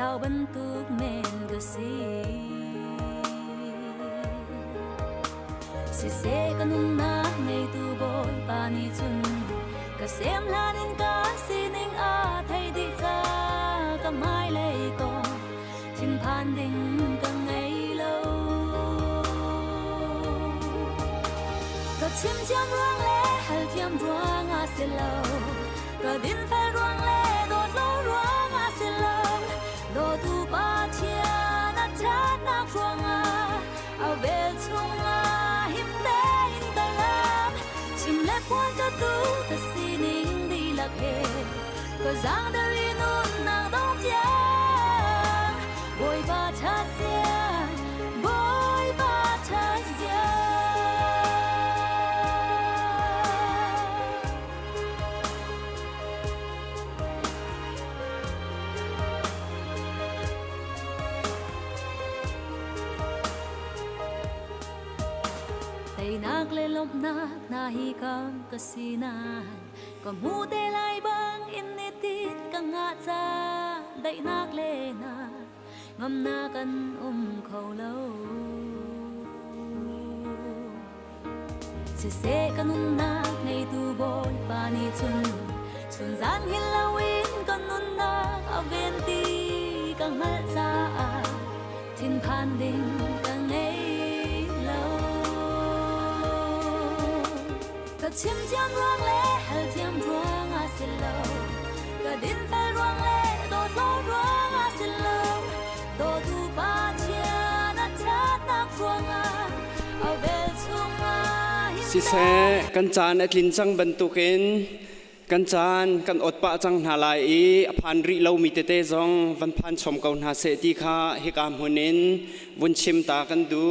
sao bấn túc men cơ si se kanun na ngay tu boy pani chun ka sem lanin ka sining a thai di cha ka mai lei ko thin phan ding ka ngay lo ka chim chim ruang le hal tiam ruang a se lo ka din phai ruang le do lo ruang a se lo do tu pa chia na cha na ruang a vel chung quan cho tu ta xin nín đi lạc hè có giang đời nôn nàng đóng giang bồi ba cha xiang bồi ba cha xiang tay nag le lop nag nahi kam kasinan ko mu te lai bang initit ka nga cha dai nak le na ngam na kan khâu lo se kanun na nei tu boy pani chun zan hin lawin kanun na aventi ka ngal cha thin phan ding ka nei chim chim ruang le hal tiam ruang a se lo ka din phai ruang le do lo ruang a se lo do tu pa chia na cha na ruang a vel chung si se kan chan atlin chang ban tu ken kan chan kan ot pa chang na lai e phan ri lo mi te te zong van phan chom kau na se ti kha he kam hunin bun chim ta kan du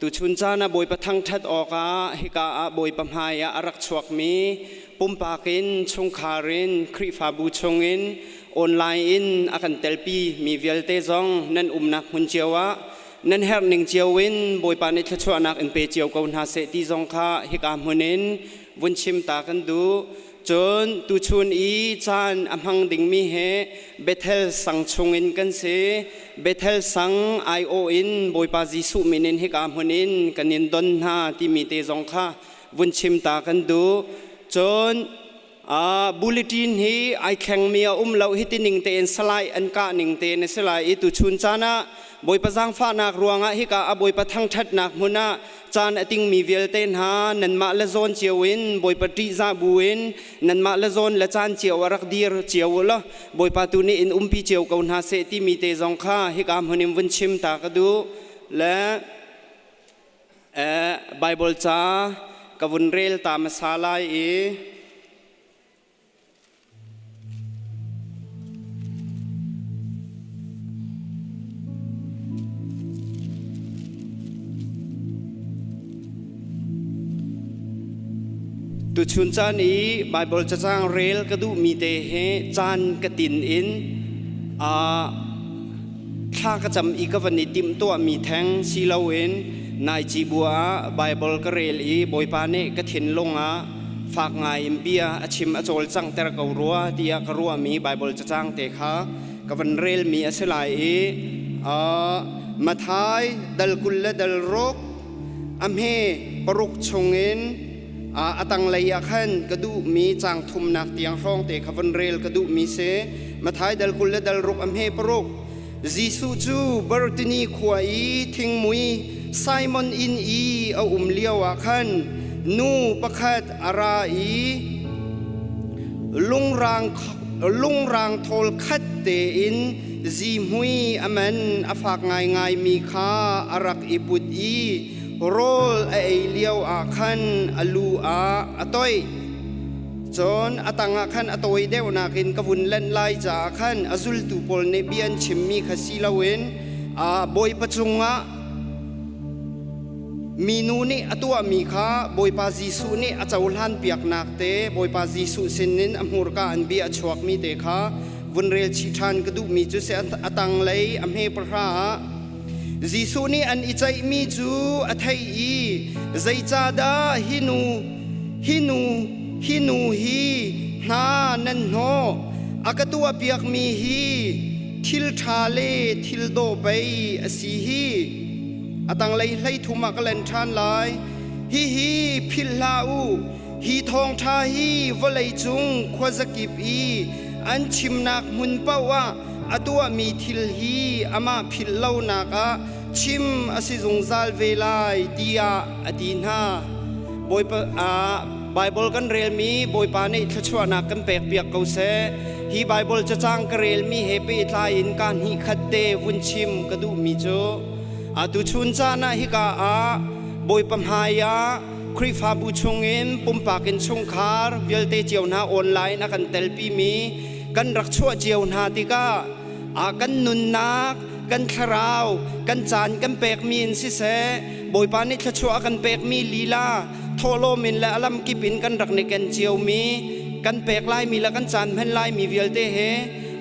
tu chun chana boi pathang that oka hika a boi pamhaya arak chuak mi pumpakin chungkharin khri fa bu chungin online in akan telpi mi velte zong nan umnak hun chewa nan her ning chewin boi pani thachwanak in pe chew ko na se ti zong kha hika munin vunchim ta kan du chon tu chun i chan amhang ding mi he bethel sang chungin kan se bethel sang io in boipa jisu minin he kam hunin kanin don ha ti mi te jong kha vunchim ta kan du chon bulletin hi ai kheng mia lo hi ti ning te en salai an ka ning te ne salai i tu chun chana boipa jang fa nak ruanga hi ka a boipa thang that nak huna chan ating mi vel ten ha nan ma la zon chewin boipa ti za buin nan ma la zon la chan chew arak dir chew la boipa tu ni in umpi chew kaun ha se ti mi te jong kha hi kam hunim vun chim ta ka du la bible cha ka vun rel ta ma salai e tu chun chan i bible cha chang rel ka du mi te he chan ka tin in tha ka cham i ka vani tim to mi thang si lo in nai chi bua bible ka rel i boi pa ne ka thin longa phak ngai im bia achim achol chang ter ka ruwa tia ka ruwa mi bible cha chang te kha ka van rel mi aselai i mathai dal kulla dal rok amhe paruk chungin atang laya khan kadu mi chang thum nak tiang rong te khavan rel kadu mi se mathai dal kulle dal ruk amhe parok jisu chu bartini khwai thing mui simon in i a liawa khan nu pakhat ara i lungrang thol khat te in ji hui aman afak ngai mi kha arak iput i rol ai liao a khan alu a atoi chon atanga khan atoi deu nakin kavun len lai cha khan azul tu pol ne bian chimmi khasi lawen a boi pachunga minu ni atua mi kha boi pa jisu ni achaulan piak nak te boi pa jisu sinin amur ka an bi achuak mi te kha vunrel chi than kadu mi chu se atang lei amhe pra jisu ni an ichai mi chu athai i zaicha da hinu hi na nan no akatua piak mi hi ทิลทาเลทิลโดไปอสีฮีอตังไลไลทุมากเลนทานไลฮีพิลลาอูฮีทองทาฮีวะไลจุงควาสกิบอีอันชิมนักมุนเปาวะอตัวมีทิลฮีอามาพิลเลานักะชิมอสิจงซาลเวลายตียาอดีนาบอยปะไบเบิลกันเรียลมีบอยปานี่ทัชวนักกันเปียกเปียกเขาเสฮีไบเบิลจะจ้างกันเรียลมีเฮปีทายอินการฮีขัดเดวุนชิมกระดูมีโจตุชุนจานะฮิกาบอยปัมหายาคริฟาบูชงเงินปุ่มปากินชงคาร์เวลเตเจียวนาออนไลน์นักกันเตลปีมีกันรักชั่วเจียวนาติกากันนุนนักกันคราวกันจานกันเปกมีนสิเสบอยปานิทัชวกันเปกมีลีลาโทโลมินและอลัมกิบินกันรักในกันเจียวมีกันเปกไลมีและกันจานเพนไลมีเวลเตเฮ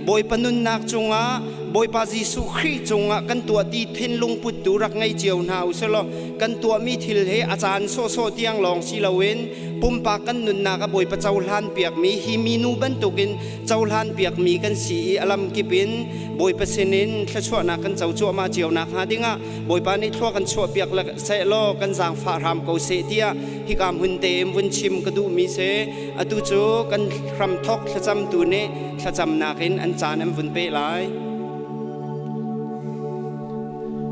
บอยปนุนนักจงบอยปาจิสุครีจงกันตัวตีเทนลุงปุดดูรักไงเจียวนาอุสโลกันตัวมีทิลเฮอาจารย์โซโซเตียงลองศิลาเวนปุ่มปากันนุนนักบอยปะเจ้าลานเปียกมีฮิมีนูบันตุกินเจ้าลานเปียกมีกันสีอลัมกิบินบอยปะเซนินแค่ชั่วนักกันเจ้าจัวมาเจียวนักหาดิงบอยปานิทั่วกันชั่วเปียกละเซโลกันจางฟารามเกาเซเตียฮิกามหุนเตมวุนชิมกระดูมีเซอตุโจกันคำทอกขจำตูเนขจำนักินอันจานอันวุนเปลาย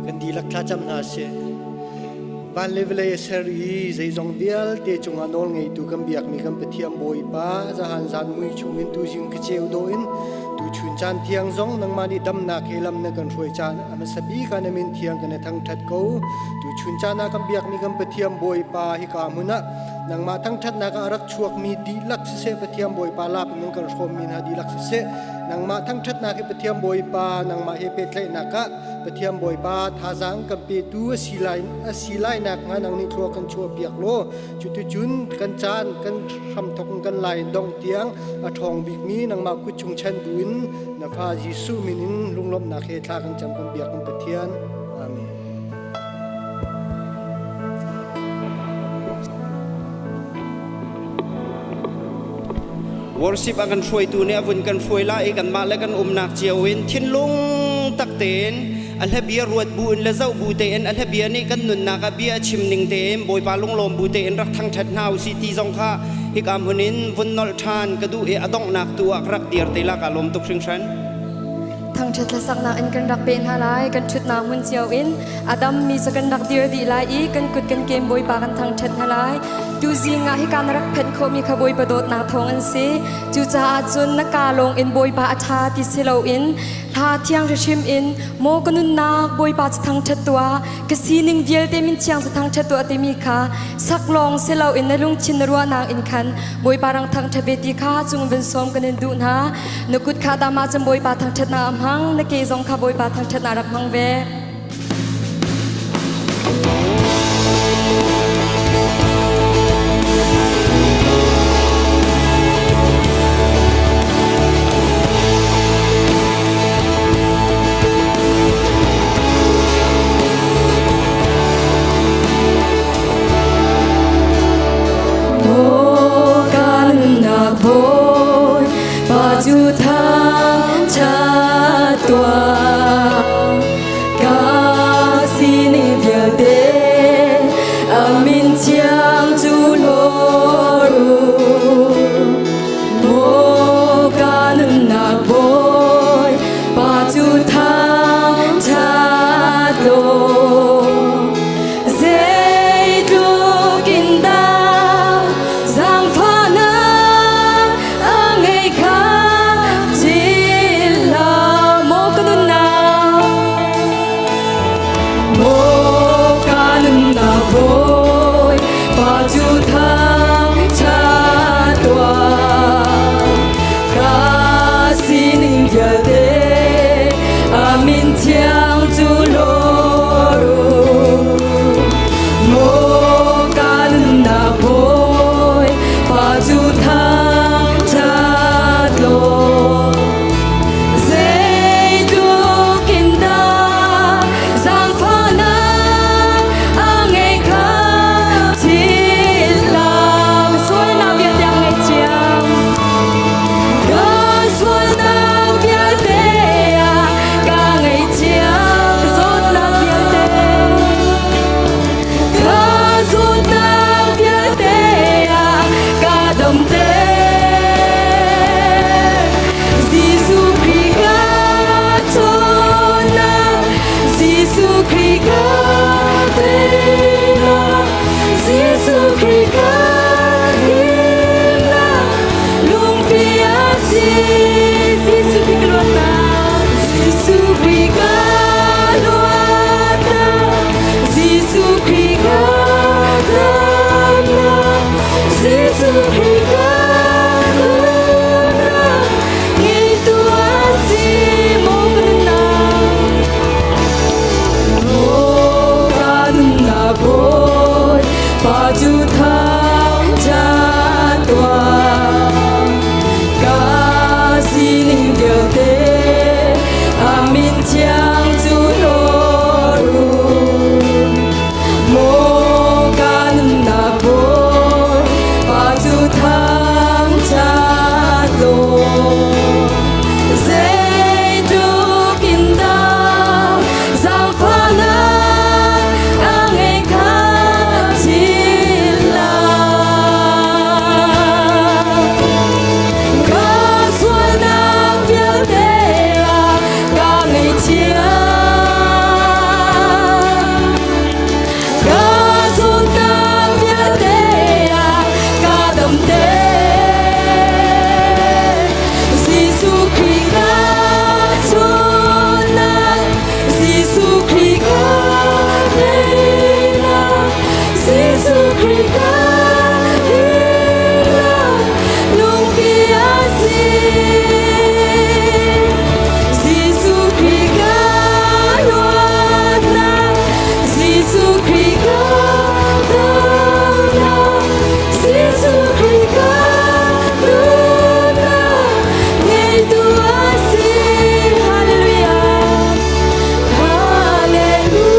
กันดีลักท่าจำนาเสบ้านเลเวลเซรีใจจงเดียลเตจงอันนอลไงตูกันเบียกมีกันเปทียมบอยป้าจะหันจานมุยชงอินตูจิงกเจียวโดอินตูชุนจานเทียงจงนังมาดีดำนักเฮลัมนักันช่วยจานอันสบีกันมินเทียงกันในทางทัดกูตูชุนจานนักกันเบียกมีกันเปทียมบอยป้าฮิกามุนะนังมาทั้งทัดนักอารักชวกมีดีลักเสเปทียมบอยป้าลาบนังกันชมมีนาดีลักเสนังมาทั้งทัดนักเปทียมบอยป้านังมาเฮเปตเลนักเปทียมบอยป้าท่าจังกันเปตูสีไลนักงานังนิทัวกันชัวเปียกโลจุดจุนกันจานกันทำทงกันไหลดองเตียงอทองบิกมีนังมากุชงชันดุนนาพายิสุมินินลุงลมนาเขตากันจำกันเบียกกันเปทียนอาเมนวอร์ชิปอากันช่วยตัวเนี่ยวุ่นกันช่วยละเอกันมาและกันนักเจียวเวนทิ้นลุงตักเตนอัลฮะเบียรวดบูนและเจ้าบูเตนอัลฮะเบียนี่กันนุนนักเบียชิมนิงเตมบอยปาลุงลมบูเตนรักทั้งชัดนาวสิตีจงค่ะฮิกามหุนินวุ่นนอลทานกระดูเออดองนักตัวรักเดียร์เตลักอารมณ์ตุกชิงชันทางชัดและสักนาอินกันรักเป็นฮาลายกันชุดนามุนเจียวอินอาดัมมีสักกันรักเดียร์ดีลายกันกุดกันเกมบอยปากันทางชัดฮาลายดูจีงาฮิการรักเพนโคมีขบวยประโดดนาทองอันซีจูจ่าจุนนักกาลงอินบอยปาอัฐาติสิโลอินทาเทียงจะชิมอินโมกนุนนาบอยปาจะทางชัดตัวกษีนิงเดียร์เตมินเชียงจะทางชัดตัวเตมีค่ะสักลองสิโลอินในลุงชินรัวนางอินคันบอยปารังทางชัดเวทีค่ะจุงเป็นสมกันอินดูนะนกุดขาดามาจำบอยปาทางชัดนาอัมหังนเกยงขบวยปาทางชัดนารักมังเวจูทางชาตัวกาสินิเบียเดอามินเชียงจูโลรูโมกานุนาบอยปาจูทางชาตัวน Chang zu lo ru Mo gan na bo Ba zu thang cha lo Zay du kim da Giang pha na Ang ai kha chi la Ga xuân nang phiêu tê à Ga ngày chia Ga xuân nang phiêu tê à Ga đầm tê Giêsu Christ ga xuân nang Giêsu Christ ga đây là Giêsu Christ ga đây là nung kia Giêsu Christ ga loan nang Giêsu Christ ga đau nang Giêsu Christ ga luôn nang ngày Tua si Hallelujah Hallelujah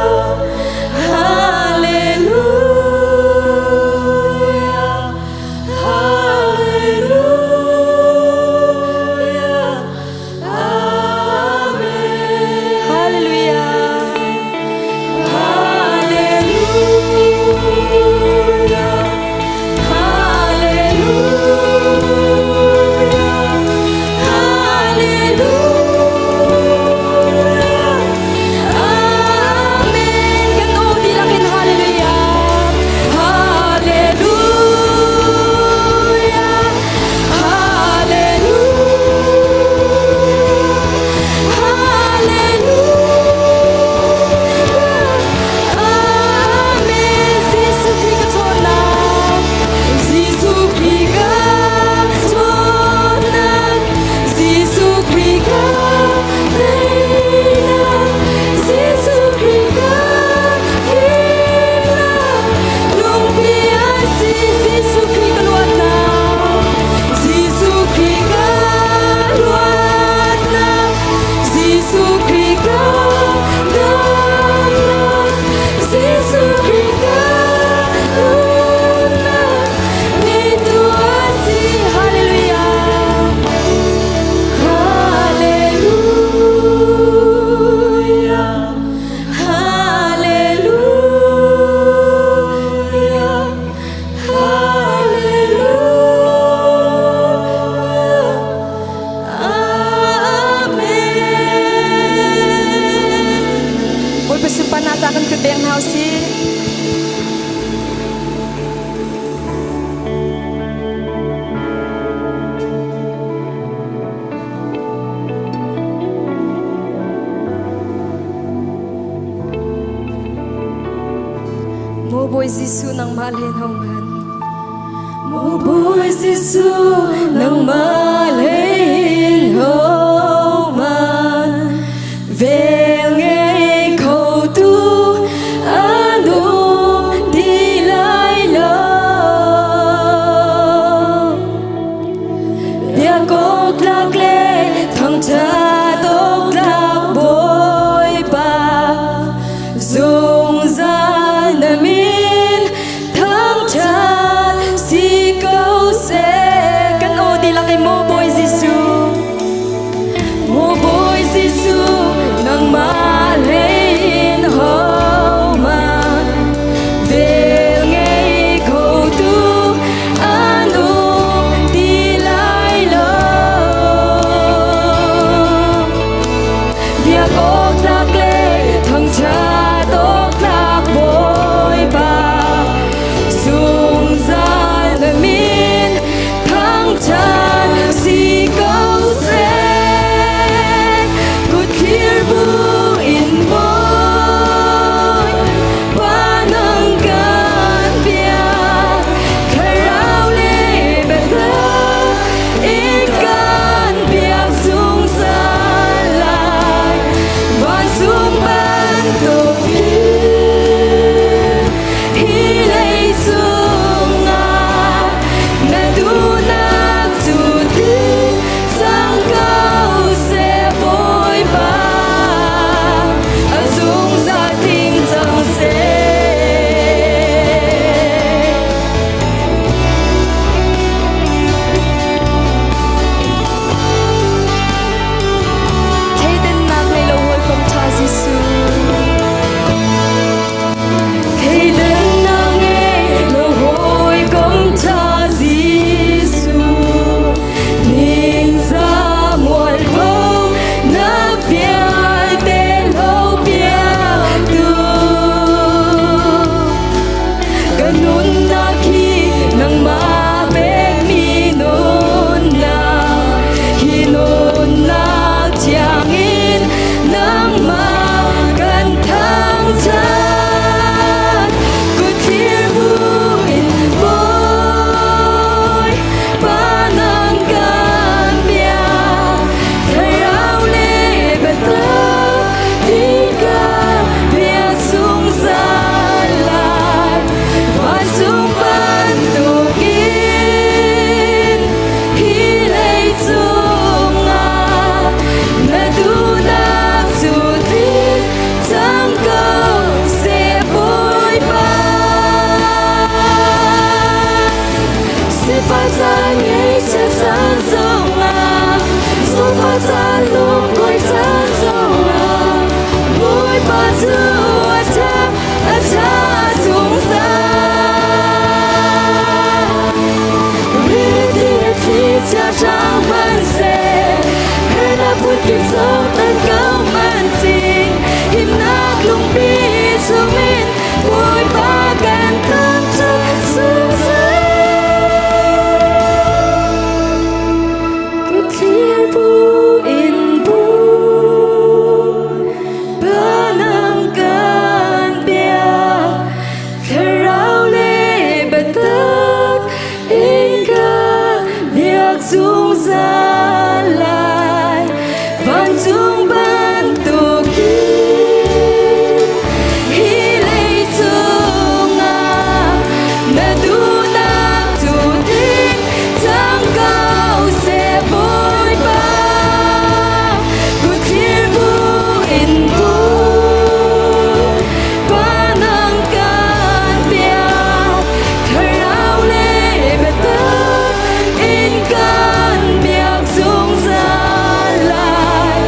Hallelujah Hallelujah Amen Hallelujah Ôi bersimpan akan ke beng hausi Mo boy Giêsu nang malhin hauman Mo boy Giêsu nang malhin hauman Về ngày khẩu tu ano đi lại lo Dia cốt lạc lệ thằng cha tốt lạc bôi ba Dùng ra nợ min thằng cha si câu sẽ Căn ô đi lạc cái mô bôi Giêsu kiếp sau tan cao màn xin hiểm nát lung bi xuống in vui ba can thơm chất sương rơi cứ thiên vu in bu ba nang can bia khơi rau lê bật tắc in ca việc dung ra lại van dung ban tổ kiến hi lấy dung à na du na tu tin tăng cao sẽ bồi ba cuộc thiên vu in vu ba nang can bia khơi rau lê bật tắc in can việc dung ra lại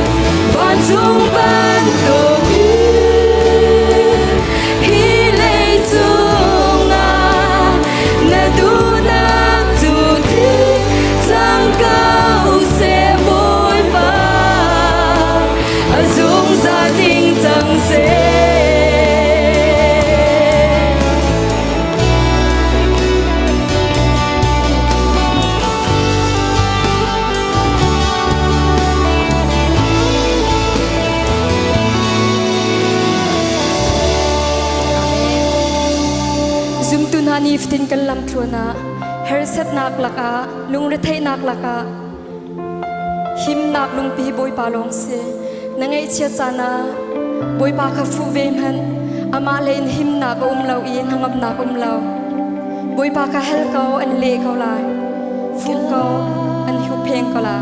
van dung ban tổ kiến hi lấy dung à na du na tu tin tăng cao sẽ bồi ba dung gia đình tăng sẽ Zoom tu na ni fitin kan lam throna herset nak laka lung re thai nak laka him nak lung pi boy pa long se nangai chia chana boy pa kha fu ve man ama len him na ko lo in hangam na ko lo boy pa kha hel ko an le ko lai fu ko an hu pheng ko la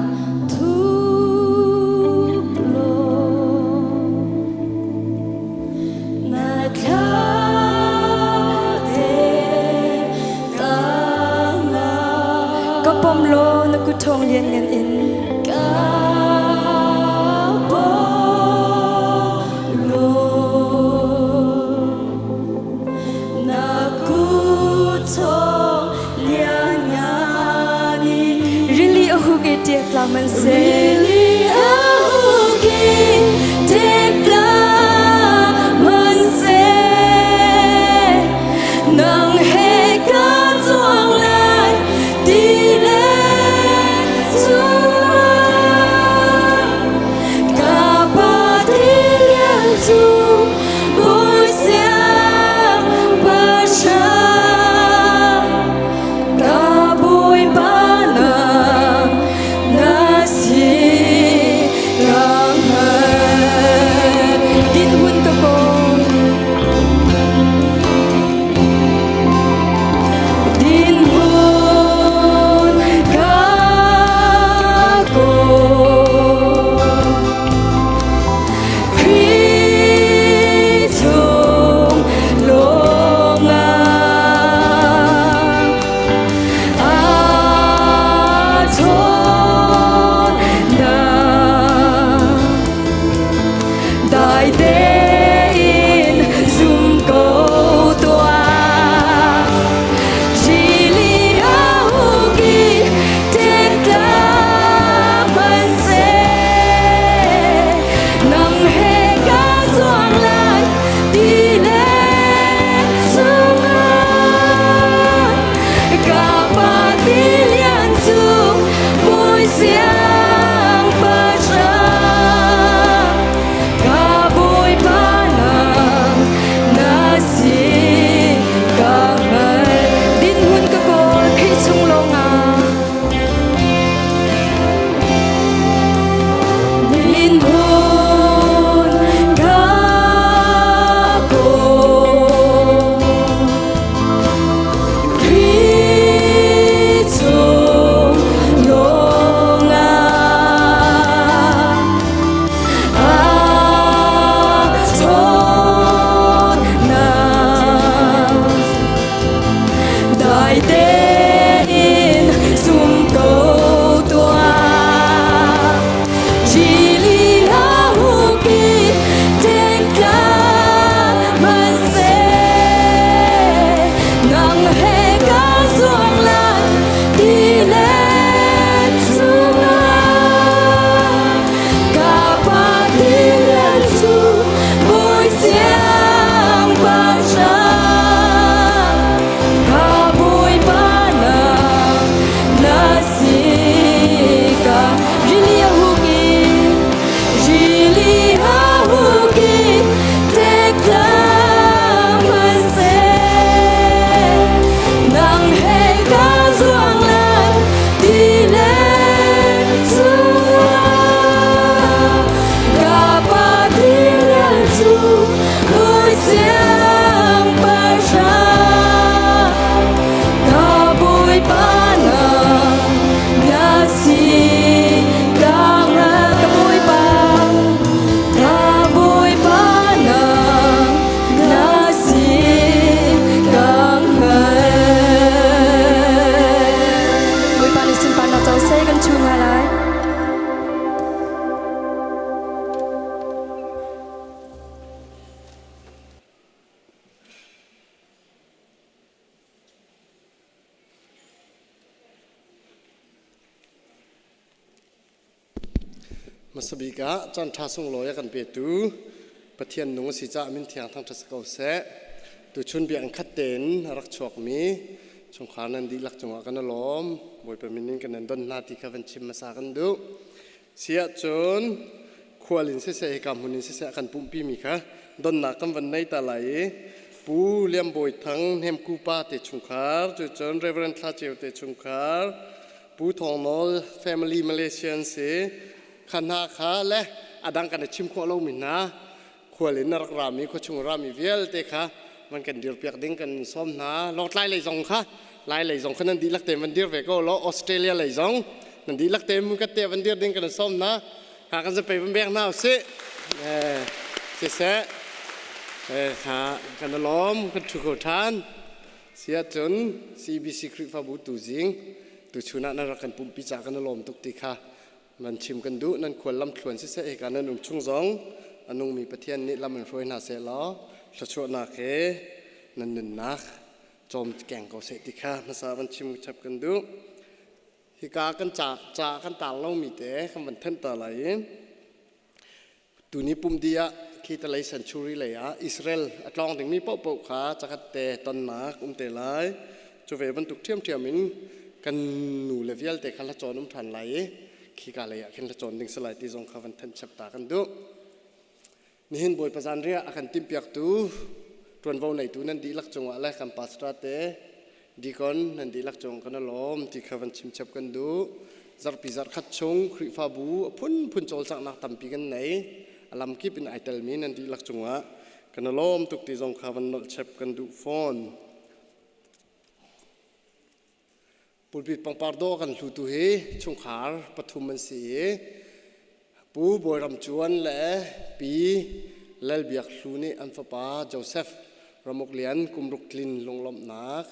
có bom lô nó cứ thong liên ngân in really a who get it la man say really a who get it la man say nang he ka zuang lai đi lên xuống cả ba đi liên du bối xiang ba cha cả bối ba nàng na si càng hài มาสบิกะจันทาสงลอยกันเปตูปะเทียนนุ่งสิจ่ามินเทียงทางทัศกาวเสตุชุนเบียงขัดเต็นรักชวกมีชงขานันดีลักจงกันล้อมบอยเป็นมินิกันนันดนนาติกาวันชิมมาสากันดูเสียจนขวลินเสียกำมุนิเสียกันปุ่มปีมีค่ะดนนักกันวันในตาไหลปูเลี้ยมบอยทั้งเฮมคูปาเตชงขาจนเรเวรนทาเจวเตชงขาปูทองนอลแฟมิลี่มาเลเซียนเสขันหาขาและอดังกันชิมขวเรามินะขวลินนรักรามีขวชงรามีเวลเตค่ะมันกันเดือดเปียกดิ้งกันซ้อมนะลอดไล่เลยจงค่ะไล่เลยจงขนาดดีลักเต็มวันเดียร์เวก็ลอออสเตรเลียเลยจงนั่นดีลักเต็มมันก็เตะวันเดียร์ดิ้งกันซ้อมนะหากันจะไปเป็นแบงค์หน้าเสียเสียหากันล้อมกันทุกคนทานเสียจน CBC คริฟาบูตูจิงตูชุนันรักกันปุ่มปีจากกันล้อมตุกติค่ะมันชิมกันดูนั่นควรลำชวนเสียเอกานั่นนุ่มชุ่งจงอันนุ่งมีประเทศนี้ลำมันรวยน่าเสียล้อชดชดนาเคนั่นนึ่งนักจอมแก่งเกษตรค่ะมาสาบันชิมชับกันดูฮิกากันจ่ากันต่างเล่ามีแต่คำบันเทิงต่อไหลตัวนี้ปุ่มเดียคิดอะไรสันชูริเลยอิสราเอลอัตลองถึงมีเป้าปุกขาจากเตะตอนนักเตะไหลจะเวบรรทุกเทียมมินกันหนูเลเวลเตะขันละจอนุ่มทันไหลขี้กาเลยขันละจอดึงสลายตีจงคำบันเทิงชับตากันดูนี่เห็นบอยประจานเรียอาการติมเปียกตูตวนวาวในตูนั่นดีลักจงอะไรคำปัสตราเตดีก่อนนั่นดีลักจงกันล้อมที่เขาวันชิมชับกันดูจารพิจารขัดชงคริฟาบูพุ่นโจลจากนักทำปีกันไหนอลัมกีเป็นไอเตลมีนั่นดีลักจงกันล้อมตุกที่จงเขาวันนอลชับกันดูฟอนปุบปิดปังปาร์โดกันลุตุเฮชงขารปฐุมมันเสียปูบอยรำจวนและปีเลลเบียกลูนี่อันฟปาโจเซฟรำมกเลียนกุมรุกลินลงลมนัก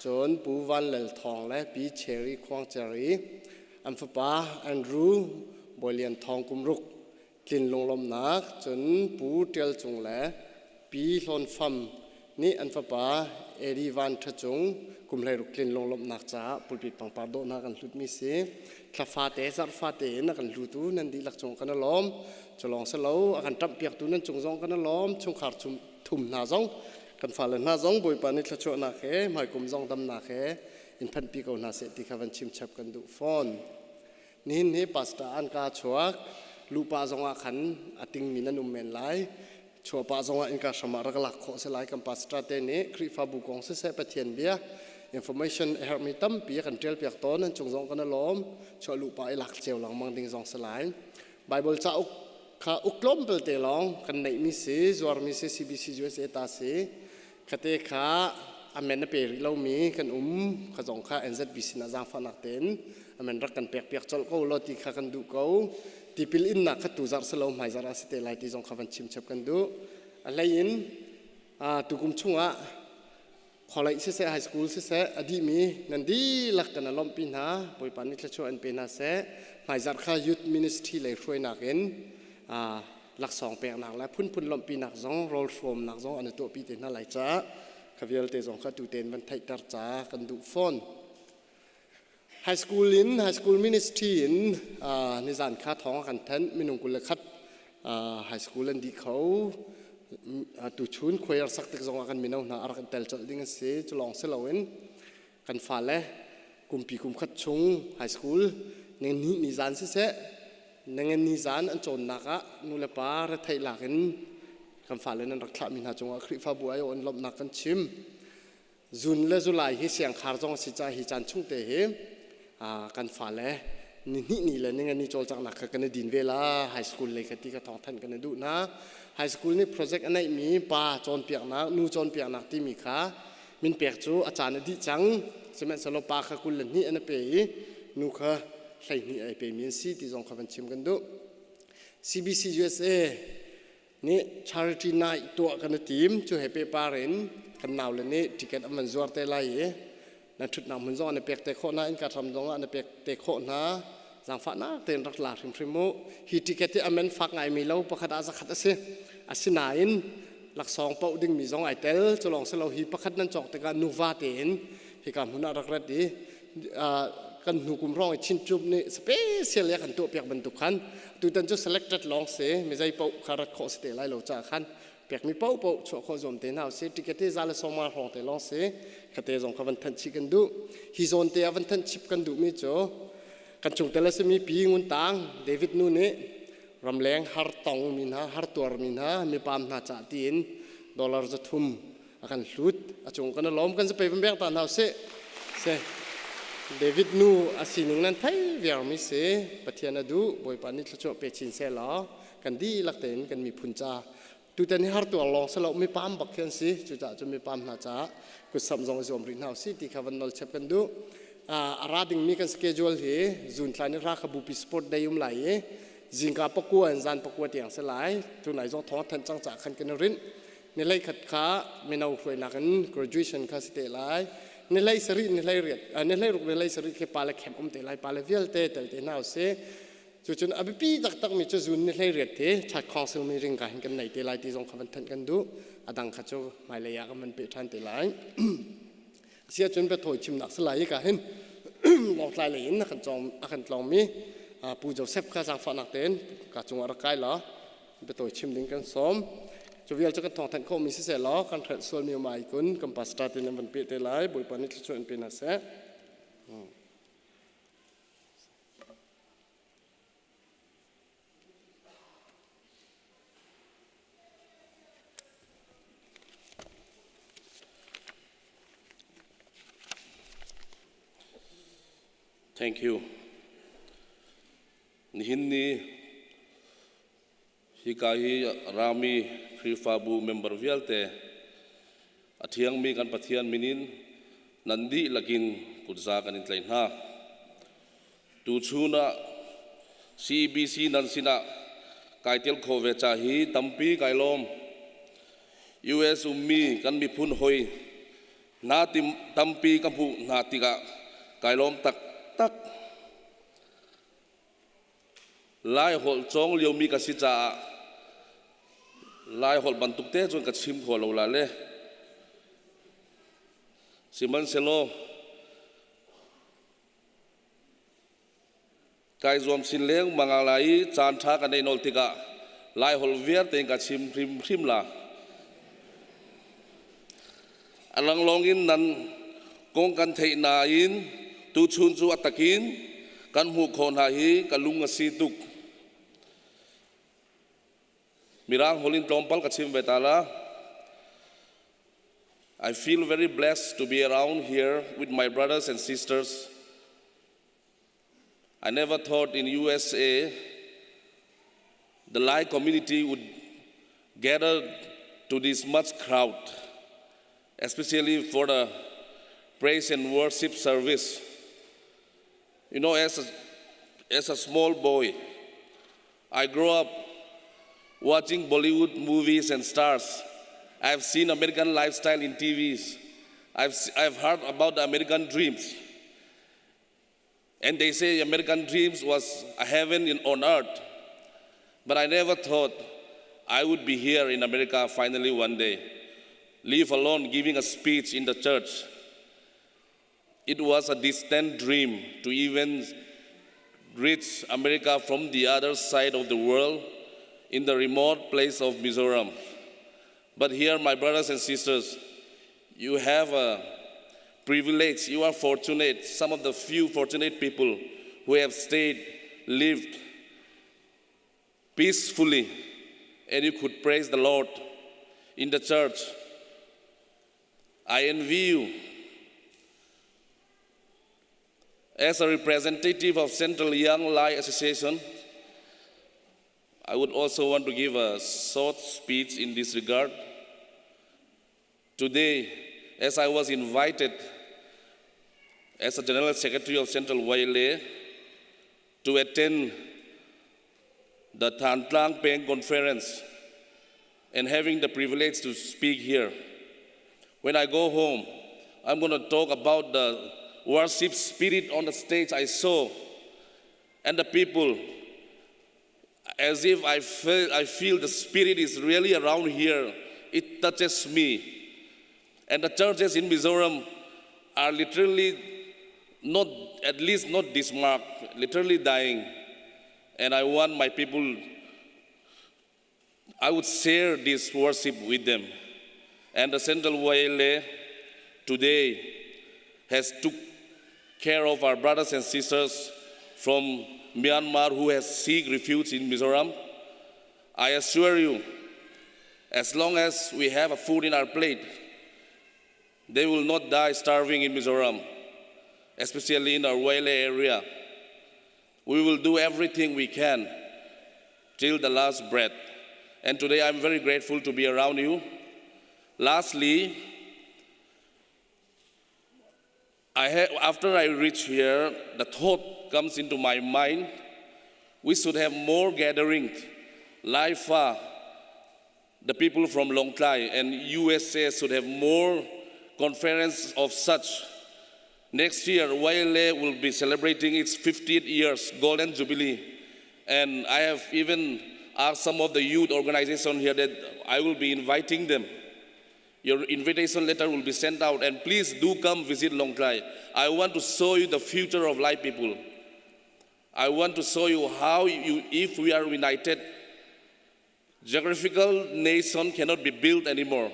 จนปูวันเลลทองและปีเชอรี่ควงเจอรี่อันฟปาแอนดรูบอยเลียนทองกุมรุกลินลงลมนักจนปูเตียลจงและปีลอนฟัมนี่อันฟปาเอรีวันทจงกุมเลยรุกลินลงลมนักจ้าปุปิดปังปาโดนักกันลุดมิเสคลาฟาเตซาร์ฟาเตนักกันลุตูนั่นดีลักจงกันล้อมจะลองสลาวอาการจับเปียกตูนั่นจงจงกันล้อมชงขาดทุ่มนาจงกันฝ่าเลนาจงบอยปานิทชวนาเขหมายกุมจงดำนาเขอินพันปีกนาเสติขวันชิมชับกันดูฟอนนี่ปัสตาอันกาชวกลูปาจงอาขันอติงมินันอุมเมนไลชัวปาจงอาอินกาสมารักหลักโคสลายกันปัสตาเตนี้คริฟาบุกงเสเสปเทียนเบียinformation เฮอร์มิตัมปีกันเทลเปียกต้นนั่นจงจงกันล้อมชัวลูปาหลักเจียวหลังมังดิงจงสลายไบเบิลจะข้าอุกล้มเปลเตลองกันในมิเซจวาร์มิเซ CBC USA ตาเซคเตข้าอเมนเปริเรามีกันข้าจงข้า NZBC น่าจังฟันนักเต้นอเมนรักกันเปียกจอลก็ลอติข้ากันดูเขาที่พิลอินนักขัดตุจาร์สลาวหมายจาราสเตลัยที่จงข้าวันชิมชับกันดูอะไรยินตุกุมชงะขอเลยเสไฮสคูลเสอดีมีนันดีลักกันล้อมปีนาปอยปานิทชวนเป็นนาเสหมายจาร์ข้ายุทธมินิสทรีเลยช่วยนักเองหลักสองแปลงหนักและพุ่นลมปีหนักจงโรลโฟมหนักจงอันตัวปีเต็นอะไรจ้าขวิลเตจงขัดตูเต็นบรรทัยตาจ้ากันดูฟอนไฮสคูลมินิสทรีนิจานข้าท้องกันทันมินุงกุลขัดไฮสคูลดีเขาตูชุนคุยรักสักตึกจงกันมินเอาหน้าอารักเตลจดิ้งเสียจะลองเสลวินกันฟ้าเล่กุมปีกุมขัดชงไฮสคูลเนี่ยนิจานเสียนั่งนิจานอันโจนนักะนูเลปาร์ไทยหลักกันฟ้าเล่นรักขมินหาจงคริฟาบัวอันลบนักกันชิมจุนและจุลายเสียงคาร์จงสิจ่าฮิจันชุงเตะกันฟ้าเล่นี่เลยนั่งนี่โจลจากนักกันดินเวลาไฮสคูลเลยกันที่กระทองทันกันดูนะไฮสคูลนี่โปรเจกต์อันไหนมีป่าโจนเปียกนักนูโจนเปียกนักที่มีค่ะมินเปียกจูอาจารย์ดิจังใช่ไหมสโลปาค่ะกุลนี่อันนั้นเปย์นูค่ะใส่นี่ไอเปย์มีนซีที่จงขับชิมกันดู CBC USA นี่ charity night ตัวกันทีมช่วยให้เปย์ปาเรนกันนาวเลยนี่ที่กันมันจวดเตลัยนั่นชุดนำมันจอนในเปียกเตะโคนะอินการทำจงอันในเปียกเตะโคนะสังฟ้านะเต็นรักหลาถึงพริโมฮิติเกติอเมนฟักไงมีเล่าประคัดอาสักขัดเสียอาศินาอินหลักสองเป้าดิ่งมีจงไอเตลจะลองเสลาฮิประคัดนั้นจอกแต่การนูวาเต็นฮิการหุ่นรักรัดดีก กันหนูกุมร้องชินจุบนี่สเปเชียลกันตัวเปียกบรรทุกขันตัวตันจะ selected ลองเสไม่ใช่เป้าคารัดข้อสเตไลโลจ่าขันเปียกมีเป้าชัวข้อจอมเตน่าเสติกเตซาลสมาร้องเตลองเสคเตจงขวันทันชิกันดูฮิโซนเตอวันทันชิปกันดูมิจ่อกันจงเตลสมีปีงุนตังเดวิดนูเนรำแรงฮาร์ตองมินฮาฮาร์ตัวมินฮามีปามนาจ่าตีนดอลลาร์จะทุ่มอากันลุดอาจงกันล้อมกันจะไปเป็นแบงตาหนาวเสเดวิดนูอาศินุนั้นไทยเวียร์มิเสปะเทียนดูบอยปานิชโจเปชินเซลากันดีลักเต็นกันมีพุนจาตุเตนฮาร์ตัวลองสลบมีปามบักเขียนสิจุจ่าจะมีปามนาจ่ากุศลจงจอมรินหาวสิที่เขาวันนอลเชปกันดูอาราดิงมีกันสเกจวลเฮจุนทลายนราคบุปิสปอร์ตได้ยุมไหลจิงกาปกวนจานปกวดอย่างสลายตัวไหนจงท้องทันจังจ่าขันกันรินในไล่ขัดขาไม่เอาไฟนักกัน graduation คาสิเตไลในไล่สริในไล่เรียดในไล่รุกในไล่สริแค่ปาเลเข้มเตไลปาเลเวลเตเตน่าเสจุนอภิปีตักมีจุนในไล่เรียดเตชัดคองซึ่งมีริงกันกันในเตไลที่ทรงคำทันกันดูอดังขัดโจไม่เลยอยากมันเป็นทันเตไลเสียจนไปถอยชิมหนักสลายกันเห็นลองไล่เลยนะขันจอมขันลองมีปูโจเซฟข้าสังฟันนักเต้นกัดจงอะไรกันเหรอไปถอยชิมดิ้งกันซ้อมจะวิลจะกันทองทันโคมีสิเสล้อกันเถิดส่วนมีมาอีกุนกัมปัสตาตินันเป็นเปเตไลบุยปานิชชวนเป็นอาเซThank you. Nihini hikahi rami Prifabu member vialte athiang mi kan pathian minin nandi lakin kudza kan intlain ha tu chuna CBC nan sina kaitel khove chahi tampi kailom US ummi kan mi phun hoi na tim tampi kan pu na tika kailom tak lai hol chong liu mi ka si cha lai hol bantuk te chon ka chim tho lo la le siman selo kai zom sin leng mangalai chan tha ka nei nol tika lai hol vier te ka chim phrim la alang longin nan kong kan thei na in tu chun chu atakin kan hu khon ha hi kalung si tuk mirang holin tompal kachim betala I feel very blessed to be around here with my brothers and sisters. I never thought in USA the Lai community would gather to this much crowd, especially for the praise and worship service. You know, as a small boy, I grew up watching Bollywood movies and stars. I've seen American lifestyle in TVs. I've heard about the American dreams. And they say American dreams was a heaven on earth. But I never thought I would be here in America finally one day, leave alone giving a speech in the church. It was a distant dream to even reach America from the other side of the world in the remote place of Mizoram. But here, my brothers and sisters, you have a privilege. You are fortunate, some of the few fortunate people who have stayed, lived peacefully, and you could praise the Lord in the church. I envy you. As a representative of Central Young Lai Association, I would also want to give a short speech in this regard. Today, as I was invited as a General Secretary of Central Wailea to attend the Than Tlang Peng Conference and having the privilege to speak here, when I go home, I'm going to talk about the worship spirit on the stage I saw and the people, as if I feel the spirit is really around here. It touches me. And the churches in Mizoram are literally not at least not this mark, literally dying. And I want my people, I would share this worship with them. And the Central Wailea today has took care of our brothers and sisters from Myanmar who has seek refuge in Mizoram. I assure you, as long as we have a food in our plate, they will not die starving in Mizoram, especially in our Wailea area. We will do everything we can till the last breath. And today I'm very grateful to be around you. Lastly, after I reach here, the thought comes into my mind, we should have more gatherings like the people from Long Thai and USA should have more conference of such. Next year, Wailea will be celebrating its 50th years Golden Jubilee. And I have even asked some of the youth organizations here that I will be inviting them. Your invitation letter will be sent out, and please do come visit Long Thai. I want to show you the future of Lai people. I want to show you how if we are united, geographical nation cannot be built anymore.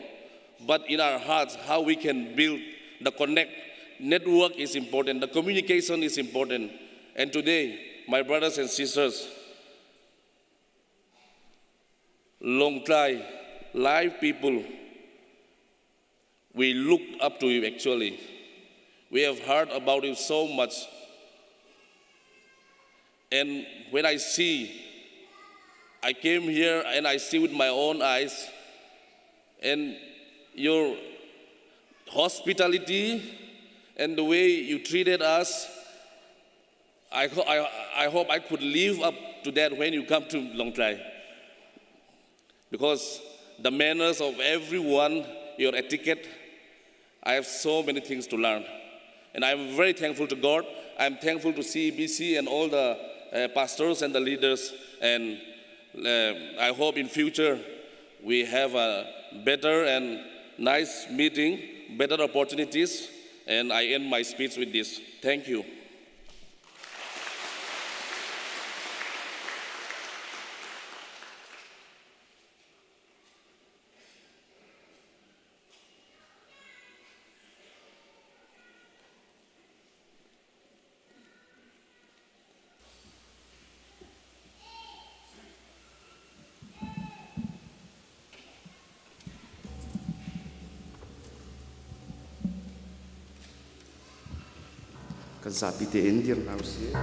But in our hearts, how we can build the connect. Network is important, the communication is important. And today, my brothers and sisters, Long Thai, Lai people, we look up to you actually. We have heard about you so much. And when I came here and I see with my own eyes, and your hospitality and the way you treated us, I hope I could live up to that when you come to Long Thai. Because the manners of everyone, your etiquette, I have so many things to learn. And I'm very thankful to God. I'm thankful to CEBC and all the pastors and the leaders. And I hope in future we have a better and nice meeting, better opportunities. And I end my speech with this. Thank you. Kan sabi te endir na usia.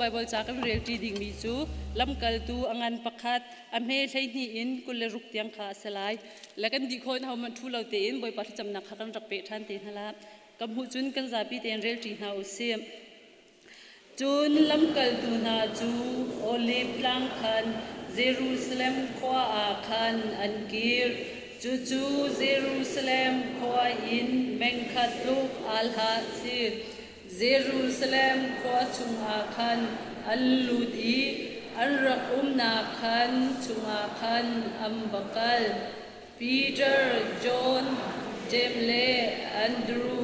Bible jakan real reading mi chu lam kal tu angan pakhat amhe hlei ni in kul le ruk tiang kha salai lakan di khon haw man thu lo te in boi par cham na kha kan rak pe than te hala kam hu chun kan za pi ten real ti na o sim chun lam kal tu na chu olive lang khan Jerusalem khwa a khan an kir chu Jerusalem khwa in mengkhat luk al ha sir Jerusalem khwa chung a khan al-ludi al-rak na khan chung a khan ambakal Peter John James le Andrew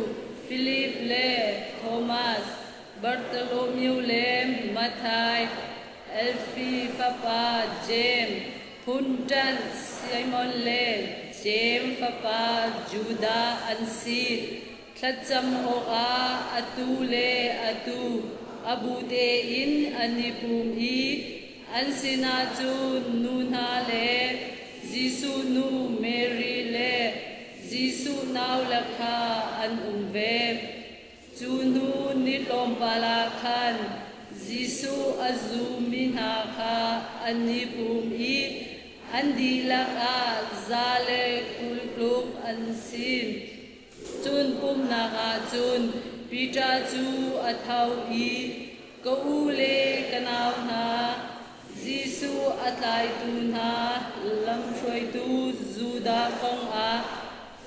Philip le Thomas Bartholomew le Matthew Alphi Papa James Puntan Simon le James Papa Judah Ansi Tlatsam Oka Atu le Atu Abu Te in Anipum I Ansina Chu Nuna le Jisu Nu Mary le Jisu Nau Lakha An Umve Chunu Nitlom Pala Khan Jisu Azumina Kha Anipum I Andilaka Zale Kulkluk Ansin Chun Pum Naka Chun Pita Chu Athau I Kaule Kanau Na Jisu Atlai Tu Na Lam Shoi Tu Zuda Kong A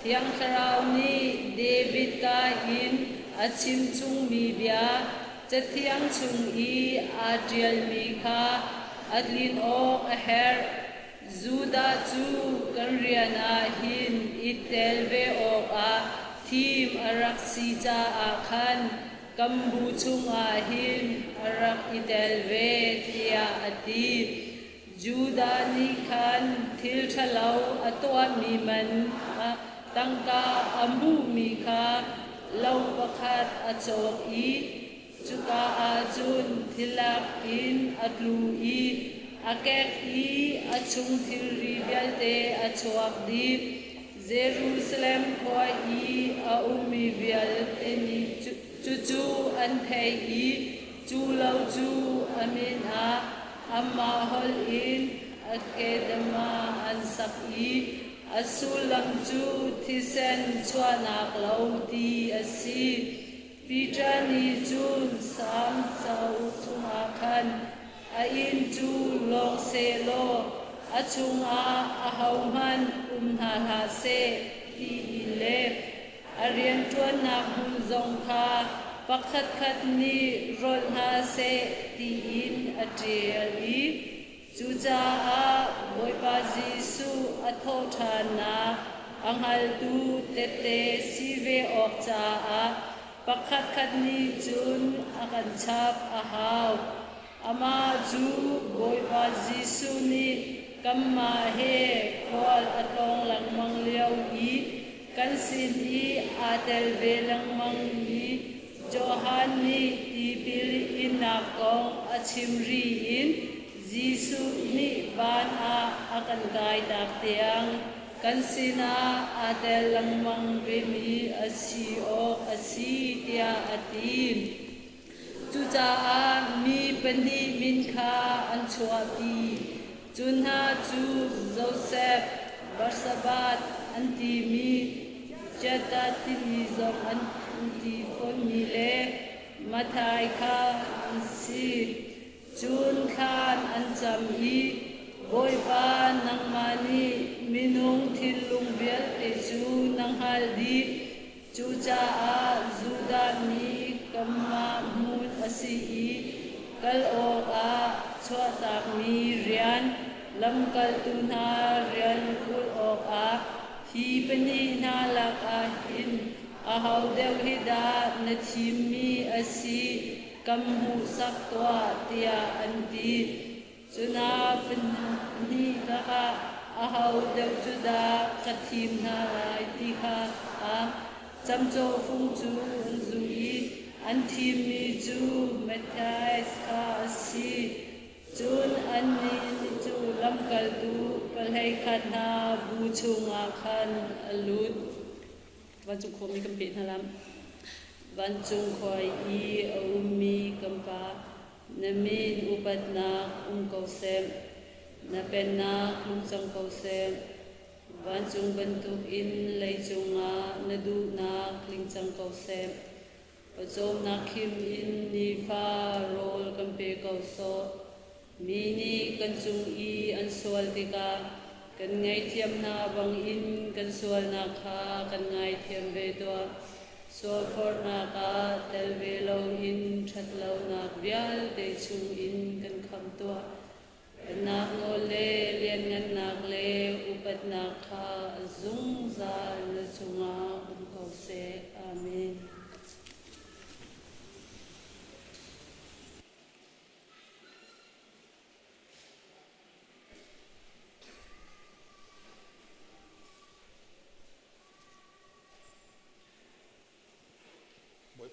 Thiang Sarau Ni David Ka In Achim Chung Mi Bia Chathiang Chung I Adriel Mi Kha Adlin Ok Aher Zuda Chu Kanriana Hin Itel Ve Ok A Team Arak Sija A Khan Kambu Chung A Hin Arak Itel Ve Tia Ati Juda Ni Khan Thil Thalau Atwa Mi Man Tangka Ambu Mi Kha Lau Pakhat Achok I Chuka Ajun Thilak In Atlu I Akek I Achung Thilri Bialte Achwak Dip Jerusalem Khoi I Aumi Bialte Ni Chuchu Anthei I Chu Lau Chu Amin A Amma Hol In Akedama Ansak I Asulam Chu Thisen Chwanak Lau Ti Asi Peter Ni Chun Sam Sau Chunga Khan Ain Chu Long Se Lo Achunga Ahauman Ha Se Ti Ile Arian Chuan Na Hun Zong Kha Pakhat Khat Ni Rol Ha Se Ti In Atriali Chucha A Boipa Jisu Atho Thana Anghal Tu Tete Sive Okcha A Pakhat Khat Ni Chun Akan Chap Ahaw Ama Chu Boipa Jisu Ni Kamma He Khol Atong Lang Mang Liao I Kansin I Atel Ve Lang Mang I Johan Ni Ibil Inakong Achimri In Jisu Ni Van A Akan Gai Tak Tiang Kansina Atel Lang Mang Vemi Asi O Asi Tia Atin Chucha A Mi Pani Min Kha Anchua Pi Chunha Chu Joseph Barsabat Antimi Jata Timi Zong Anti Foni Le Mathai Kha Ansi Chun Khan Ancham I Boipa Nangmani Minung Thilung Bial Te Chu Nanghaldi Chucha A Zudani Kamma Mun Asi I Kal Ok A Chwatak Mi Rian Lam Kal Tuna Rian Kul Ok A Hi Pani Na Lak A Hin Ahaw Dew Hida Nathimi Asi Kamhu Saktwa Tia Anti Chuna Pani Laka Ahaw Dew Juda Kathim Na Rai Tikha A Chamcho Fung Chu Zui Antimi Chu Matthias Ka Asi Chun Ani Chu Lam Kal Tu Palhai Khatna Bu Chunga Khan Alut Van Chung Khoi Mi Kampe Halam Van Chung Khoi I Aumi Kampa na min upat nak kau sem na pen nak lung chang kau sem van chung ban tu in lei chunga na du nak ling chang kau sem Pazom na kim in ni fa rol kan pe kau so mini kan chung I an sual tika kan ngai thiam na bang in kan sual na kha kan ngai thiam ve to so for na ka tel ve lo in that lo na vial te chung in kan kham to na ngo le lian ngan nak le upat na kha zung za na chunga kau se amen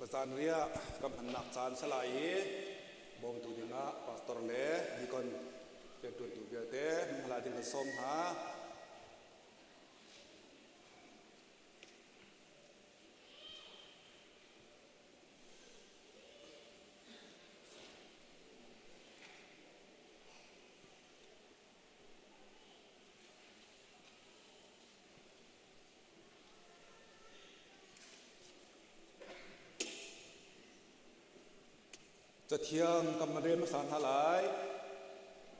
ประจานเรียกำพันหนักจานสลายบ่มตุดินะปาสตอร์เล่ดีก่อนเป็นตัวตุเบียเต้มาลาดินส้มหาจะเที่ยงกำมาเรียนภาษาทลาย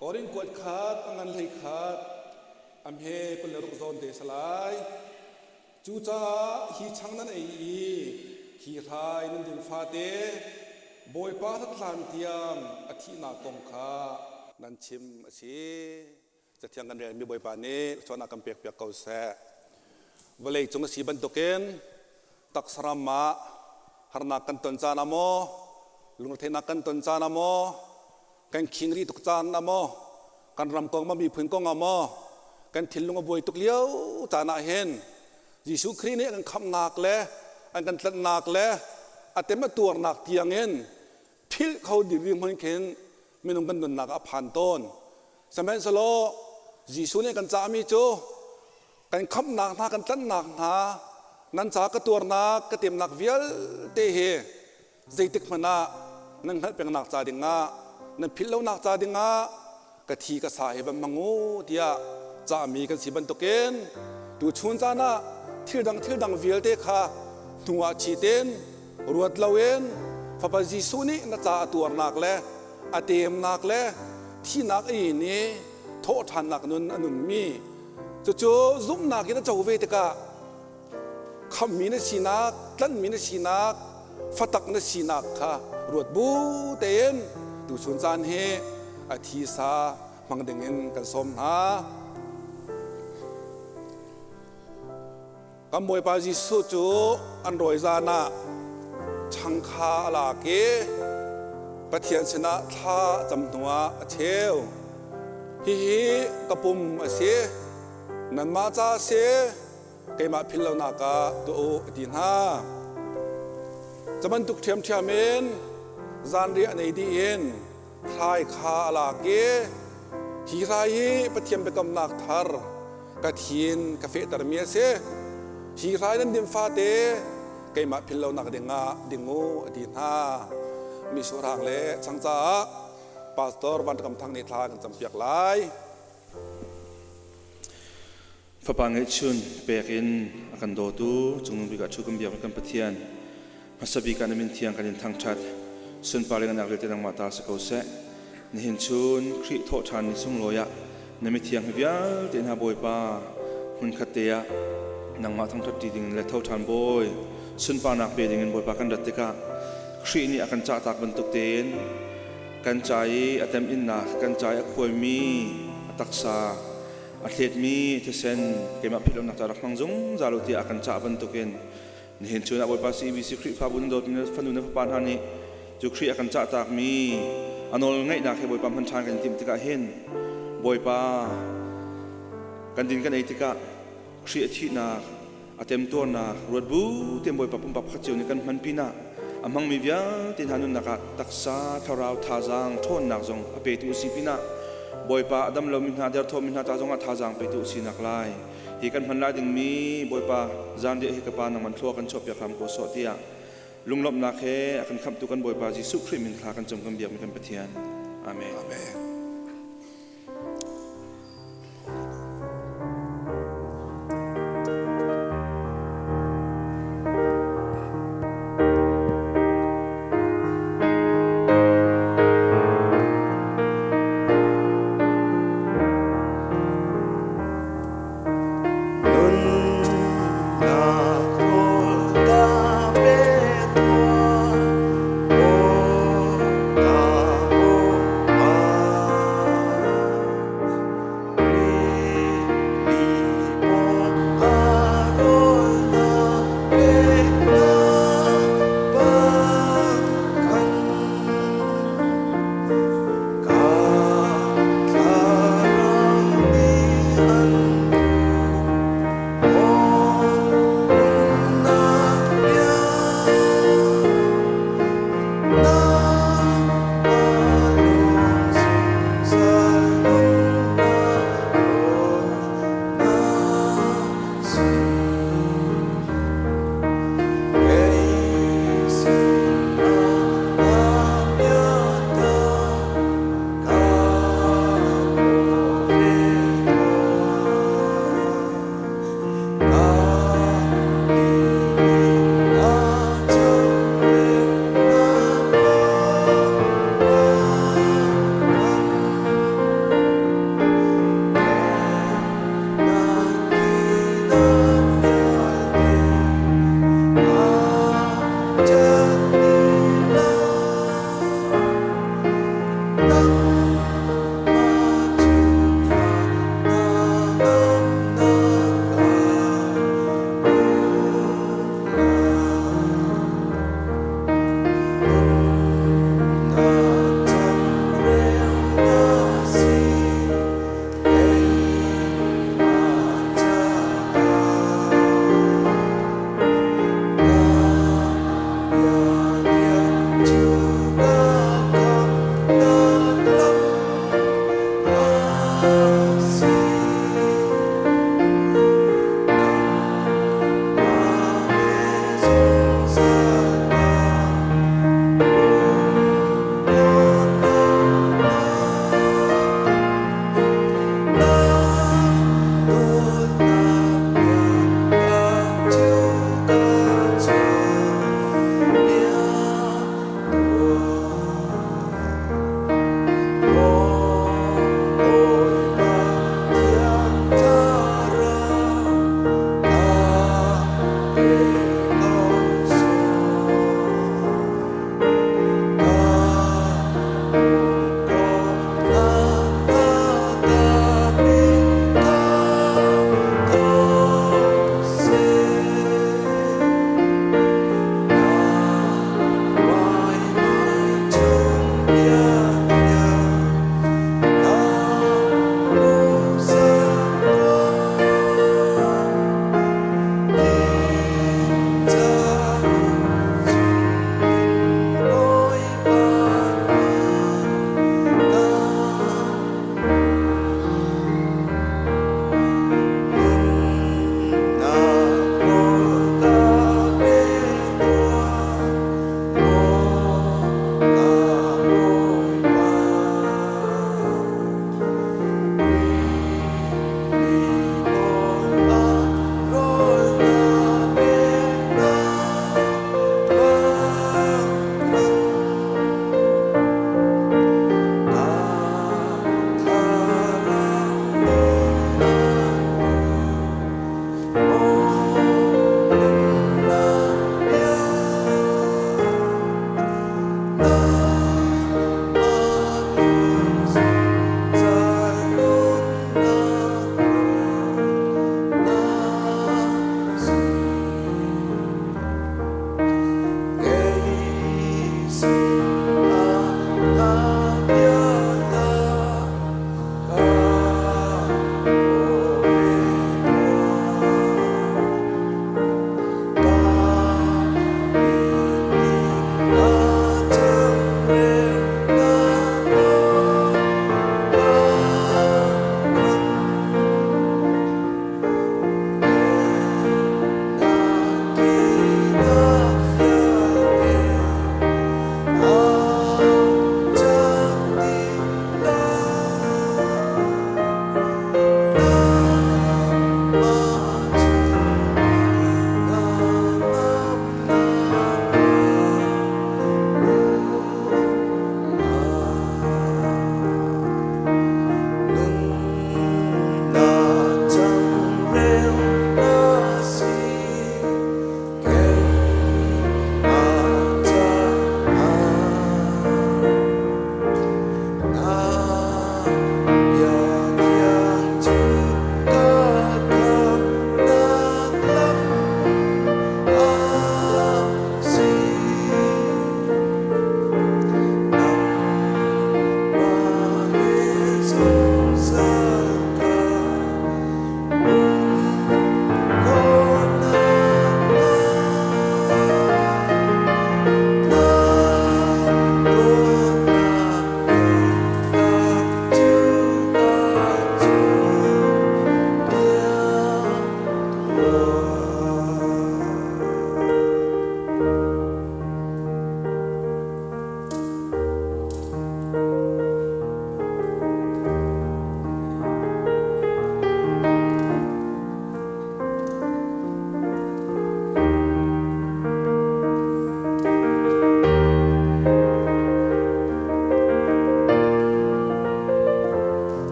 ก่อนกวดขาดอังนันเลยขาดอำเฮกุลรุกโซนเดสลายจูจ้าฮีช่างนั้นเองฮีทายนันดินฟาเตบอยป้าทัดลานเทียมอธินากงคานันชิมสิจะเที่ยงกันเรียนมีบอยป้านี้ชวนนักเปียกเปียกเกาแสเวลาจงสีบันตุเกนตักสรามะหารนักกันตนจานามอลุงเทนักกันตนจานามอกันคิงรีตุกจานามอกันรำกองมามีพื้นกองอามอกันทิลลุงบวยตุกเลี้ยวจานาเห็นยิสุครีนี่กันคำนักเล่อันกันตัดนักเล่อาเต็มตัวนักเทียงเงินทิลเขาดิริมมันเข็นไม่นุ่งกันดนนักอภันต้นสมัยสโลยิสุนี่กันจามีจูกันคำนักนากันตัดนักนานันจากตัวนักกระเทียมนักเวียลเตะใจติกมันนั่งหัดเป็นนักจาดิงานั่นพิลเลวนักจาดิงากะทีกะสายแบบมังงูเดียจะมีกันสิบันตุเกนดูชุนจานะทิลดังเวียลเตะค่ะหัวชีเตนรวดเลวเอนฟาบาจิสุนี่น่าจะตัวนักเล่อาเตมนักเล่ที่นักอีนี่โทษทันนักนุนมีจู่ซุ่มนักยังจะเวทกะคำมีนสีนักตั้นมีนสีนักฟัตักนสีนักค่ะรวดบูเตนดูชุนจานเฮอาทิสามังเดงินกันสมหากำบวยปาจิสุจูอันรอยจานะชังคาลาเกปะเทียนชนะท่าจำหัวเชลฮิกระปุ่มเสนันมาจ้าเสเกมาพิลนากาตัวดินหาจะบรรทุกเทียมเมนจานเรียในดีเอ็นทายคาลาเกทีไรปะเทียมไปกำนักทาร์กะทินกาเฟตาร์เมียเสทีไรนั้นดิมฟาเตเกมาพิลนักเดงาดิงูดินหามีสุรางเล่ช่างจ้าปาสตอร์วันกำทังในทางกันจำเปียกลายฝาปังเอชุนเปกินอากันโดตูจงนุ่งบิกาชุกุมเบียกกันปะเทียนมาสบิกันมินเทียงกันยินทางชัดส่วนปาเลกันนักเรียนนังมาตาสกาวเสนหินชุนคริโตชันนิสุงโลยะนมิเทียงฮิวิลเตนฮาบอยปาหุ่นขัดเตียนังมาทางทัดดีดิ่งและเท่าชันบอยส่วนปานักเบดิ่งบอยปากันดัดเตกะครินี่อากันจ่าตักบรรทุกเตนกันใจอาเต็มอินนักกันใจอควยมีตักษาอาเทศมีเทเซนเกมาพิลนักจารักมังจงจารุที่อากันจ่าบรรทุกเองนี่เห็นชวนบอยปาซีวิสิคริฟาบุนโดดนี่ฟันดูในปานฮันนี่จุคริอากันจ่าตากมีอันนอลง่ายนักให้บอยปาพันชานกันติมติกาเห็นบอยปากันดินกันไอติกาคริอาทินักอาเต็มตัวนักรวดบูเต็มบอยปาปุ่มปับขัดเจียวในกันมันปีนักอามังมีวิญญาณที่ทานุนักตักษาทาราวท่าจางทนนักจงอเปตุสิปีนักบอยปาดำเรามินหาเดร์ทอมินหาตาจงท่าจางไปตุสินักไลฮิกันพันลายดึงมีบอยปาจานเดียฮิกปานังมันทั่วกันชอบอยากทำโกสอดเตีย ลุงลบนาเคอาคันคำตุกันบอยปาจิสุคริมินคลากันจมกันเบียกมีกันปะเทียนอาเมน Oh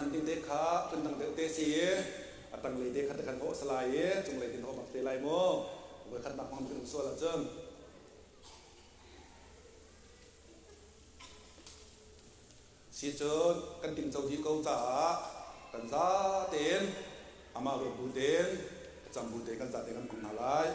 มันติงเตะขาเป็นตังเตะสีตังเลยเตะขัดขันโหสลายจงเลยติงโหมักเตะลายโม่เมื่อขัดหนักมันเป็นส่วนละเจิมสีเจิดกันติงเจ้าที่เกาจ่ากันซาเต็นอามาแบบบูเต็นจำบูเต็นกันจ่าเต็นกันกุนหาลาย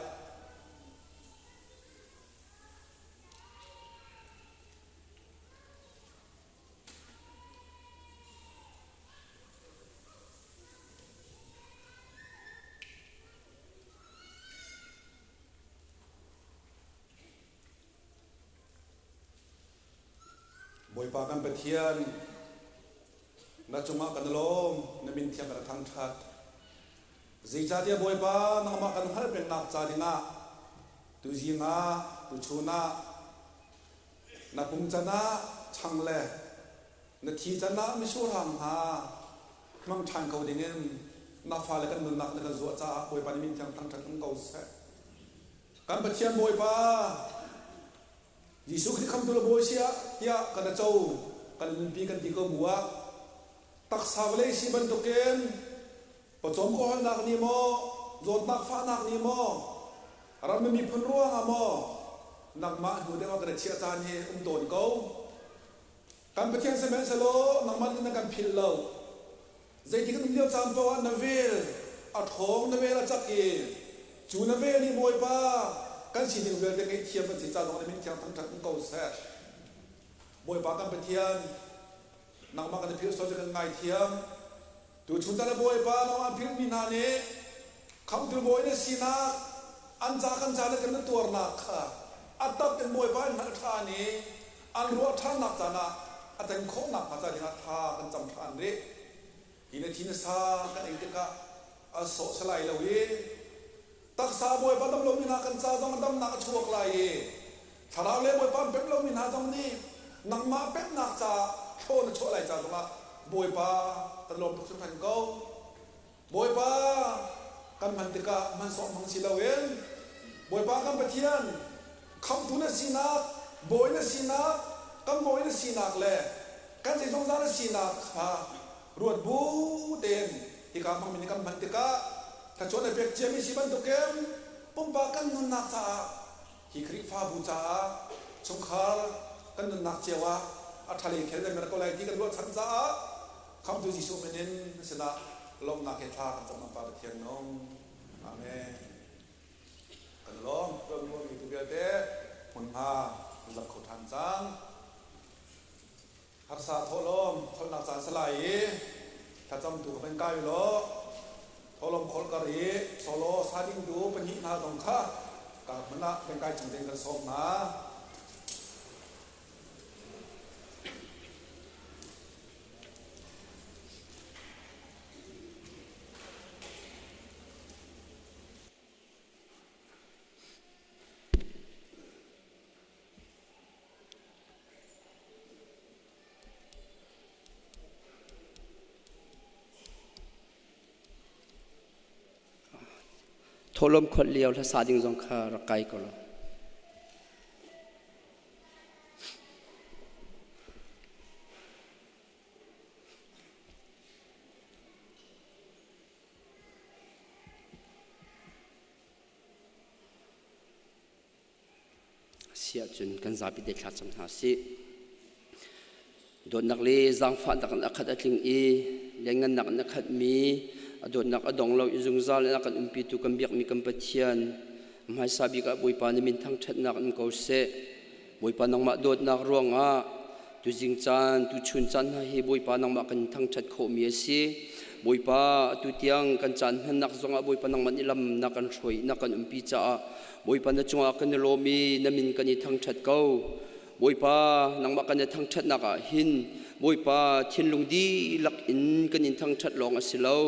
บอยปากันไปเทียนนักจุมากันลมนมินเทียนกันทางชัดสิจาที่บอยปานักมากันฮัลเป็นนักจาดิงาตุจิงาตุชูนานักปุ่มจนะช่างเล่นักทีจนะไม่ชั่วทางหามังชันเขาดิ่งเงินนักฟ้าเลยกันมือนักนักจั่วจ้าบอยปานิมินเทียนทางชัดกันเก่าเสกันไปเทียนบอยปายิสุคริสต์คำตุลโบเชียยากันเจ้ากันปีกันตีก็บัวตักสาวเลยสิบันตุเกนปะจอมก็ให้นักนี่โมโจดนักฟ้านักนี่โมเราไม่มีพันร่วงอะโมนักมาหูเดียวกันเชียร์จานเฮโดนเขาการไปเที่ยงเซเมนเซโลนักมันกันกันพิลเลาใจที่กันเลี้ยวจานตัวนาเวลอัดของนาเวลจักเอจูนาเวลนี่บอยป้ากันสิ่งที่เราได้เทียมกันสิจ้าลงในมิตรทางทั้งทั้งเก่าแท้บอยปากันเป็นเทียมนักมากันพิวสจะกันไงเทียมตัวชุนตาบอยปานักมาพิวมินานีคำตัวบอยเนี่ยสินะอันจากกันจาเลยกันตัวนักค่ะอัตตับเป็นบอยปานักท่านี้อันรัวท่านักจานะอัตเป็นโคนักมาจากที่นักท่ากันจำท่านนี้ทีนี้ทีนี้ซากันเองก็อาโศสลายเลวีตักสาบวยปันดำลมินากันซาต้องดำนักชั่วกลายถ้าเราเลี้ยบวยปันเป็ดลมินาตรงนี้นังมาเป็ดนักจ่าโชว์ชั่วอะไรจ่าตรงนั้นบวยปาตลอดทุกสิ่งเก่าบวยปากันมันติกะมันสอนมังสิลาเวนบวยปากันไปเทียนคำทุนสินักบวยนสินักกันบวยนสินักเลยกันจะต้องการสินักฮะรวดบูเต็นที่การมังมินกันมันติกะถ้าชวนไอ้เปียกเจียมีสิบันตุเกมปุ่มปากันนุนนักจ่าฮิคริฟ้าบูจ่าสงขลากันนุนนักเจียวะอัฐาลีเขียนในมันก็เลยที่กันรวดสันจ่าคำตุจิสุเมนินสนะลมนักเฮท่ากันจำนำปาเทียนน้องอาเมนกันล้อมเรื่องมันมีตัวเดียวเด้หุ่นผ้าหลับขุดทันจังฮักษาโทลมทนนักจานสลายถ้าจำถูกเป็นกายอยู่ล้อพอลมคนกะรีโซโลซาดิ้งดูเป็นหินาตรงข้ากับมันละเป็นการจังเต็งกันส่งนะทลมคนเลี้ยวและสาดิงจงคาระไกก็แล้วเสียจนกันจับไปเด็ดขาดสำหรับสิโดนนักเลี้ยจังฟันนักนักขัดทิ้งอีเลี้ยงเงินนักนักขัดมีโดนนักอดองเราอิจงซาเลนักอุปิตุกันเบียกมีกันปะเทียนไม่ทราบกับบุยปานมินทั้งชัดนักนักเอาเสบุยปานังมาโดดนักรวงตุจิงจันตุชุนจันให้บุยปานังมากันทั้งชัดโคมีสิบุยปาตุเตียงกันจันนักจงบุยปานังมันอิลำนักกันช่วยนักกันอุปิจ่าบุยปานจงกันโลมีนมินกันทั้งชัดเก้าบุยปานังมากันทั้งชัดนักหินบุยปาทิ้งลงดีหลักอินกันยินทั้งชัดลองอสิเลว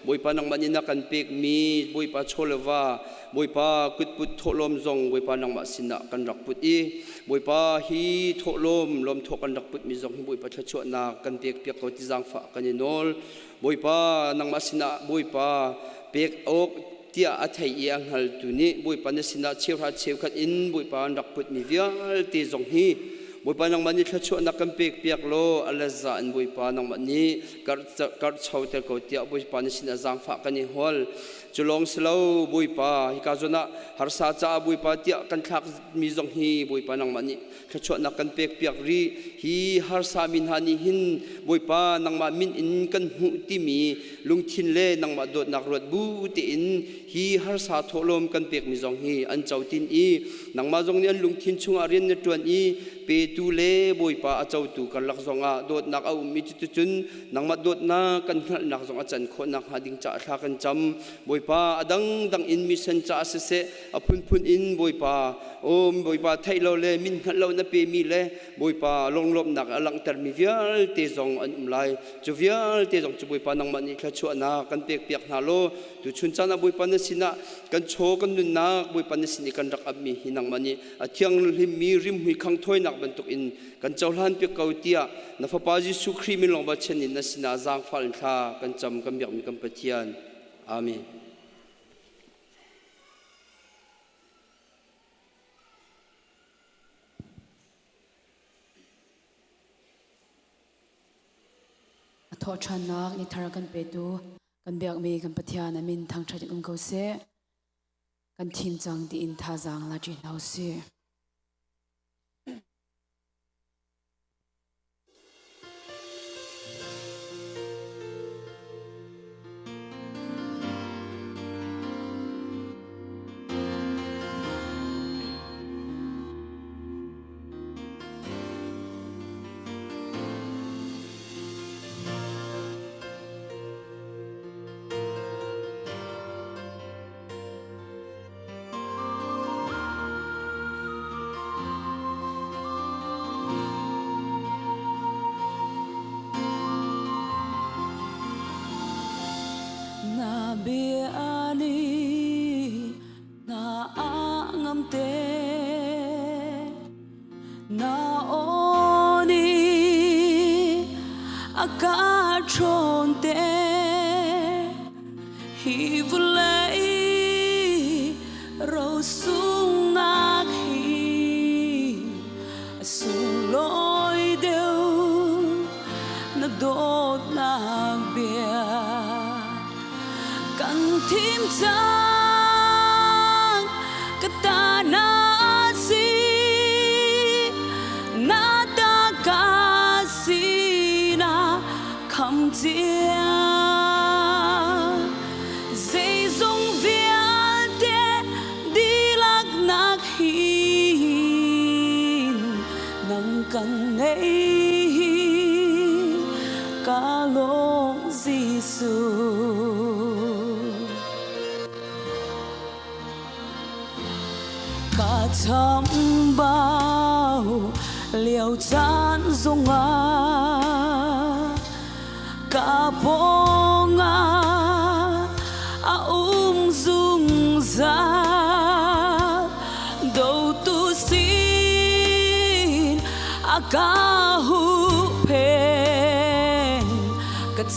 บุยปานังมันยินนักกันเปกมีบุยปาโชเลวาบุยปากุดปุดโถลมจงบุยปานังมาสินะกันรักปุดอีบุยปาฮีโถลมโถกันรักปุดมีจงบุยปาชัดชวนากันเปกเปียกเขาที่จังฝากันยินโนลบุยปานังมาสินะบุยปาเปกอกเตียอัฐยอังหัลตุนีบุยปาเนสินะเชียวรัดเชียวขัดอินบุยปารักปุดมีเวียลตีจงฮีบ บุยปานังมันนี่ขชวนนักกันเปียกเปียกโลอะไรจะอันบุยปานังมันนี่กัดเช่าเตะกอดเตียบุยปานี่สินะจังฝากกันนี่ฮอลจุลองสลาวบุยปาฮิกาจนะหาร์ซาจ้าบุยปาเตียกันทักมีจงฮีบุยปานังมันนี่ขชวนนักกันเปียกเปียกรีฮีหาร์ซามินฮานี่หินบุยปานังมามินอินกันหูติมีลุงทินเล่นังมาโดดนักรถบูติอินฮีหาร์ซาทอลมกันเปียกมีจงฮีอันเจ้าตินอีนังมาจงนี่อันลุงทินชุงอารีนในตัวนี้เปตูเล่บุยปาเจ้าตูกันลักจงอาโดดนักเอามิจุจุนนังมาโดดนักกันนักจงอาจันคนนักหาดิ่งจ่าทักกันจำบุยปาดังอินมิสันจ่าเสะพุนอินบุยปาโอ้บุยปาไทยเราเลยมินเรานับเปมีเลยบุยปาลงลมนักอลังแต่มีเวียลเตจงอันไลจูเวียลเตจงจูบุยปานังมันนี่แค่ชั่วนักกันเปียกเปียกนาโลดูชุนจานาบุยปานสินะกันโชกันนุนนักบุยปานสินี่กันรักอับมีหินังมันนี่เที่ยงริมมีริมหุยขังถ้วยนักบรรทุกอินกันเจ้าล้านเปียกเกาเตียนับพระยิสุครีมิลงบัดเชนินนสินาจางฟัลทากันจำกันเบียกมีกันปะเทียนอาเมนทอชันนักนิทารกันเปดูกันเบียกมีกันปะเทียนมินทางชาติเขาเสกันทีมจังดีอินทาจังลาจินเอาเส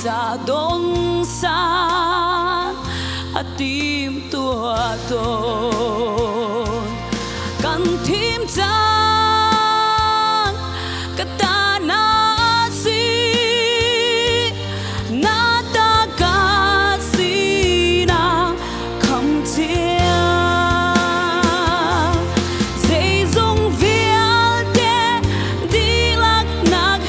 Sa dong sa atim tua ton kan tim tang katana si nata kasi na kam tia zay zong vial de dilak nag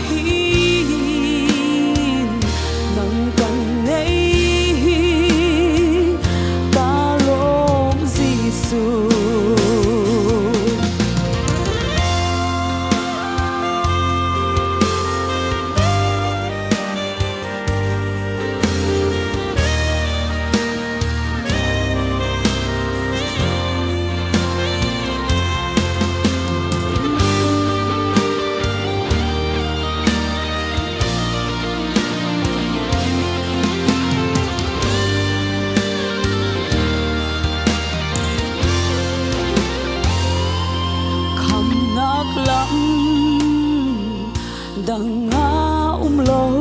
đằng ngã lâu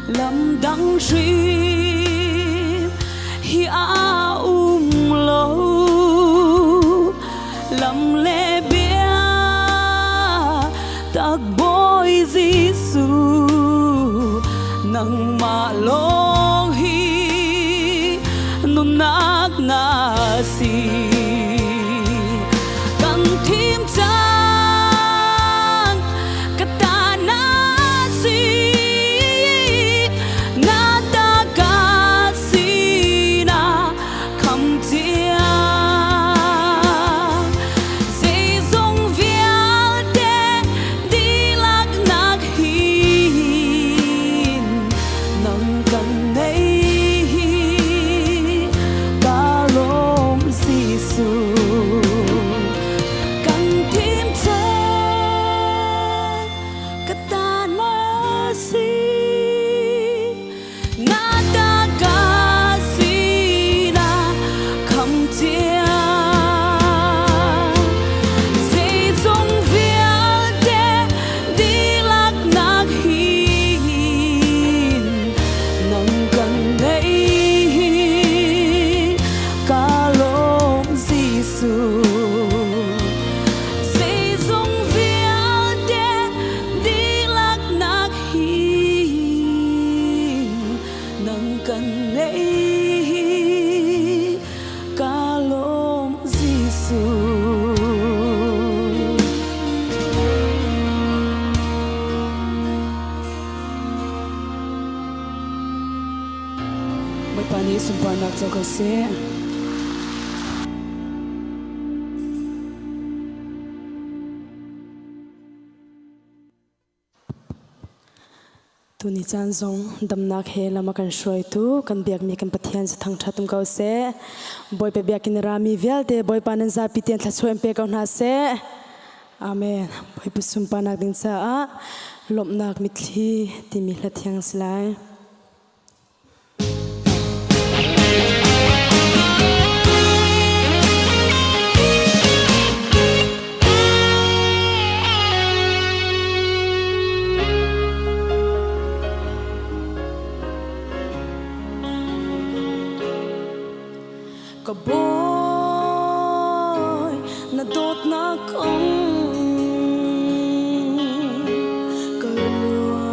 lâm đắng rim hi a lâu lâm lệ bia nang malong hi nunak na si kan tim chan katana si na ta ka si na kham tia say song vial de di lak nak hin nang kan nei ba long si su kan tim chan katana si na ta ka si na kham tia say song vial de di lak nak hin nang kan nei ka long si su say song vial de di lak nak hin nang kan nei ka long si su May pani sumpanak sa kasi tu ni chan zong damnak he lama kan shroi tu kan biak mi kan pathian sa thang thatum kau se boy pe biakin rami vel te boy panan za pitian thla choem pe kau na se amen boy pe sumpanak ding cha a lopnak mitli ti mi hla thiang slai Ka boy na dot na kong karua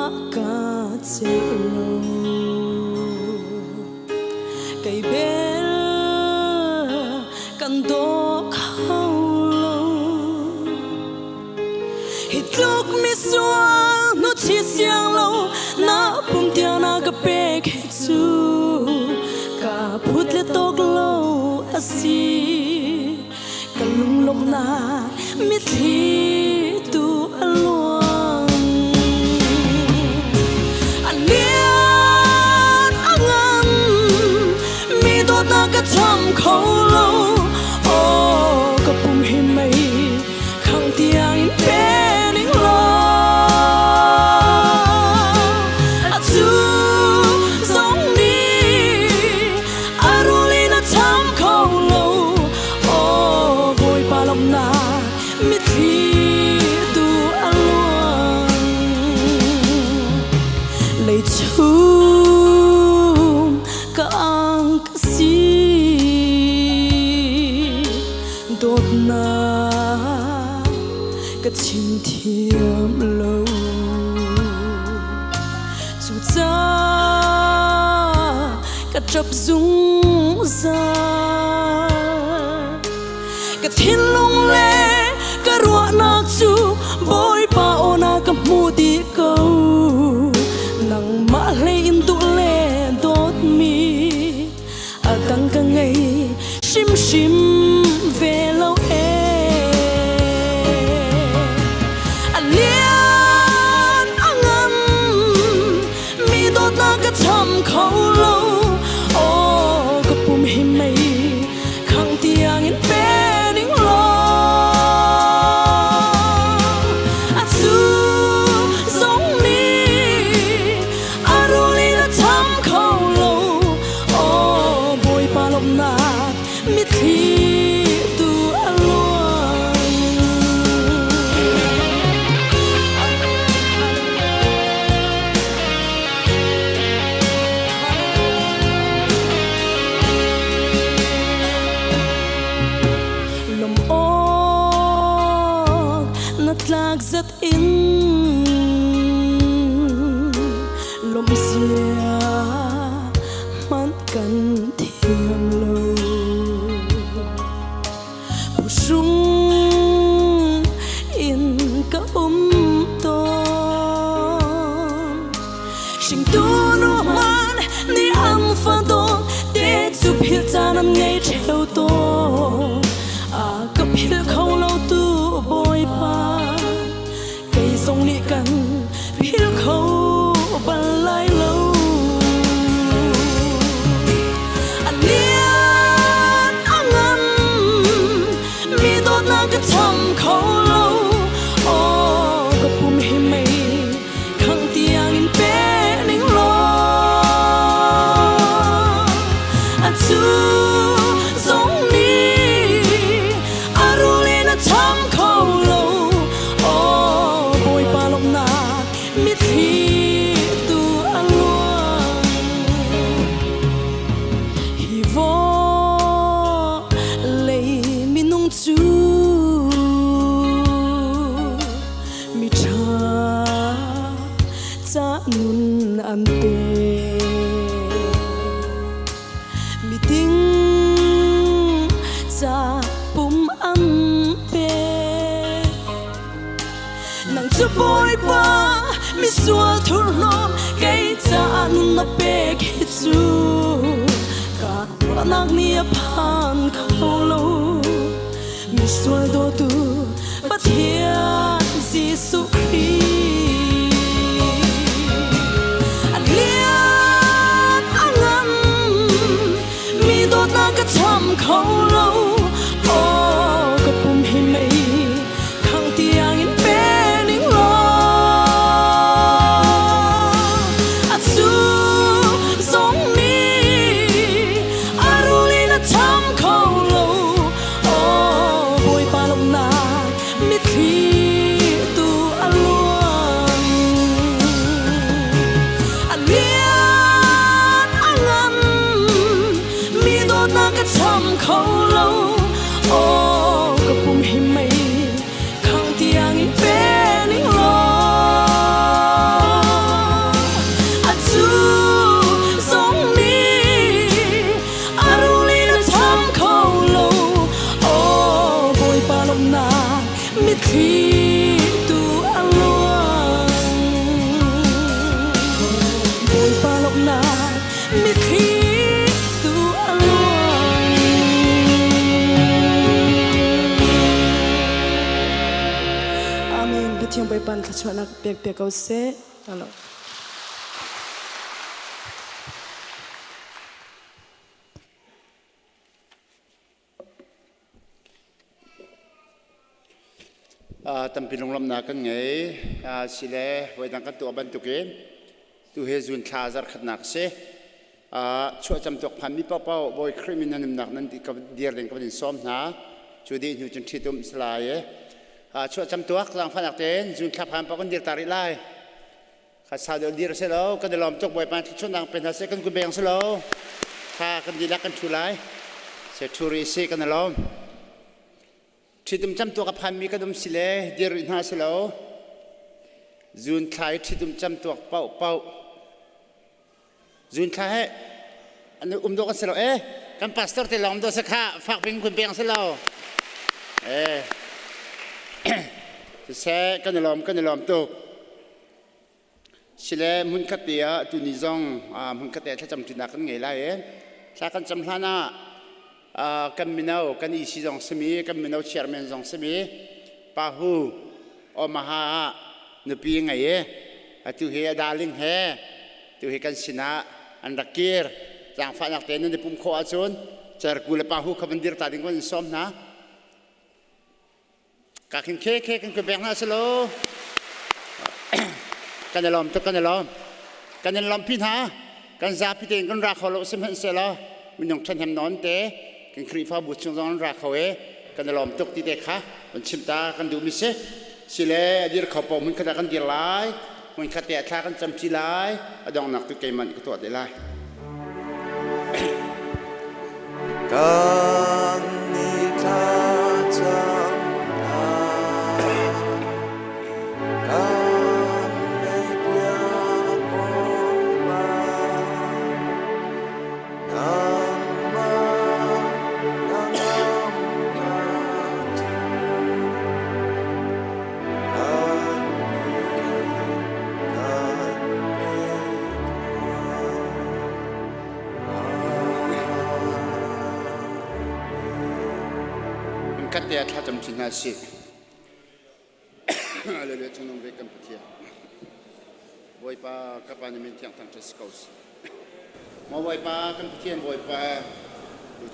akat selo kay bel kan do khaulo hitlok mi suang no chi siang lo na pum tia na ka pek chu ka phut le tok lo asi ka lung lom na mi thi tu along alian angan mi do na ka cham khâu lo o ka pum hi mai khang tiang in pe ning lo atu song ni arulina cham khâu lo o boy palom na mi thi tu along lei chum ka ang ka si dot na ka chin thiam lo chu cha ka trap dung za ka thin long le ka ruwa nak chu boy pa ona ka mu ti ko nang ma le in tu le dot mi atang ka ngai shim shim ve lo e alian angan mi dot na ka cham khâu lo o ka pum hi mai khang tiang in pe ning lo atu song ni arulina cham khâu lo o boy palom na mi thi tu along lom ok na tlak zat in ลมเสียมันกันเทียมโลผู้ชุงอินก็ตอนชิงตูนูมันนี่อัมฟันโตเดจูพิลจานันไงเชลโตก็พิลเขาเราตู้บอยปาไกทรงนี้กันพิลเขาบันไลเราอันเนี้ยอังอันมีตัวนักทำเขาเราโอ้ก็ปุ่มให้ไม่ขังเตียงอินเป็นนิ่งรออันจูทรงนี้อารุเลนะทำเขาเราโอ้บอยปาลงนามิทีตัวอันลวงฮีวอเลยมินุ่งจูมิชาจะนุนอันเปมิติงจะปุ่มอันเปนางจะบอยปามิสวลทุรนไกจะนุนนับเปกฮิจูกาว่านักเนียผ่านเขาโลมิสวลโดตูปัทยาซิสุครีอันเลียนอังอันมีโดดนักทำเขาโลโอ้ก็ปุ่มให้ไม่ขังเตียงอินเป็นนิ่งรออัดสูทรงนี้อารุลีนะทำเขาโลโอ้บอยปาลงนามิทีตัวอันลวงอันเลียนอังอันมีโดดนักทำเขาโลโอ้ก็ปุ่มให้ไม่ขังเตียงอินเป็นนิ่งรออัดสูทรงนี้อารุลีนะทำเขาโลโอ้บอยปาลงนามิทีตัวอันลวงบอยปาลงนามิทีตัวอันลวงอาเมนพระเทียมใบปันขชวนักเปียกเปียกเอาเสตลอดตัมพิลงลำนากันไงสิเลไว้ดังกันตัวบันทุกินตัวเฮซุนคาซาร์ขนักเสช่วยจำตัวพันมีเป้าบอยคริมินันนักนั้นที่กับเดียร์เล่นกับดินซ้อมนะช่วยดีอยู่จนที่ตุ่มสลายช่วยจำตัวกลางพันนักเต้นจุนขับพันปกันเดียร์ตาริไลข้าสาวเดียร์เสร็จแล้วก็เดี๋ยวล้อมจกบอยปานช่วยนางเป็นอาเซกันกุเบงเสร็จแล้วข้ากันดีนักกันชุไลเสร็จชูริเซกันล้อมที่ตุ่มจำตัวกับพันมีกระดุมสิเลเดียร์อินหาเสร็จแล้วจุนคลายที่ตุ่มจำตัวเป้าจุนคลายอันนี้ดูกันเสร็จแล้วกันพาสตอร์ที่ล้อมตัวสักข้าฝากเป็นคุณเบงเสร็จแล้วเสร็จกันล้อมตัวสิเลมุนขัดเตียตุนิจงมุนขัดเตียถ้าจำจุดนักกันไงล่ะถ้ากันจำพลานะกันมินาวกันอีซีจงสมีกันมินาวเชียร์แมนจงสมีปาหูอมาฮานุปีไงตุเฮียดาลิงเฮตุเฮียกันสินะอันดักเกียร์จางฟ้านักเตนในปุ่มโคอาจุนเจอกูเลปาหูขับบันดีร์ตัดดิ้งวันซ้อมนะกักเคกันกูแบ่งหน้าสโลกันล้อมตัวกันล้อมพิธากันซาพิเตงกันรักเขาโลสิมันเสละมันยังฉันทำนอนเตะกันครีฟ้าบุตรชงรักเขากันล้อมตัวตีเด็กค่ะมันชิมตากันดูมิเสสิเลดีร์ขอบมันขนาดกันดีไลมันขัดแย้งท่ากันจำจีไลอดองนักตุกเกมันก็ตัวได้ไลกันนิทาจำกันในเปียก แต่ถ้าจำชินาสิเลยเลยจึงน้องเวกันเที่ยวบอยปากับปานิมินที่ทางเทสโกสมาบอยปากันเที่ยวบอยปา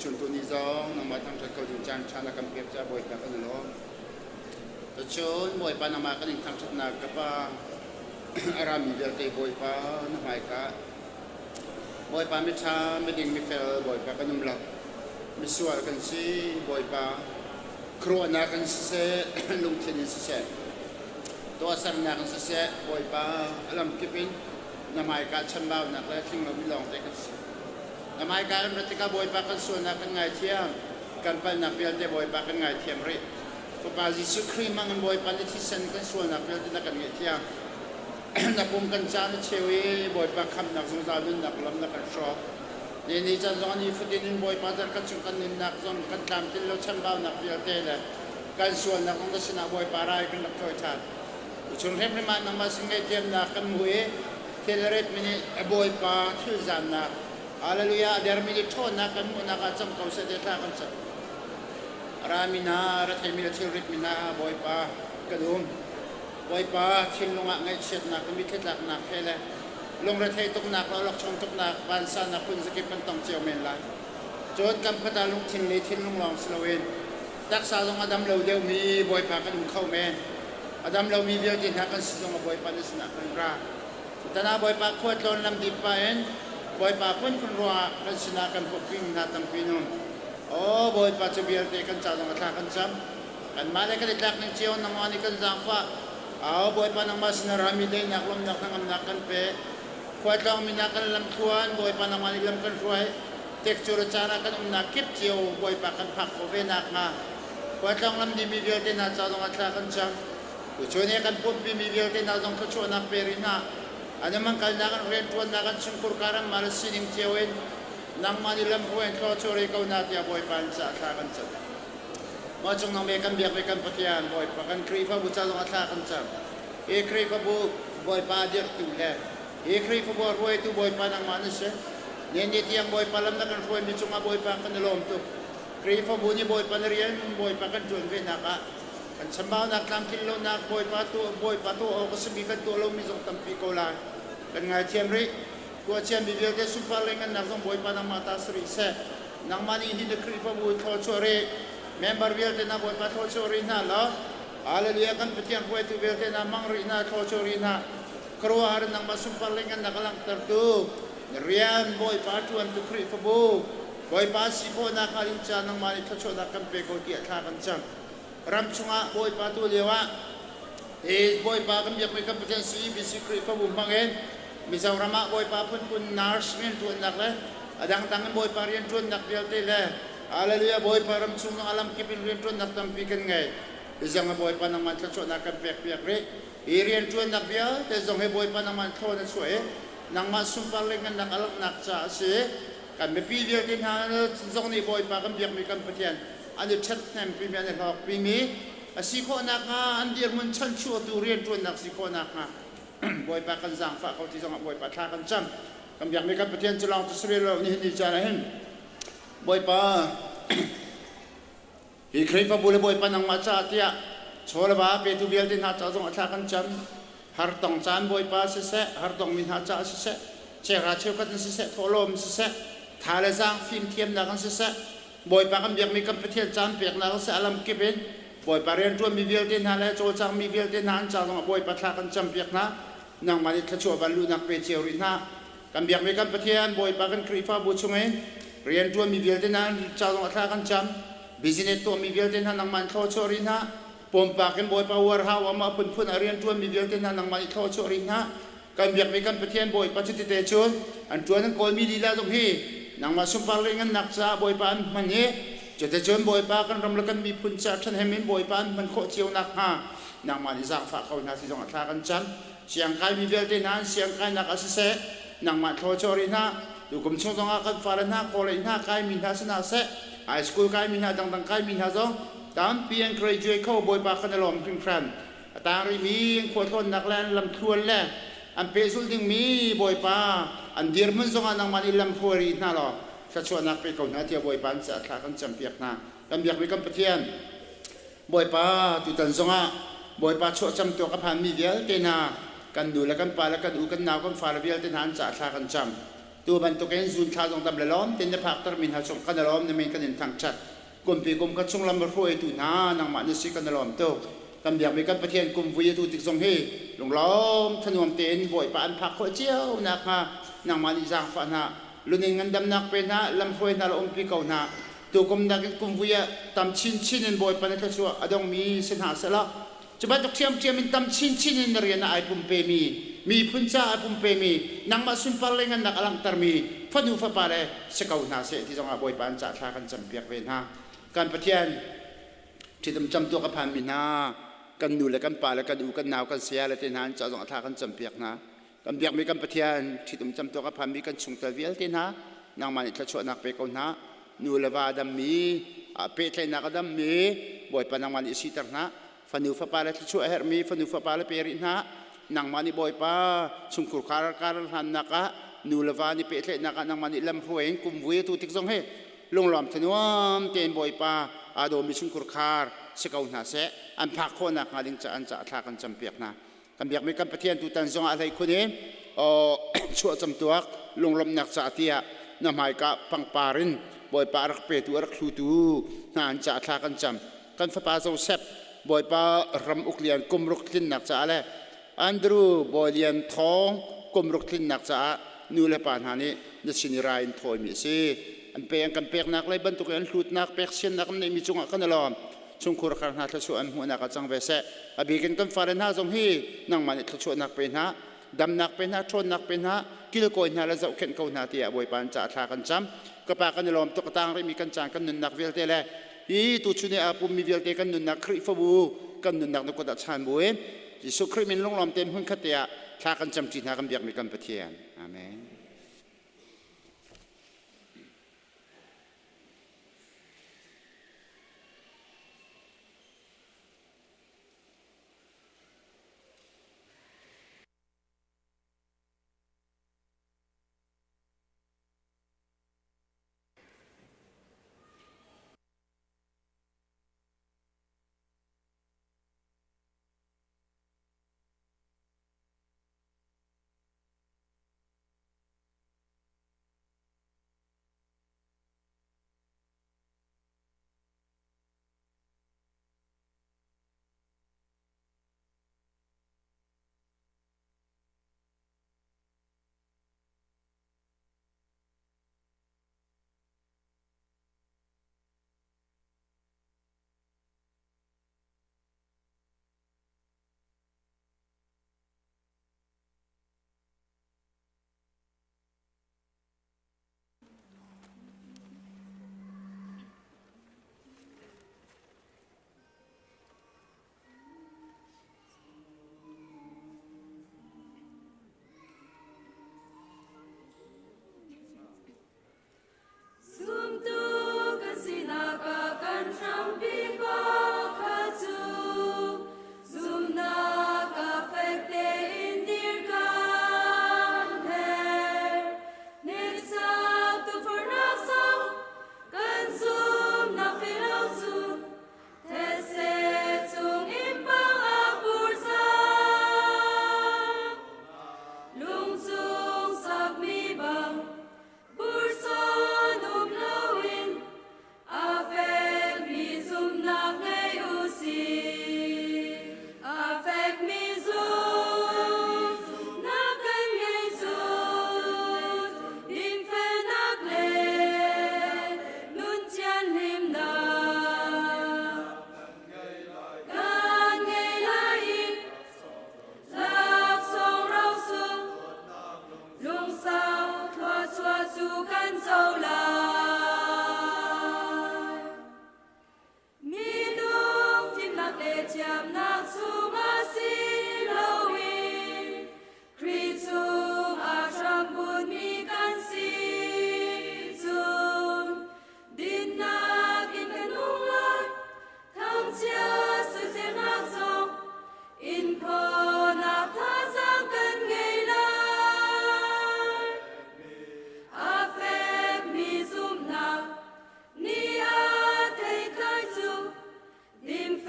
ชุนตัวนี้จ้องนำมาทางเทสโกสจานชาลกันเก็บจ้าบอยปากันล้อแต่ชนบอยปานำมากันทางชนะกับปาอารามีเดลเตบอยปานำมากับบอยปาไม่ช้าไม่ดิ่งไม่เฟลบอยปากันนุ่มหลับไม่สวยกันสิบอยปาครัวนักกันเสียลุงเทนิสเสียตัวสัญญากันเสียบอยปาอารมณ์กิบินนำมาการชันบ่าวนักและทิ้งเราไม่ลองแต่กันสินำมาการปฏิกาบอยปากันส่วนนักกันไงเที่ยงกันไปนักเรียนแต่บอยปากันไงเที่ยงเร่ตัวปาจิสุครีมังกันบอยปาที่เซนกันส่วนนักเรียนแต่นักกันไงเที่ยงนักบุญกันจานเชวีบอยปาคำนักสงสารนักลำนักกันชอบนี่จะตอนนี้ฟุตดินบอยปาจะกันชุกันนินนักจนกันตามที่เราชันบ่าวนักเรียนแต่ละการส่วนนักของกษัตริย์บอยปารายกันนักถอยทัดชุนเทพนิมานนำมาสิ่งเทียมนักกันมวยเทเลเรตมินิบอยปาชื่อจานนักอาเลลุยาเดอร์มินิโทนักกันมุนักจำเขาเสด็จทางกันจัดรามินารัฐมิลทิริตมินาบอยปากระดุมบอยปาชิมลงอ่ะไงเช็ดนักมิเทจักนักแค่เลยลงรัฐตุกนักเราหลักชงตุกนักบานซานักคุณสกิปันตองเจียวเมนไลจนกำพัดลุงทิ้งเลยทิ้งลงลองสโลเวนรักษาลงอดัมเราเดียวมีบอยปากระดุมเข้าเมนอดัมเรามีเดียวจินหากันสิลงบอยปานิสนักกันราแต่นาบอยปาขวดลนลำดิบไปเอ็นบอยปาพ้นคนรัวกันสินักกันปกปิ้งนาตัมปีนุนโอ้บอยปาจะเบียร์เตกันจ่าลงอัฐากันจำกันมาได้กันดักนึงเจียวน้ำมันกันจางฟ้าเอาบอยปานังมาสนารามีได้นักลมนักนังนักกันเปขวดเรามีนักกันลำทวนบอยปานังมาในลำกันรวยเทคจูรจานักกันนักคิดเจียวบอยปากันผักโคเวนักมาขวดเราลำดีมีเบียร์เตนักจ่าลงอัฐากันจำผู้ช่วยเนี่ยกันปุ่มมีเบียร์เตนักจงผู้ช่วยนักเปรินาอันนั้นมันกันนักกันเรียนทวนนักกันชุนคุรการมาเลสินิงเจียวเองนังมาในลำห้วยเขาช่วยเขาหน้าที่บอยปานจ่าอัฐากันจำมาจงน้องเมกันเบียร์เมกันพัทยานบอยปากันครีฟ้าบุษลงอัฐากันจำเอครีฟ้าบุบอยปาเดียร์ตุเล่เอครีฟ้าบุรวยตุบอยปานังมานิเชเนี่ยนี่ที่ยังบอยปาลำนักกันรวยมีจงมาบอยปากันลมตุครีฟ้าบุนี่บอยปานเรียนบอยปากันจวนเวนักะกันสมบ่าวนักตามกิโลนักบอยปาตัวเอาก็สมีกันตัวเรามีจงตั้มปีโกลากันไงเทียมริกัวเทียมมีเดียวแต่สุภาพเลยกันนักจงบอยปานังมาตาสริเสนังมานี่ฮินเดครีฟ้าบุทอช่วยmember vierte na boy patho chorina la haleluya kan petian boy tu vierte na mangrina tho chorina kro har nang masum parlengan nakalang tertu rian boy patuan tu kri fabu boy pasi po na kalincha nang mali tho na kan pe ko ti atha kan chang ram chunga boy patu lewa e boy pa kan yak me kan petian si bi si kri fabu mangen misaw rama boy pa pun nourishment tu nak le adang tangan boy parian tu nak vierte le Haleluya boy param sung alam kipin rin tuan nak tampikan ngay. Isang boy pa naman sa so nak pek-pek re. Irian tuan nak biya, tesong boy pa naman to na so nang masumpalingan nak alak nak sa si. Kan mepilyo din ha, song ni boy pa kan biyak mi kan patian. Ano chat nem pimian ni hok pimi. Siko nak ha, andir mun chan chua tu rian tuan nak siko nak ha. Boy pa kan zang fa kau tisong boy pa tha kan cham. Kan biyak mi kan patian chulang tu sri lo ni hindi janahin. Boy pa, ikri pa boleh boy pa nang maca tiak, soal ba petu biar din haca jong acakan jam, hartong jam boy pa sese, hartong min haca sese, cera cekat sese, tolom sese, thale sang film tiam nakan sese, boy pa kan biar mikam petian jam biar nakan se alam kibin, boy pa rian tuan mi biar din hale, jol jang mi biar din han jang boy pa thakan jam biar na, nang mani kacau balu nak peciau rina, kan biar mikam petian boy pa kan krifa bucungai. Rian tuan mi vial tenan calon atlakan jam, business tuan mi vial tenan nang man thau chorina, pompa kan boy power ha wama pun arian tuan mi vial tenan nang man thau chorina, kan biak mi kan petian boy pacit te chon, an tuan nang kol mi lila dong hi, nang masum palingan naksa boy pan manye, jete chon boy pa kan ramlakan mi punca chan hemin boy pan man kho chiu nak ha, nang man izang fa kau na si jong atlakan jam, siang kai mi vial tenan siang kai nak asese, nang man thau chorina. Dukum chung tong akan faran ha college ha kai min ha sana se high school kai min ha dang kai min ha zong tam pian graduate ko boy pa kan lom pring kran atang ri mi khot kon nak lan lam thuan le an pe sul ding mi boy pa an dir mun zong anang mani lam khori na lo sa chuan nak pe ko na tia boy pan sa tha kan champiak na kam yak mi kam pathian บอยป้าตุตันซงะบอยป้าช่วยจำตัวกับพันมีเวลเตนากันดูและกันปาและกันอูกันนาวกันฟ้าเวลเตนหันจ่าชากันจำตัวบันตุกเอ็นซูนชาตรงตำละล้อมเต็นจะพักตรมินหาชงกันล้อมในเมนกันอินทางชัดกุมปีกุมกัดชงลำบรวยตุนานังมันนิสิกันล้อมโตกันเบียกมีกันประเทียนกุมวิยตุติกทรงเฮลงล้อมถนนเต็นบอยป้าอันพักโคเจียวนักฮะนังมันอิจางฟ้านะลุนิงันดำนักเป็นฮะลำพวยนาลอมปีเก่านะตัวกุมนักกุมวิยตำชินบอยป้าในทัศวะอดองมีสินหาสละจะบัดตุกเทียมตำชินเรียนไอปุ่มเปมีพุนจ้าไอปุ่มเปมีนังมาสุนปาเลงันนักอลังตรมีฟันูฟ้าปาเลสกาวนาเสที่จงอาบอยป้าอันจ่าชากันจำเปียกเวนฮะการประเทียนที่จำตัวกับพันมินากันดูและกันป่าและกันดูกันหนาวกันเสียและเต็นหันจะต้องอาทากันจำเปียกนะกันเปียกมีกันประเทียนที่จำตัวกับพันมีกันชุงตะเวียลเต็นฮะนางมันอิทธิชนักเปกอนฮะนูเลวาดัมมีเปเทนักดัมมีบ่อยปานางมันอิสิตร์นะฟันูฟ้าปาและช่วยเฮอร์มีฟันูฟ้าปาและเปรินะนางมันอิบ่อยปาชุงคุรคาร์หันนักะนูเลวานิเปเทนักนางมันอิลำพวยกุมวิตุติกซงเฮลงหลอมถนวมเต็นบ่อยปาอาโดมิชุงคุรคาร์สกาวนาเสอันพักคนนักงานจะอันจะทากันจำเปียกนะกันเปียกมีกันประเทียนตุตันซงอะไรคนนี้ช่วยจำตัวลงลมนักสาเตียนำหายกับปังปารินบอยปารักเปตัวรักทูตูงานจะทากันจำกันฟ้าปาโซเซปบอยปารำอุกเลียนกุมรุกลินนักจะอะไรอันดรูบอยเลียนทองกุมรุกลินนักจะนูเลปานหานี้นัชนิรายน์ทอยมีสิอันเปียงกันเปียกนักเลยบรรทุกอันหลุดนักเปียกเช่นนักในมีจงกันล้อมช่วงคุรคานาทชวนหัวนักจังเวสอบีกันกันฟาร์นาจงฮีนังมันทชวนนักเป็นฮะดำนักเป็นฮะชนนักเป็นฮะกิลโกยนาและเจ้าเข็นเขานาเตียบอยปานจ่าทากันจำกระปากันล้อมตกตางได้มีกันจางกันนุนนักเวลเตเลอีตุชุนีอาปุมมีเวลเตกันนุนนักคริฟบูกันนุนนักนกดัชานบุเอยิสุคริมินลงล้อมเต็มหุ่นขัดเตียทากันจำจีนากันเบียกมีกันปะเทียนอาเมน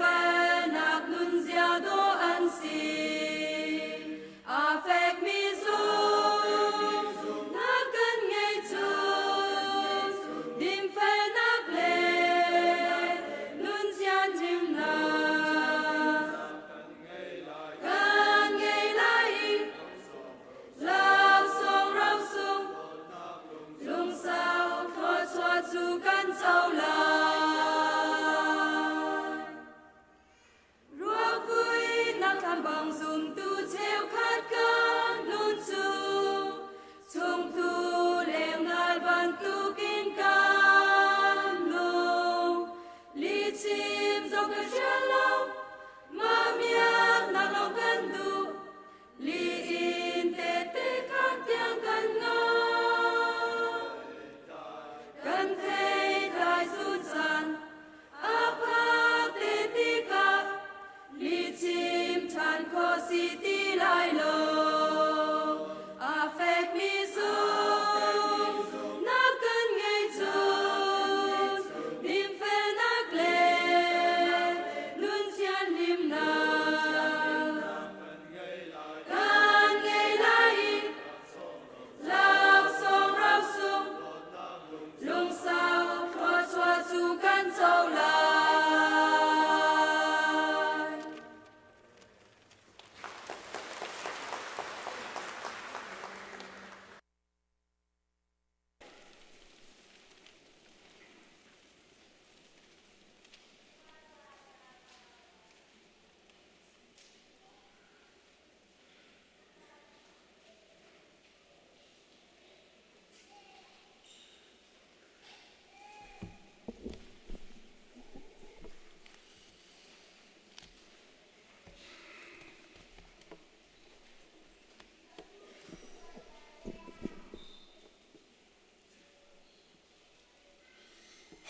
Fa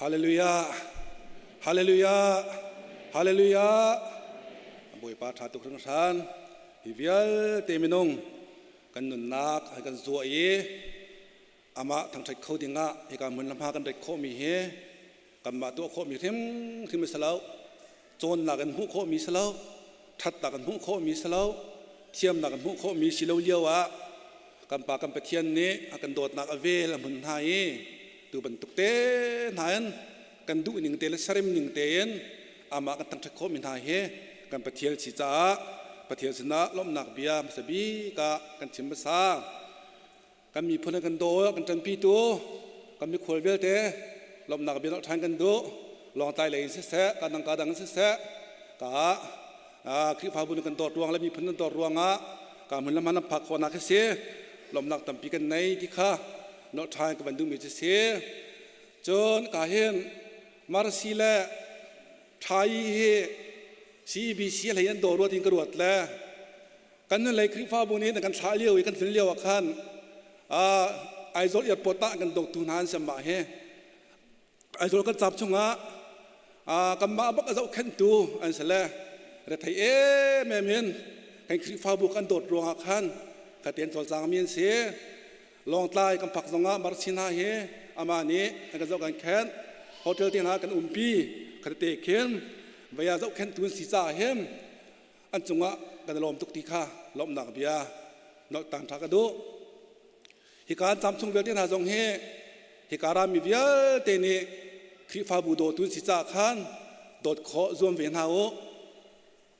ฮาเลลูยาฮาเลลูยาฮาเลลูยาบอยปาทาตุครั้งชันฮิวิลเตมินงกันนุนนักให้กันซัวเออามาทางใจเขาดิ่งะให้การมันลำพากันได้ข้อมีเฮกันมาตัวข้อมีเทมที่มีสลาวโจนหนักกันผู้ข้อมีสลาวทัดหนักกันผู้ข้อมีสลาวเทียมหนักกันผู้ข้อมีสิลาวเลียวะกันปากันไปเทียนนี้กันโดดหนักอเวลมันหายตัวบรรทุกเต้นายกันดูหนึ่งเตลสริมหนึ่งเตนอามากันตั้งใจข้อมีหายเฮกันไปเทียนสิจ้าไปเทียนสนะล้มหนักเบียมสบีกะกันชิมภาษากันมีพนักกันโดกันจันปีตัวกันมีขวดเวลเตะลมหนักเบียนทานกันดูลองตายเลยเสะกันดังกาดังเสะกะคลิปพาบุญกันตัวรวงและมีพนันตัวรวงกะเหมือนละมันผักขวนักเสียลมหนักตั้งปีกันในที่ข้านอทานกันดูมีเสียจนกะเห็นมาร์ซีเลไทยเฮซีบีซีอะไรยันโดรัวทิ้งกระโดดแล้วกันนั่นเลยคลิปพาบุญนี้แต่กันช้าเลี้ยวกันถึงเลี้ยวขันไอโซลยัดปตะกันดกตุนานสมัยไอโซลกันจับชงกันมาบักจะขันตูอันเสละแต่ไทยแม่เมียนกันคลิปพาบุกันโดดรวงขันกันเตียนโซลจางเมียนเสียลองตายกันผักสงมาร์ชินาเฮอามานี้กันจะกันแค้นโฮเทลที่นากันปีกันเตะเข็มเวียจะขันตุนสีจ่าเฮมอันจงกันลมตุกตีข้าลมหนักเบียนอกต่างทากระดูฮิการจำชงเวลที่นาจงเฮฮิการามีเวลเตนีคริฟาบูโดตุนสิจ่าขันโดดขอรวมเวียนหาโอ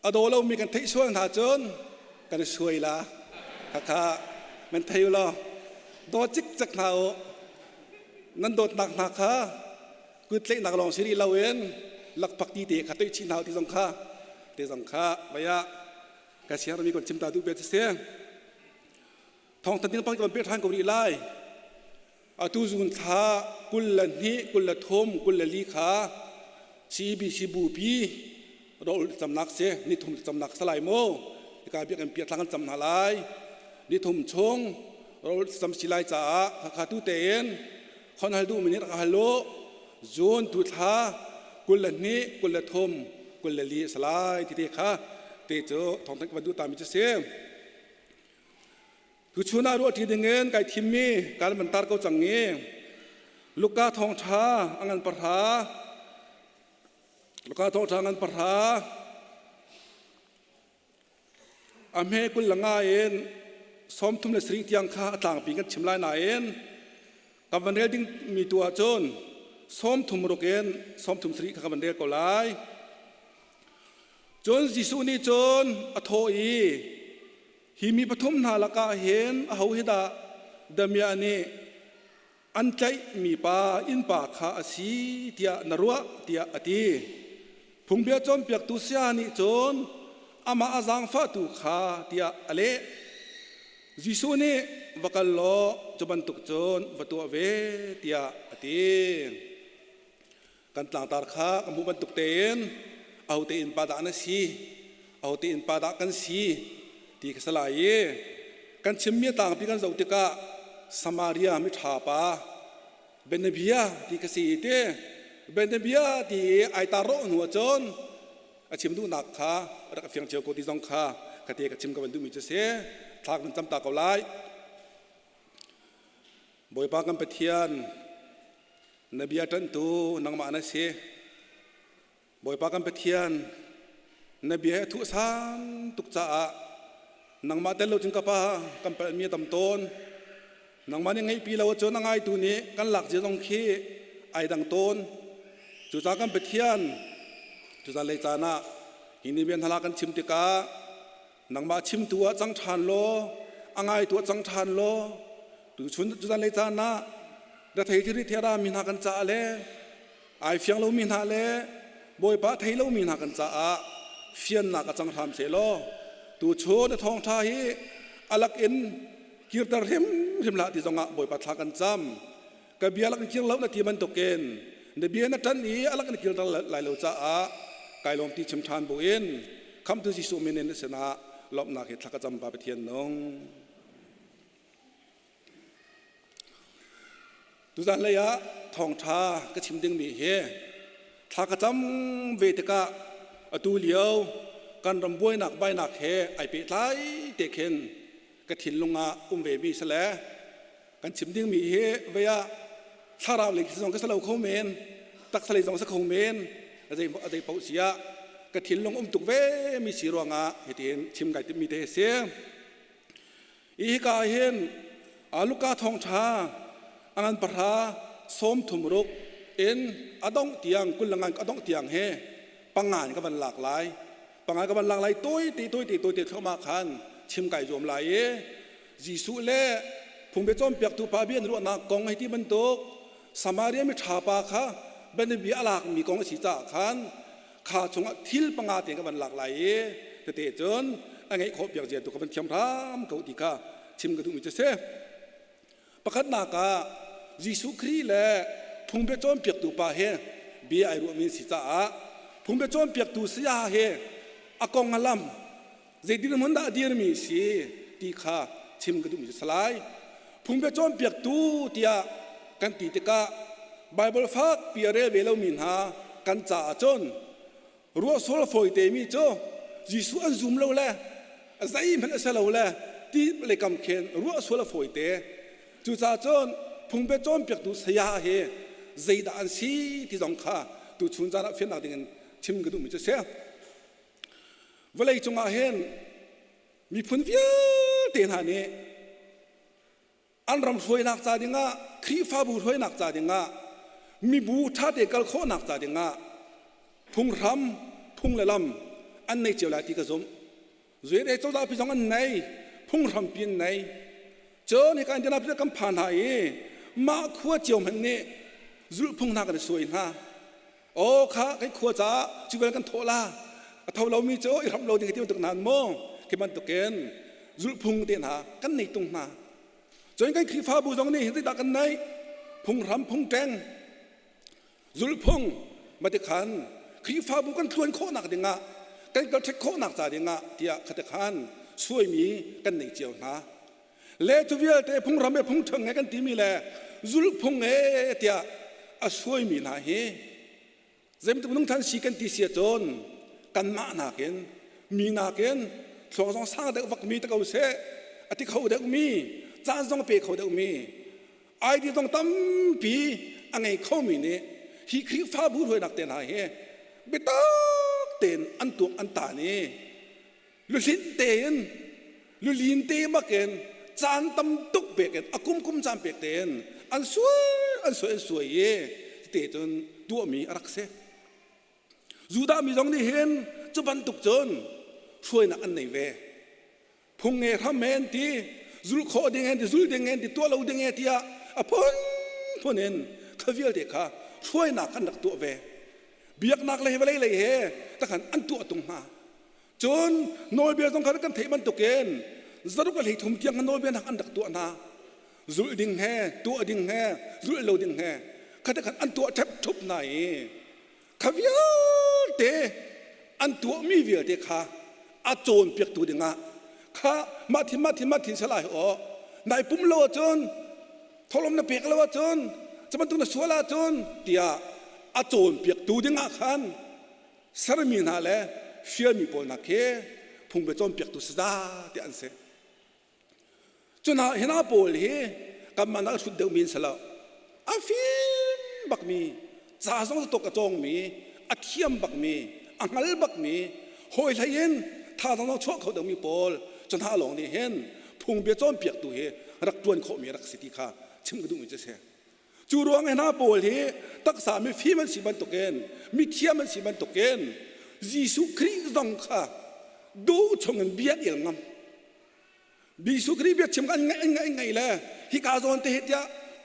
อโดเรามีกันเทช่วยหาจนกันช่วยละค่ะมันเทอยู่ละโดดจิกจักหาโอนั่นโดดหนักหนักค่ะกุดเล็กหนักลองสิริเราเองหลักปักตีเตะขัดด้วยชินหาที่สงข้าเตะสงข้าไปยะกระเสียเรามีคนชิมตาดูเบ็ดเสียทองตันทิ้งปังจะเป็นทางกบลีไลอาตุจุนท้ากุลละนี้กุลละทมกุลละลีขาซีบีซีบูปีเราจำนักเสียนี่ทุ่มจำนักสลายโมการเบียกันเปียทางกันจำนาลายนี่ทุ่มชงเราจำสิลายจ่าขาตุเตนคนฮัลดูมินิตฮัลโลโจนตุท้ากุลละนี้กุลละทมกุลละลีสลายที่เด็กข้าเตจทองตันกันดูตามมิจเสียคือชนารู้ที่ดึงเงินไก่ทิมมีการบรรทัดเขาจังเงี้ลูกกาทองช้าอังันปะทาลูกกาทองช้าอังันปะทาอเมกุลละง่ายเอ็นซ้อมทุ่มเลสรีที่ยังข้าต่างปีกันชิมลายนาเอ็นกับวันเรียดิ้งมีตัวจนซ้อมทุ่มโรเกนซ้อมทุ่มสรีกับวันเรียก็ไล่จนจิสุนีจนอโทอีฮิมีปฐมนาลกาเห็นเอาเหดาดมีอันนี้อันใจมีปาอินปาขาสีเตียนรัวเตียอตีพุงเบียจอมเปียกตุเสียนิจนอามาอาจังฟาตุขาเตียอเลจิสุนีวักลโลจบันตุกจนวัตัวเวเตียอตีกันต่างตาขากัมุบันตุกเตนเอาเตนปาดานสีเอาเตนปาดากันสีที่สลายกันชิมเมียต่างพิกันเจ้าติกาสมารียมิถาปาเบนเบียที่กษีเตเบนเบียที่ไอตาโรหัวจนชิมดูนักขารักเฟียงเจียวโกติจงขาคดีกับชิมกับวันดูมิจเสทางมันจำตาเกาไลบอยปากันไปเทียนนบีจันตูนางมานาเสบอยปากันไปเทียนนบีทุสันตุกจ้านางมาเตลเราจึงกับป้ากันเป็นมีตำต้นนางมาเนี่ยไงปีเราจนนางไงตัวนี้กันหลักจะต้องขี้ไอดังต้นจุดจากกันไปเทียนจุดจากเลยจานะหินนี้เป็นทลากันชิมติกานางมาชิมตัวจังทานโลอังไงตัวจังทานโลดูชุนจุดจากเลยจานะแต่ไทยที่ริเทียรามีนากันจ่าเลยไอเฟียงเรามีนาเลยบอยป้าไทยเรามีนากันจ่าเฟียนนักจังทำเสโลตัวโชว์ในทองท้ายอลักอินกิรตาริมละที่จงบอยปัทากันจำกับเบียลักกิรเล่าในที่มันตกเกณฑ์ในเบียนัทันนี้อลักกิรตาไหลเหลวจ้าไก่ลมที่ชิมทานบุญคำตัวสิสุเมเนนเสนาลบนักเหตุทักจำปาเปเทียนนง ตุจันเลยะทองชาก็ชิมดึงมีเฮถ้ากระจำเวทกะตูเลียวกันรำบวยหนักใบหนักเฮไอเปไลเตเคนกระถินลงอาเวบีสแลกันชิมดึงมีเฮเวียถ้าเราเล็กสองก็สลาวเขาเมนตักสลิดสองสักเขาเมนอะไรเป่าเสียกระถินลงตุกเวมีสีรวงอาเห็นชิมไก่ติมีเตเสียอีกาเห็นลูกกาทองชาอันปราสมถุมรุกเอ็นอดองเตียงกุลงานอดองเตียงเฮปังงานก็มันหลากหลายปังงานก็มันหลากหลายตัวตีเข้ามาคันชิมไก่รวมหลายจีสุเล่พุงเบจอมเปียกตุปาเบียนรัวนักกองให้ที่มันตกสมาเรียมิชาปาค่ะเป็นบีอลากมีกองสีจ่าคันขาชงทิลปังงานเตียงก็มันหลากหลายแต่เตจนอะไรขบเปียกเจียตุก็มันเทียมรามเขาดีค่ะชิมก็ดูมิจะเสประคัดนากายิสุครีแลพุงเบจอมเปียกตูปาเฮบีไอรูมินสิจ้าพุงเบจอมเปียกตูเสียเฮอากองงลัมเจดีนมันดาดีนมีสีตีขาชิมกระดุมสลายพุงเบจอมเปียกตูเตียกันตีตะกะไบเบิลฟักเปียเรเวลมินหากันจ่าจนรัวโซลฟอยเตมีโจยิสุอันซุมเลวแลใจมันเสลวแลที่เลกำเคนรัวโซลฟอยเตจูจ่าจนพุงเบจอมเปียกตูเสียเฮใจดานสีที่สองข้าตูชุนจาระเฟียนหนักดิ่งชิมกระดุมจะเสียเวลาจงอาเห็นมีพุนเวียเตียนหานี้อันรำสวยนักจ่าดิ่งะครีฟ้าบูสวยนักจ่าดิ่งะมีบูชาเด็กกลโคนักจ่าดิ่งะพุงรำพุงละลำอันในเจ้าหน้าที่กระสมเรื่องไอ้เจ้าดาวพิจารณาในพุงรำปีนในเจ้าในการจะนับเรื่องกำผ่านหายมาขวดเจียวมันนี่รูปพุงนักกันสวยนะโอ้ข้าไอ้ขวดจ้าชีวิตกันโทล่าเท่าเรามีเจ้าอีรับเราดีที่มันตกนานโม่ที่มันตกเกณฑ์รูปพุงเตียนหากันในตรงมาจนกันขีฟ้าบูจงนี่เห็นที่ดักกันในพุงรำพุงแจงรูปพุงมาติขันขีฟ้าบูกันคลวนโคนักเดงะกันก็เช็คโคนักจ่าเดงะที่ขัดขันช่วยมีกันในเจียวนะเล่ทุเวียแต่พุงรำไม่พุงถึงไงกันที่มีแลรูปพุงเตียช่วยมีนะเฮเจ็บตุ้งท่านสีกันที่เสียจนกันมาหนักเองมีหนักเองสองสร้างเด็กวักมีตะเขาเสะอธิเขาเด็กมีจ้าจงเปเขาเด็กมีไอ้ที่ต้องตั้มปีอะไรเขามีเนี่ยฮีครีฟ้าบูรวยหนักเต็นหายเบต้าเต็นอันตัวอันตานี่ลุลินเต็นลุลินเต็นมาเกินจานตั้มตุกเบกันอากุมจานเบกเต็นอันสวยเตจนตัวมีรักเสจูดามีตรงนี้เห็นจะบรรทุกจนช่วยนักอันไหนเวพงเงทำเมนที่จูโคดิ่งเงินที่จูดิ่งเงินที่ตัวเราดิ่งเงินที่พ้นเห็นขวิลเด็กค่ะช่วยนักอันนักตัวเวเบียกนักเลยเลยเฮแต่ขันอันตัวตรงมาจนโนเบียต้องการกันเทมันตุกเกนสรุปกันเลยทุ่มเทียงกันโนเบียนักอันนักตัวนาจูดิ่งเฮตัวดิ่งเฮจูเราดิ่งเฮขันแต่ขันอันตัวแทบทุบไหนขวิลเตอันตัวมีเวียเด็กค่ะอาโจนเปียกตัวเด็กงะข้ามาทินสลายอ๋อนายปุ่มโลจนทรมานเปียกแล้วจนจะมันต้องน่ะสวลาจนเดียอาโจนเปียกตัวเด็กงะขันสารมีนาแลเฟียมีปนนักเฮพุงเบจอมเปียกตัวสดาเดียอันเสจนเห็นอาโปลเฮกำมันนักสุดเดือดมีนสละอาฟิมบักมีจ่าส่งตกกระจงมีอาเทียมบักมีอังลบักมีหอยทะเย็นถ้าต้องชั่วเขาเดิมมีปอลจนหาหลงนี่เห็นพุงเบียจอมเปียกตัวเฮรักจวนเขามีรักสิทธิค่ะชิมกระดุมจะเสียจูรวงให้หน้าปอลเฮตักษามีฟีมันสีมันตกเกนมีเทียมมันสีมันตกเกนยิสุคริสต์ดงค่ะดูชงเงินเบียดเองงั้มยิสุคริสต์เบียดชิมกันไงเลยฮิกาโซนเตหิตยา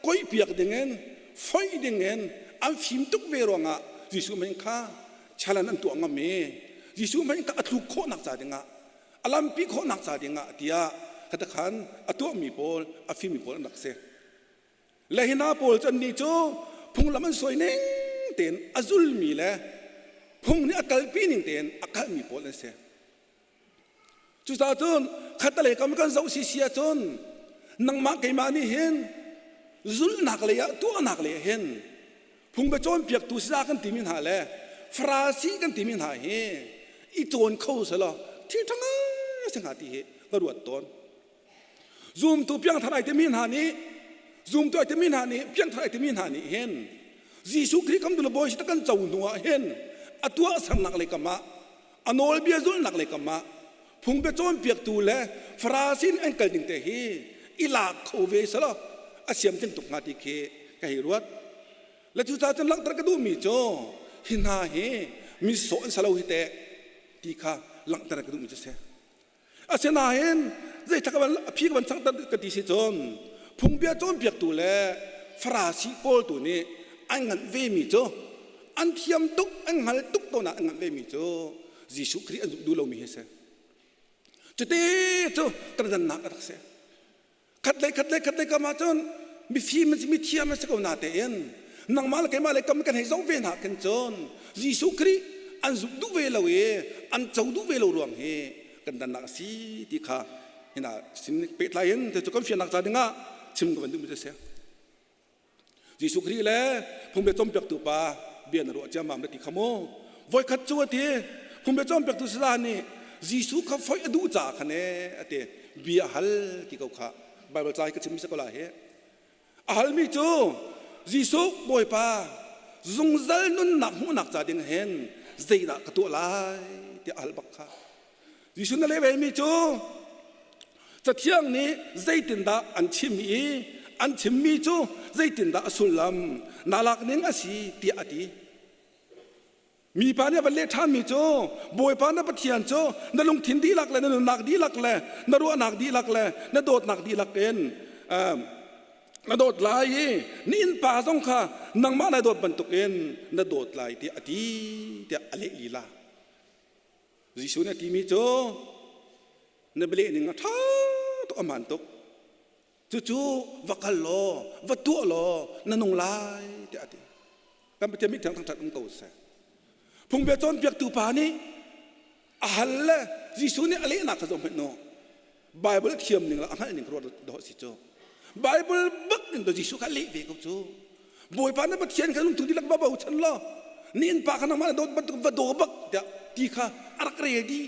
ก้อยเปียกเด้งเงินไฟเด้งเงินอันฟิมตุกเวรวงะยิสุมันค่ะชาลันอันตัวงามเมยิสุมันก็อัตลุโคนักจ่าดิงะอลัมปีโคนักจ่าดิงะที่ยาขัดขันอัตัวมีโพลอัฟิมีโพลนักเสและเห็นอาโพลจนนี่จูพุงละมันสวยเน่งเต็นอจุลมีเลยพุงนี่อักลปีนิ่งเต็นอักมีโพลนั่นเสจุดจนขัดเลยก็มีการเจ้าเสียจนนังมาเกมานี่เห็น zull nak le ya tu nak le hen phung be chon piak tu sa kan timin ha le frasi kan timin ha he I ton khâu sa lo thi thanga sanga ti he ga ruat ton zoom tu piang thanai timin ha ni zoom tu timin ha ni piang thanai timin ha ni hen Jisu Christ kam dul boy ta kan chau nuwa hen atua sam nak le kama anol bia zul nak le kama phung be chon piak tu le frasin an kal ding te hi ila khove sa lo asiam tin tuk ngati ke ka hi ruat la chu ta chan lak tar ka du mi cho hin ha he mi so an salo hi te ti kha lak tar ka du mi se asena hen zai ta ka ban phi ka ban sang ta ka ti si chon phung bia chon piak tu le frasi pol tu ni an ngan ve mi cho an thiam tuk an hal tuk to na an ngan ve mi cho Jisu Christ an du lo mi he se chute cho tan na ka se khát lấy cái mà chọn mi phim mi thiam mà sẽ có nát tiền nang mal cái mà lại cầm cái này giống về nát cái chọn Giêsu Christ anh giúp đủ về lâu anh cháu đủ về lâu ruộng he cái đàn nát si thì khá hiện na xin bết lại hiện thì cho con phiền nát ra đi ngã chim cái vấn đề mình sẽ Giêsu Christ lẽ phong bê trong bậc tu pa biên ruộng chăm mam để thì khamo voi khát chúa thì phong bê trong bậc tu sa ni Giêsu khá phải đủ trả khane ate bia hal thì câu khá Bible trai cái chim sẽ có lại hết. Almi chú, Giêsu bồi pa, dùng dal nun nặng hu nặng gia đình hen, dây đã cái tụ lại, thì al bạc khá. Giêsu nói về mi chú, cho thiang ní dây tiền đã ăn chim mi chú, dây tiền đã sulam, nalak neng asi ti ati. Mi pa ne valle than mi cho boy pa na pathian cho na lung thin di lak le na nak di lak le na ru nak di lak le na dot nak di lak ken na dot lai ni in pa song kha nang ma na dot ban tuk en na dot lai ti ati ti ale lila Jisu na ti mi cho na bele ni nga tha to aman tuk chu vakal lo vatu lo na nong lai ti ati kam pe mi thang thang ko sa phung bia chon piak tu pa ni ahal le Jisu ni ale na ka zom no Bible thiam ning la angal ning ro do si cho Bible bak ning do Jisu ka le ve ko cho boy pa na pathian ka nung tu di lak ba ba chan lo nin pa ka na ma do ba do bak da ti kha arak re di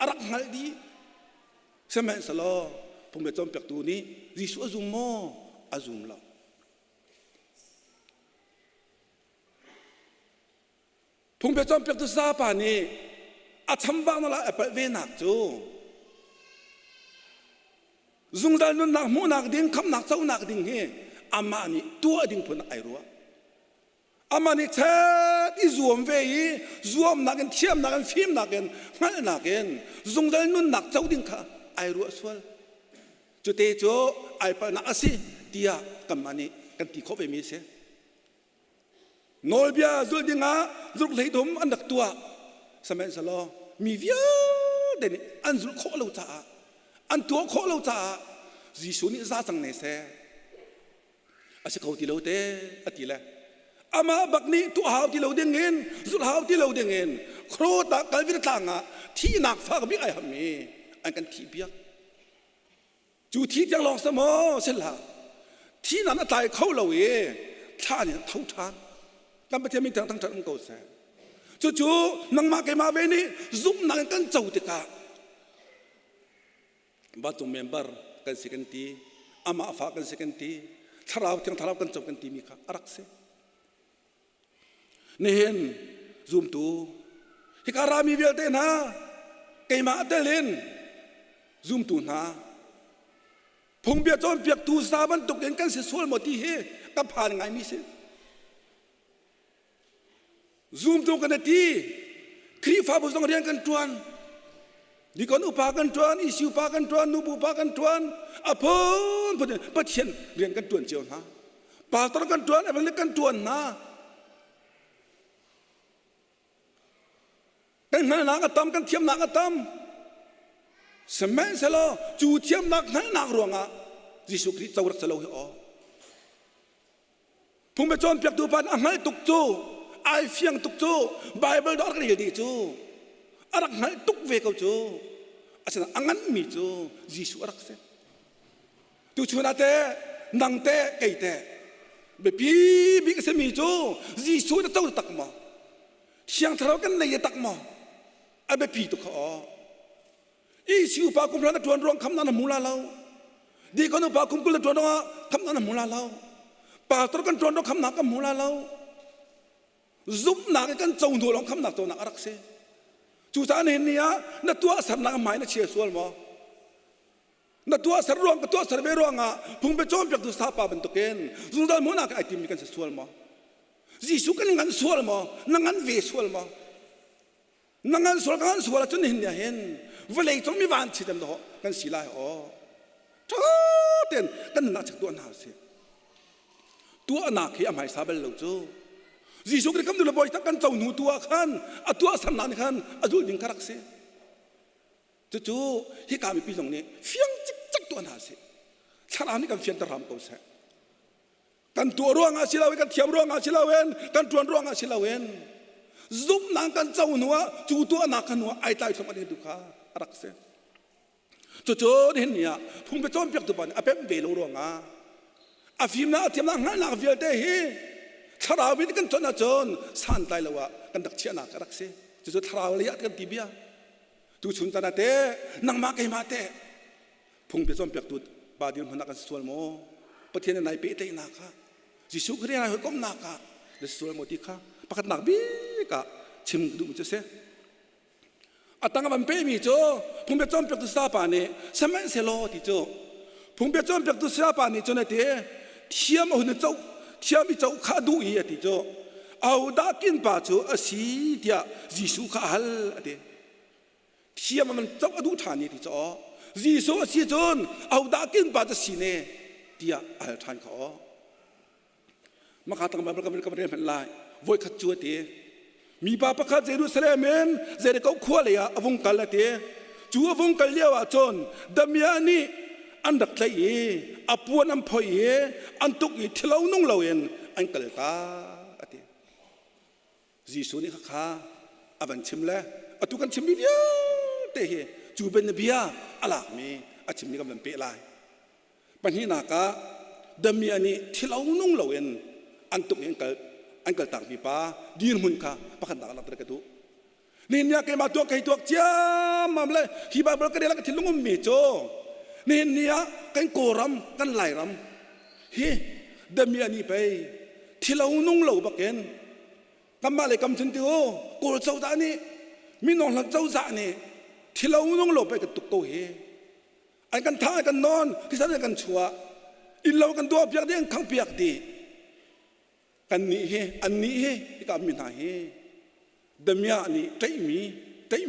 arak ngal di semen salo phung bia chon piak tu ni Jisu azum mo azum la phung bia chom piak tu sa pa ni a cham bang la a pa ve nak chu zung dal nun nak mu nak ding kham nak chau nak ding he ama ni tua ding phun ai ro ama ni chat I zuam ve yi zuam nak en thiam nak en phim nak en ngal nak en zung dal nun nak chau ding kha ai ro swal chu te chu ai pa na asi tia kam ani kan ti kho ve mi se Nol bia zul dinga zul lei dom an dak tua samen salo mi via den an zul kho lo cha an tua kho lo cha Jisu ni za chang ne se ase kho ti lo te ati le ama bakni tu haw ti lo ding en zul haw ti lo ding en khro ta kal vi ta nga thi nak fa bi ai ham mi an kan thi biak chu thi jang long sa mo se la thi na na tai kho lo e tha ni thau than Kam bete mi thang thang ko sa chu nang ma ke ma ve ni zum nang kan chau te ka ba tu member kan second ti ama fa kan second ti tharau kan chau kan ti mi kha arak se ne hen zum tu hi ka ra mi vel te na ke ma te len zum tu na phung bia chon piak tu sa ban tuk en kan se sol mo ti he ka phan ngai mi se Zoom tu kan ti kri fa bu song rian kan tuan di kon upa kan tuan isi upa kan tuan nubu upa kan tuan apon pathian rian kan tuan chiao na pastor kan tuan evangel kan tuan na kan na ka tam kan thiam na ka tam semen selo chu thiam nak ruanga Jisu Christ chawrak selo hi o phung be chon piak tu pan angai tuk chu ai phiang tuk chu Bible đó cái gì chu arak ngal tuk ve ko chu asana angan mi chu Jisu arak se tu chuna te นังเตะไก่เตะเบปีบิกเสมีจูจีสูจะเจ้าตักมาเชียงทะเลากันเลยตักมาไอ้เบปีตุกเขาอีสิวปากุมพระนักดวนรวงคำนั้นมูลาเราดีก็นึกปากุมกุลดวนรวงคำนั้นมูลาเราปาตรกันดวนรวงคำนักกันมูลาเราซุบนักกันเจ้าหนูลองคำนักตัวนักรักเสจูจานเห็นเนี่ยนักตัวสันนักหมายนักเชียร์ส่วนมานักตัวสรวงกับตัวสรเวรวงอ่ะพุ่งไปโจมจากตัวสาปาเป็นตัวเกณฑ์ซุ่มดามุนักไอติมกันส่วนมาจีสุกันงันส่วนมางันเวส่วนมางันส่วนกันส่วนจนเห็นเนี่ยเห็นเวลาจงมีวันที่เต็มดอกกันสีลายอ๋อทุกเด่นกันนักจากตัวหนาเสียตัวนักที่อภัยสาบเล่าจูจีสุกันคำดูแลบ่อยทั้งกันเจ้าหนูตัวขันตัวสันนันขันดูดิ่งคารักเสียจู่ๆที่การมีปีตรงนี้เฟียงจิกตัวหนาสิชาลานี่กันเฟียงตะรำตัวเสกันตัวร่วงอาศิลาเวนกันเทียมร่วงอาศิลาเวนกันตัวร่วงอาศิลาเวนซุปนังกันเจ้าหนัวจู่ตัวนักกันหนัวไอตายสมัยดูข้ารักเสจู่ๆเห็นเนี่ยพุ่งไปโจมเปียกตัวบ้านอาเป็นเวลร่วงอาฟิมนะเทียมนังงั้นนักเวลเตะชาลาวินกันจนจนสันตายแล้วว่ากันดักเชียนักรักเสจู่ๆชาลาวินกันตีเบียตูชุนตานาเตนังมาเกยมาเตพุ่งไปจอมเปียกตุดบาดินพนักกันส่วนโมประเทศไหนเปเตนักค่ะจิสุครีนายก้มนักค่ะเดส่วนโมติค่ะประคัตนักบีกะชิมดูมุจเสอัตังกันเปมีโจพุ่งไปจอมเปียกตุสาปานีสมัยเซโลติโจพุ่งไปจอมเปียกตุสาปานีโจนาเตเทียมหุ่นเจ้าเทียมมีเจ้าข้าดูอีติโจเอาดากินป่าโจอาศีเดียจิสุข้าฮัลอเดเทียมมันเจ้าอดุฐานีที่จ่อจีโซสีจนเอาดากินบาดสีเนเดียอัลทานเขามาขาตั้งมาประกอบเรียนเป็นลายวัยขัดจัวเตมีป้าประคัดเจรุสเลเมนเจริเขาขวาเลยอวงกัลเตจัววงกัลเลียวจนดามีอานีอันดักใจอปวนอันพอยอันตุกที่เรานุ่งเราเองอันกัลตาเตจีโซนี่ข้าอวันชิมเลยอตุกันชิมมีเดียเตะจูเป็นนบียาอัลลอฮ์มีอาชิมนี่กำลังเปล่าปัญหาหนักดมีอันนี้ที่เรานุ่งเราเองอันตุกอันกัลต่างปีป้าดีนหุ่นค่ะประคันต่างหลักตระกูลนี่เนี่ยแกมาตัวใครตัวเจ้ามาเลยที่บ้านเราก็ได้แล้วก็ที่ลุงมีโจนี่เนี่ยกันโกรำกันไหลรำเฮ้ดมีอันนี้ไปที่เรานุ่งเราบักเกนกำมาเลยกำชันติโอโกรธเจ้าตานี่มีน้องหลังเจ้าจ่านี่ที่เรานุ่งหลบไปกับตุกโตเฮไอ้กันท่ากันนอนที่สันกันชัวอินเรากันตัวเปียกเด้งขังเปียกดีกันนี้เฮอันนี้เฮที่กามินาเฮเดมียนี่ใจ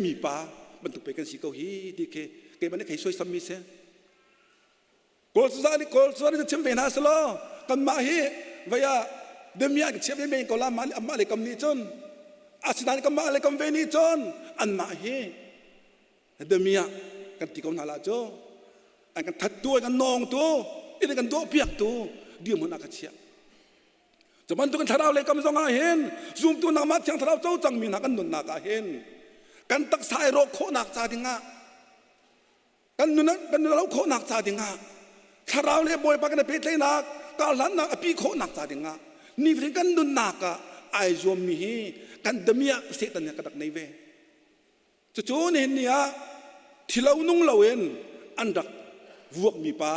มีป้าบรรทุกไปกันสิเขาเฮดีเคมันได้ใครช่วยสามีเสียโกลสุดานี่จะเชื่อมเป็นฮาสโลกันมาเฮวายาเดมียกับเชื่อมเป็นกอลามาอัมมาเลยกำนี้จนอาศินานก็มาเลยกำเวนีจนอันมาเฮเดมียกันติกอนฮาลาโจอันกันทัดตัวกันนองตัวอีนี่กันตัวเปียกตัวเดี๋ยวมันอากัดเชียจะมันตัวกันทาราเลยกำซองอาเห็นซุ่มตัวนักมัดยังทาราเจ้าจังมีนักกันนุนนักอาเห็นกันตักสายโรคโคนักซาดิงะกันนุนเราโคนักซาดิงะทาราเลยบ่อยปากกันเปเตนักกาลันนักอภิโคนักซาดิงะนี่เป็นกันนุนนักไอโยมีกันเดมียเสตันเนี่ยกระดักในเวจะโจนเห็นเนี่ยที่เรานุ่งเราเองอันดักวกมีป้า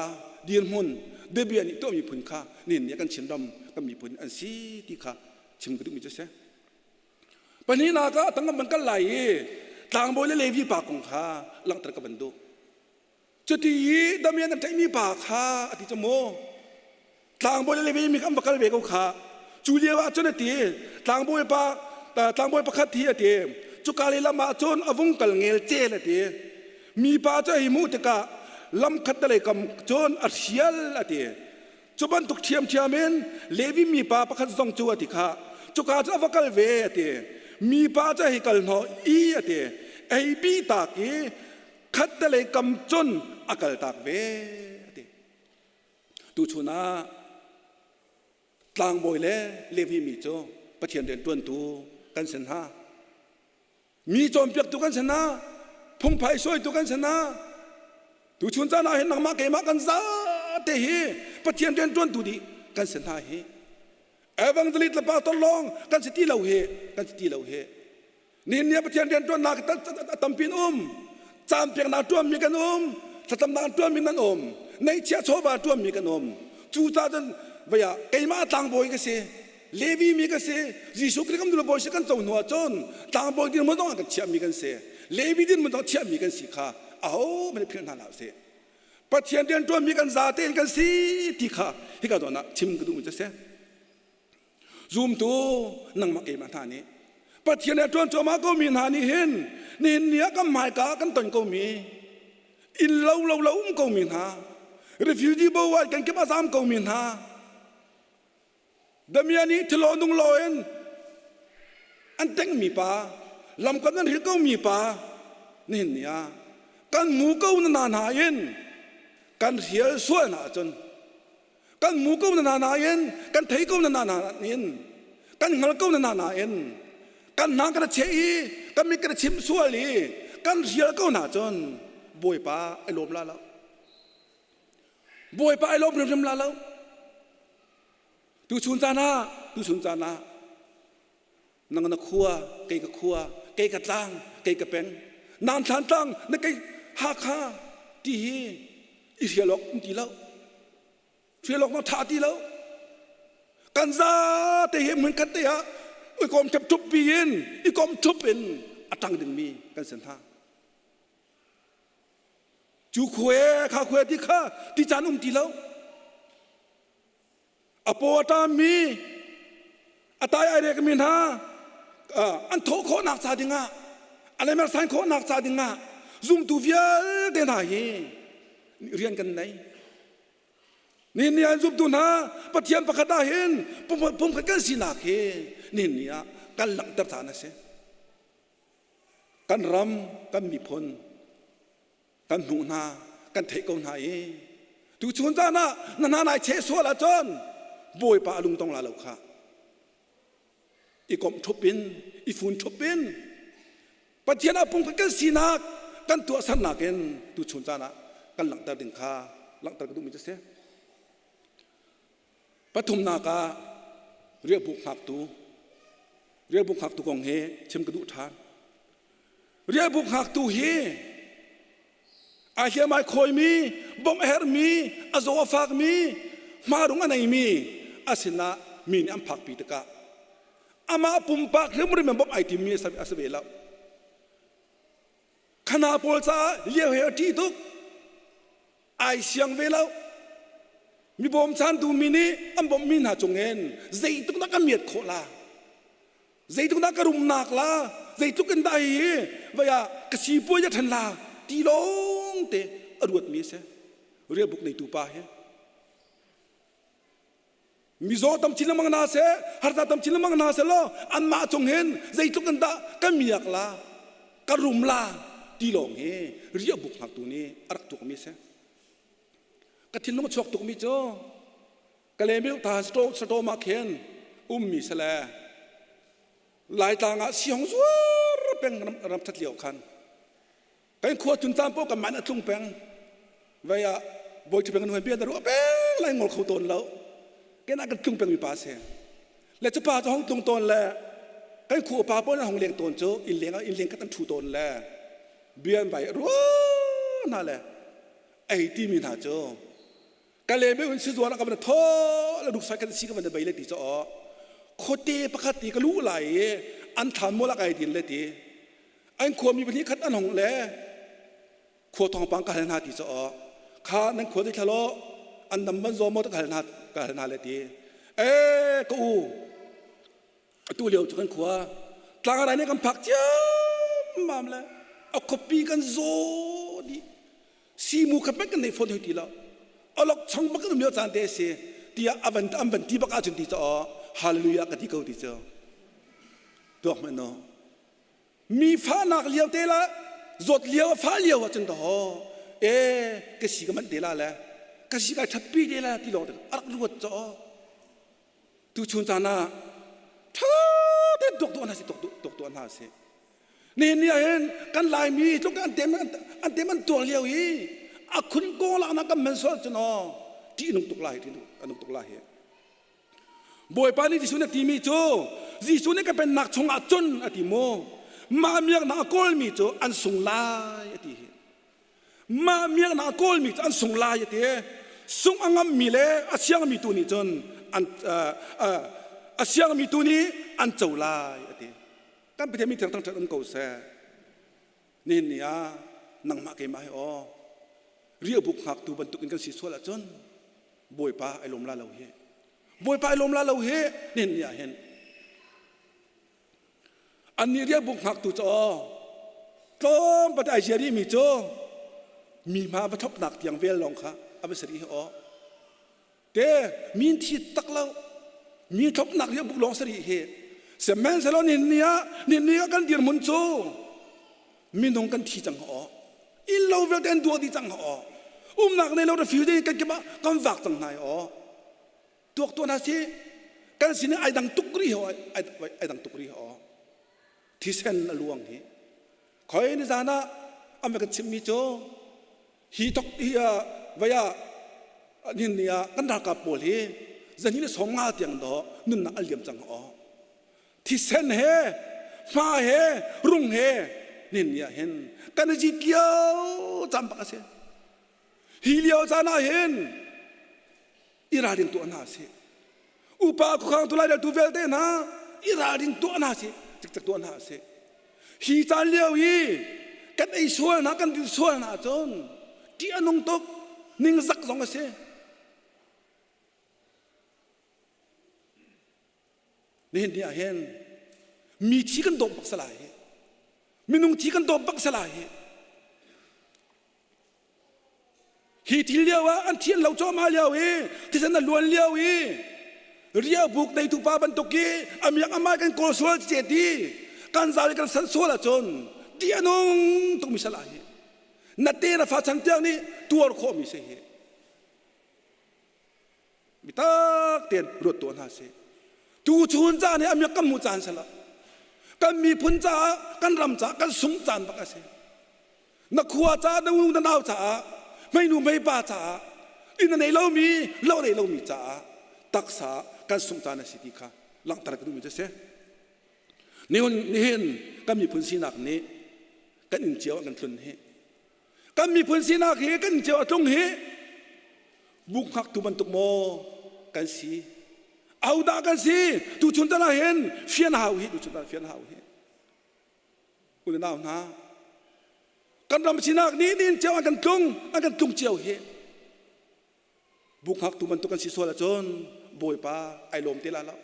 เดียนหุ่นเดบียนี่ตัวมีผลค่าเนี่ยกันเฉียนดำก็มีผลอันซีที่ข้าชิมกระดูกมีเจ้าเสปัญหาหนักตั้งมันก็ไหลต่างบริเลวีปากของข้าหลังตระกับบันดุจุดที่ดำเนินกันใจมีปากข้าอธิจโมต่างบริเลวีมีคำประกาศเวกข้าจูเลียวจนตีต่างบริปาแต่ต่างบริประคัตที่ตีจุกาลีละมาจนอวงกัลเงลเจลตีมีป้าเจ้าหิมุตกะลำคัดเลยกำจนอัศยลละตีจุบันตุกเทียมเมนเลวิมีป้าประคัดซองจัวติข้าจุกาจะวกัลเวตีมีป้าเจ้าหิกัลโนอีตีไอบีตากีคัดเลยกำจนอักัลตากเวตีตูชุนาต่างบอยเล่เลวิมีโจประเทียนเดินต้นตูกันชนะมีโจมเปียกตูกันชนะพุ่งไผ่ช่วยตูกันชนะตูชุนจานาเห็นนักมาเกมากันซาเตหี ปะเทียนเรียนต้นตุดีกันเสนาเฮเอวังลิตละปาตลองกันสติเหล่าเฮกันสติเหล่าเฮนี่เนี่ยปะเทียนเรียนต้นนักตั้มปินจามเพียงนาตัวมีกันถ้าตำนานตัวมีกันในเชียโชบาตัวมีกันจูตาจนเวียไก่มาต่างบอยกันเสียเลวีมีกันเสียยิสุคริสต์ก็ดูแลบอยสิกันจงหัวจนต่างบอยดินมันต้องกันเชียมีกันเสียเลวีดินมันต้องเชียมีกันสิค่ะไม่ได้เพียงนั้นแล้วเสียปะเทียนเรียนตัวมีกันซาเตนกันสิที่ค่ะที่กันตัวน่ะชิมกันดูมันจะเสียซูมตัวนั่งมาเก็บมาท่านี้ปะเทียนเรียนตัวมาก็มีนานี่เห็นนี่เนี่ยก็หมายกากันตนก็มีอินเล่ามันก็มีนา refugee บอกว่ากันเก็บอาสามก็มีนาดมีอันนี้ทะเลาะนุ่งลอยอันเต็งมีป่าลำกันนั้นหิก็มีป่านี่เนี่ยกันหมูก็นานๆเย็นกันเสียส่วนจนกันหมูก็นานๆเย็นกันไทยก็นานๆเย็นกันเงาก็นานๆเย็นกันนางกันเชยกันมีกันชิมส่วนลีกันเสียก็น่าจนบวยป่าไอ้ลมลาแล้วบวยป่าไอ้ลมเริ่มลาแล้วดูชุนจานานังนักขัวเกยกขัวเกยกตังเกยกเป็นนานทันตังนักเกยฮักฮาที่อิเสียหลอกตีแล้วเสียหลอกมาท่าตีแล้วกันซาเตะเหมือนกันเตะอีกอมจับทุบปีนอีกอมทุบเป็นอัตังดึงมีกันเส้นทางจูขวยข้าขวยที่ข้าที่จานตีแล้วอโปตามีอตายอะไรก็มีนะอันโถโคนักซาดิงะอะไรมาสันโคนักซาดิงะซุ่มตูเวียเดน่าเฮเรียนกันไหนนี่เนี่ยซุ่มตูนะปะเทียนปะขัดเห็นผมกันสินักเฮนี่เนี่ยกันหลังตัดฐานนะเสกันรำกันมีพลกันหนุนากันเทกงนาเฮดูชนจานะนาไหนเชสวละจนบวยปาลุงต้องลาเหล่าข้าอีกอมทบินอีฝุ่นทบินปะเทียนอาปุ่งกันสีนักกันตัวสันนักเองดูชนจานะกันหลังตาดึงข้าหลังตากระดุมมิจะเสียปฐุมนากาเรียกบุกหักตูกองเฮชิมกระดุทานเรียกบุกหักตูเฮอาเฮียไม่คอยมีบอมเอร์มีอาโซฟากมีมารุงอันไหนมีอาศินะมีนี่อันพักปีตะกะอามาปุ่มปากเรื่องมันเป็นบ๊อบไอทีมีสับอาสเวลแล้วขณะพอลซาเลี้ยวเหตุที่ทุกไอเสียงเวลแล้วมีบอมชันตูมินี่อันบอมมินหาจงเงินใจตุกนักกันเมียดโคลาใจตุกนักกระรุมนักลาใจตุกกันได้เวียกษีป่วยจะทันลาตีลงเตะอรวดมีเสเรียบุกในตูปาเฮมิโซตำชิลมังนาเสฮาร์ตตำชิลมังนาเสโลอันมาจงเห็นใจทุกันดากันมีอยากลากระรุมลาตีหลงเฮเรียบุกหักตัวนี้รักตัวมิเสกระทินลงชกตัวมิโจกะเลมิวตาสโตมาเคนมิสละหลายต่างอ่ะเสียงซัวเป็นรำทัดเลี้ยวคันกันขวดจุนจามโปกับมันทุ่งแปงเวียบอยจะเป็นคนเบียดรู้เป็นไรงอเขาตนแล้วแกน่ากันครึ่งเป็นมีปาเสียและจะปาจะห้องตรงตนแหละกันขู่ปาป้อนห้องเลี้ยงตนโจอินเลี้ยงก็ตั้งชูตนแหละเบียนไปรู้นั่นแหละไอ้ที่มีหน้าโจกันเลยไม่เป็นสิ่งส่วนกับมันท้อแล้วดูใส่กันสิ่งกับมันใบเล็กที่จะอ๋อโคตรปกติก็รู้ไหลอันทำมั่วละไอ้ดินเลยทีอันขวมีปัญหาขัดอันหงแหละขวทองปังกันหน้าที่จะอ๋อข้านั่งขวที่ทะเลาะอันนั้นมันโซมตกันนาเลยทีกูตัวเลี้ยวจุกันขวาตางอะไรเนี่ยกันผักเจ้ามาเลยเอาคบีกันโซดีซีมูขับไปกันในฝนทีแล้วเอาล็อกช่องบักกันมีจานเดชที่อันบันที่บักอาจุนที่จะฮาเลลูยากันที่เขาที่จะตัวมันเนาะมีฟ้านักเลี้ยวเตละจดเลี้ยวฟ้าเลี้ยวจนต่อก็สิกันมันเดละแหละก็สิกันทับปีเดละที่หลอกอักรู้จ่อตูชุนจานะท่าเด็ดตกตัวน่าสิตกตัวน่าสินี่เห็นกันลายมีทุกอันเต็มมันตัวเลี้ยวอีอักคุณโกงละนักกันมันสดจน ที่นุ่งตุกลายที่นุ่งตุกลายบอยปานี่จิสุนตีมีโจจิสุนนี่ก็เป็นนักชงอาจนอติโมมาเมียนักกอลมีโจอันส่งลายอติมาเมียนักกอลมีอันส่งลายอติส่งอังมีเลอาเซียงมีตัวนี้จนอันอาเซียงมีตัวนี้อันเจ้าลายอติกันไปเทมีทางทางอันเก่าเสนี่เนี่ยนังมาเกมาให้อ๋อเรียบุกหักตัวบรรทุกกันสิสวละจนบอยปาไอลมลาเราเฮบอยปาไอลมลาเราเฮนี่เนี่ยเห็นอันนี้เรียบุกหักตัวจอต้มปะไอเจรีมีโจมีมาประทับหนักอย่างเวลลองค่ะเอาไปสรีอ๋อเต้มีที่ตักเรามีทับหนักเรียบุกลองสรีเฮเสมัยสลอนี่เนี่ยกันเดียร์มุนโจมีน้องกันที่จังอ๋ออินเราเวลเดนตัวที่จังอ๋อหนักในเราจะฟิวได้กันกี่บ้ากันฝากจังไหนอ๋อตัวนั้นสิกันสิเนี่ยไอ้ดังตุกรีอ๋อไอ้ดังตุกรีอ๋อที่เส้นลวงฮีคอยนี่จานะอเมริกันชิมมิโจฮีตกฮีวายานี่เนี่ยกันรักกับโพลีจะนี่สองงาเตียงดอนุ่นน่ะอัลเลียมจังอ๋อที่เส้นเฮมาเฮรุ่งเฮนี่เนี่ยเห็นกันจิตเลี้ยวจำปากเสียฮีเลี้ยวจานะเห็นอิราดิงตัวน่าเสียอุปาคุขังตุลายเดลตูเวลเดนะอิราดิงตัวน่าเสียจักตัวน่าเสียฮีจานเลี้ยวฮีกันไอส่วนนะกันดิส่วนนะจนที่อันงตกนิ่งสักสองเสียนี่เนี่ยเห็นมีที่กันตกปักสลายมีนุ่งที่กันตกปักสลายฮีที่เลี้ยวอันที่เราจอมาเลี้ยวที่ฉันน่ะล้วนเลี้ยวเรียบุกในทุกป่าบรรทุกีอามีอามากันโกลสวลเจดีกันสาวกันสันสวลจนที่อันงต้องมีสลายนัดเตนะฟ้าชังเตียงนี่ตัวโคมีเสียมิตาเตียนรถตัวน่าเสียตูชูนจานเนี่ยอามีกันมูจานสละกันมีพุนจ้ากันรำจ้ากันสุงจานปากเสียนักขัวจ้าดงดาวจ้าไม่หนูไม่ป้าจ้าอินในเรามีเราในเรามีจ้าตักษาการสุงจานสิทธิค่ะหลังตระกูลมีจะเสียนี่เห็นกันมีพุนสีนักนี้กันอินเจียวกันทุนเฮกันมีพุนสีนักเฮกันอินเจียวตรงเฮบุกหักตุบันตุกโมกันสีเอาด่ากันสิตูชุนตาเห็นเฟียนหาวเฮตูชุนตาเฟียนหาวเฮอุลนาวนะกันรำชินักนี้นี่เจ้าอันกันตุงเจ้าเฮบุกหักตุมันตุกันสิสวละจนบอยป้าไอลมเตลาแล้ว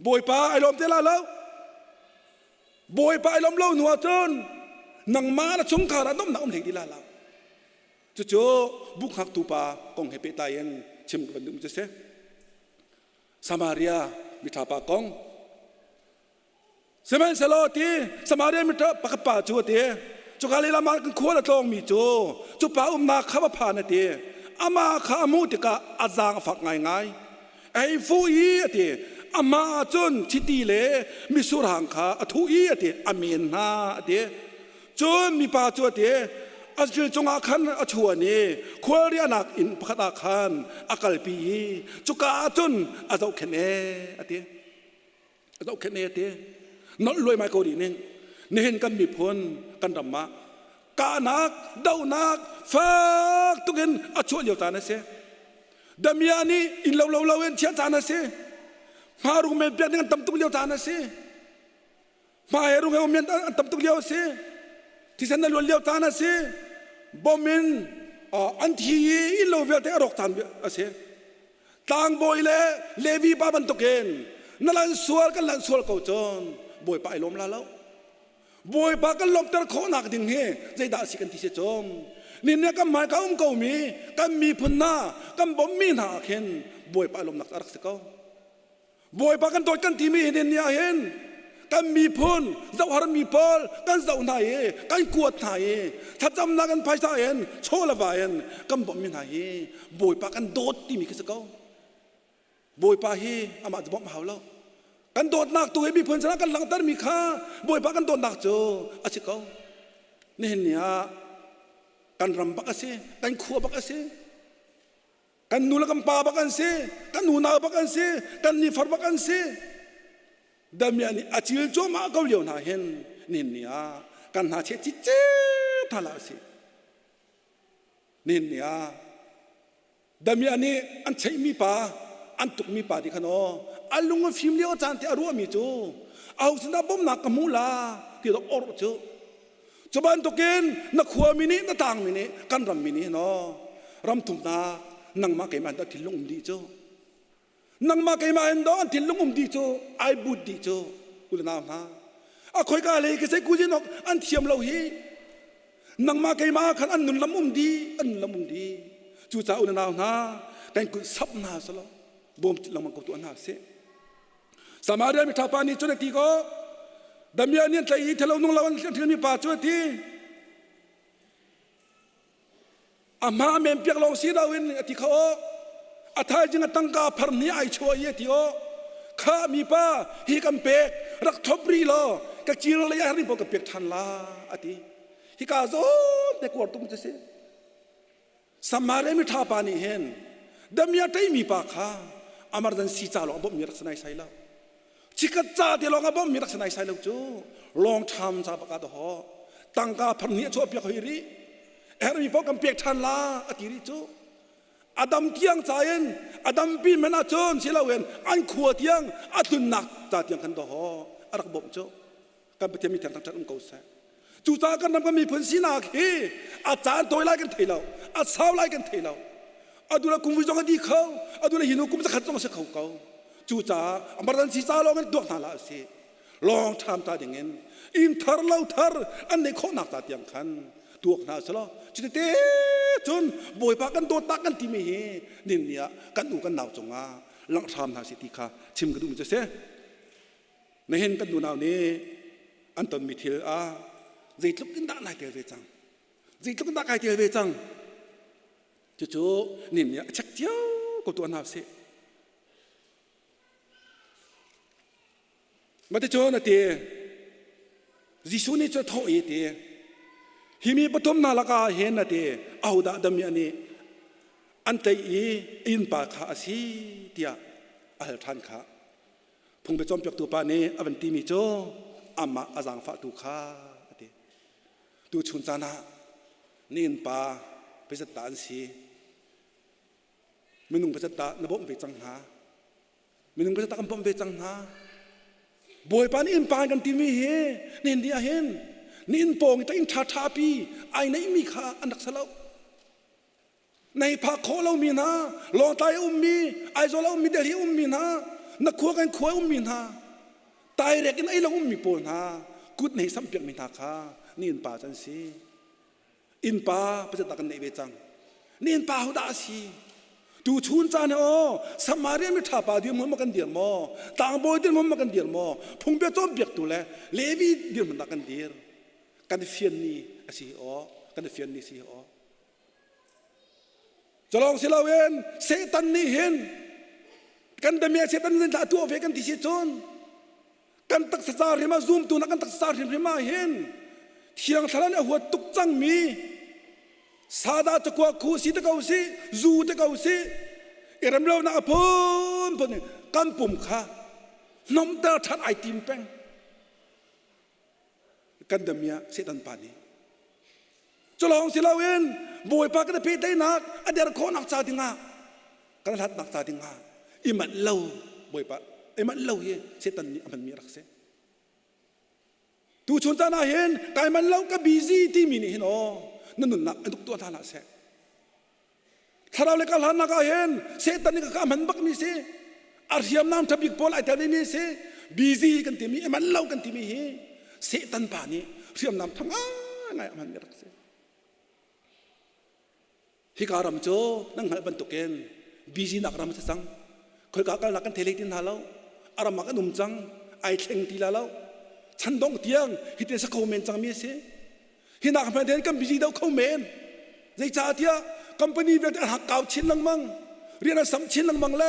บอยป้าไอลมเตลาแล้วบอยป้าไอลมเล่าหนัวจนนังมาละชงขาระน้ำหนักอมเหล็กดีลาแล้วจู่ๆบุกหักตุป้ากองเฮเปตายันชิมกันดุมจะเสสมาเรียมิทาปากองเซมันสโลตีสมาเรียมิทาปากป่าจูตีจุกาลีลามากันขวดตองมีจูจุป้านาข้าวผ่านตีอามาข้ามูติกาอาจางฝักง่ายไอ้ฟูอีตีอามาจนชิตีเลมิสุรังข้าทุอีตีอามีนาตีจนมีป่าจูตีอาจจะจงอาคันอาชวนีขวดเรียนักอินพัดอาคันอากาลปีจุกาจนอาจจะเขเนตีอาจจะเขเนตีนั่นรวยไม่กอดีนึงนี่เห็นกันมีพลกันดำมากานักดาวนักฟักตุกินอาชวนเดียวตานะเสดมีอันนี้อินเราเอ็นเชียตานะเสมารุงเมียนเปียนกันตำตุกเดียวตานะเสมาเฮรุงเมียนตำตุกเดียวเสที่ฉันนั่นล้วนเดียวตานะเสบ่มินอันที่อินเราเวลเตอรกตานเสต่างบ่อยเลวีบาบันตุกินนั่นลันสวลกันลันสวลเขาจนบ่อยไปลมลาแล้วบอยปากันลมตะโคนักดิ่งเฮใจด่าสิกันที่เสจอมนี่เนี่ยกันหมายเขาเขามีกันมีพุนนากันบ่มีหนาเห็นบอยปาลมนักรักษาเขาบอยปากันโดดกันที่มีเห็นเนี่ยเห็นกันมีพุนเจ้าหารมีพอลกันเจ้าไหนกันกวดไหนถ้าจำนักกันภายใต้เห็นโชว์ละวายเห็นกันบ่มีไหนบอยปากันโดดที่มีกันสักเขาบอยปาเฮอามาจะบอกมาหาเรากันโดดหนักตัวเอบีเพื่อนชนะกันหลังตันมีค่าบอยปากันโดดหนักโจอาชิเขานี่เห็นเนี่ยกันรำบักเสกันขัวบักเสก กันนูละกันปาบักันเสกันนูนาบักันเสกันนี่ฟาร์บักันเสดามีอันนี้อาชิลโจมาเกาเลียวนาเห็นนี่เนี่ยกันหาเชจิเจทาลาสินี่เนี่ยดามีอันนี้อันใช้มีป่าอันตุกมีป่าที่ขนออันลุงว่าฟิล์มเลี้ยวจานที่อารมณ์มีจูเอาสินะบ่มนักกมูลาที่เราอรจูจบันตุกินนักขัวมินินักต่างมินิกันรำมินิเนาะรำถุงนานังมาเกมันตัดทิลงดีจูนังมาเกมันดอนทิลงดีจูไอบุดดีจูอุลนามาอะคอยกาเลยก็ใส่กูจินกอันเทียมเราฮีนังมาเกมาขันอันนุนลำดีอันลำดีจูจ้าอุลนามากันกูซับนาสละบ่มลำมันกูตัวนาเสสมาเรียมิทาปานีจุดที่ก็ดำเนินเนี่ยใจทะเลนุ่งละวันที่มีป่าจุดที่อามาเมมเปียกลองสีดาวินที่เขาอาทายจึงตั้งกาพรณีไอชัวเยติโอข้ามีป้าฮีกัมเปกรักทบรีโลกับจีโรเลยฮาริบอกกับเปียกทันลาอติฮิกาโซเด็กวัดตุ้มจะเสสมาเรียมิทาปานีเห็นดำเนินใจมีป้าข้าอามาดันสีจ่าหลอกบ่มีรักษณะใส่แล้วชิคจ้าที่ลองบ่มีรักษณะใส่แล้วจูลองทำซาปกาดหอตั้งกาพรณีชัวเปียกฮิริเอริบอกกับเปียกทันลาอติริจูอาดัมเทียงใจเอ็นอาดัมปีนมันอาจนสิลาเวนอันขวดเทียงอาตุนนักจ่าเทียงกันดหออารักบ่มจูกันไปเทียมมีทางทางจัดอุ้งเกาเสจูจ้ากันนำกันมีพื้นสีนักฮีอาจารย์ตัวไล่กันเทเลาอาสาวไล่กันเทเลาอาดูแลกุมวิจงกันดีเขาอาดูแลหินุกุมจะขัดจงเสเขาเกาจูจ้าอมรันสีจ้าลองกันดวงนาลาสิลองทำตาอย่างเงี้ยอินทาร์เล่าทาร์อันในข้อหนักตาเตียงขันตัวนาสละจุดเตะจนบ่อยปากันตัวตักกันที่มีนี่เนี่ยกันดูกันหนาวจงอาหลังทำนาสิติค่ะชิมกันดูมันจะเสียในเห็นกันดูหนาวนี้อันตอนมีเทลอาใจทุกกันได้เทลเวจังใจทุกกันได้เทลเวจังจู่ๆนี่เนี่ยชักเจ้าก็ตัวหนาวเสียมาที่โจนะเตะจิสุนี่จะท้อเอเตะฮิมีปฐมนาลกาเห็นนะเตะเอาดาดมีอันนี้อันเตอีอินปาขาสีเตียอัลทันขาพงไปจอมเปียกตัวปานี้อวันตีมีโจอามาอาจังฟ้าตุขาเตะตูชุนจานะนี่อินปาไปจัดตานสีมินุงไปจัดตานบ่มไปจังหามินุงไปจัดตานบ่มไปจังหาบ่อยปานอินปานกันที่มีเฮนี่เดียเห็นนี่อินโป่งแต่อินชาปีไอในมีขาอันดักสลาวในภาคโคเรามีนะลองตายมีไอโซเรามีเดลีมีนะนักขัวกันขัวมีนะตายเร็กกันไอเรามีปนนะกุดในสัมเปียกมีนาคานี่อินปาจันสีอินปาประจัตกันในเวจังนี่อินปาหุดาสีดูชุนจานโอสมาเรียมิทาปาเดียมมันกันเดียร์มอต่างโบยเดียมมันกันเดียร์มอพงเปียจอมเปียกตัวแลเลวีเดียร์มันกันเดียร์กันเฟียนนี่สิโอกันเฟียนนี่สิโอจะลองสิลาเวนเซตันนี่เห็นกันเดมีเซตันนี่ตัวเวกันที่สิจนกันตักสารหิมาซูมตัวนักกันตักสารหิมาเห็นเที่ยงทะเลหัวตุกจังมีซาดาตะกัวคูสิตะกาวสิจูตะกาวสิเอรัมเลวนักพมพนี่กันปุ่มข้าน้ำตาทัดไอติมแป้งกันเดมีเซตันปานีจะลองสิลาเวนบ่อยปากันเพได้นักอเดียร์โคนักจ่าดิงากันทัดนักจ่าดิงาอิมันเล่าบ่อยปาอิมันเล่าเยเซตันนี่มันมีรักเสตูชนจานาเห็นกายมันเล่าก็บีซีที่มีนี่เห็นอ๋อนั่นน่ะทุกตัวท่าละเสถ้าเราเล็กหลานนักเห็นเซตันนี่ก็มันบักมีเสอาร์เซียมน้ำทับบิกโพลไอเทเลนี่เสบีซีกันที่มีมันเล่ากันที่มีเฮเซตันป่านี้เซียมน้ำทั้งไงมันมีรักเสฮิการัมโจนั่งหันบรรทุกเกนบีซีนักรำสังคอยกากลักกันเทเลตินหาเราอารามกันนุ่มจังไอเข่งตีลาเราฉันต้องเตียงฮิตเตสเขาเมนจังมีเสฮินักมาเดินกันบีซีเดาเขาเมนใจจ่าเทียคอมพานีเวทหักเก่าชิ้นลังมังเรียนสัมชิ้นลังมังแล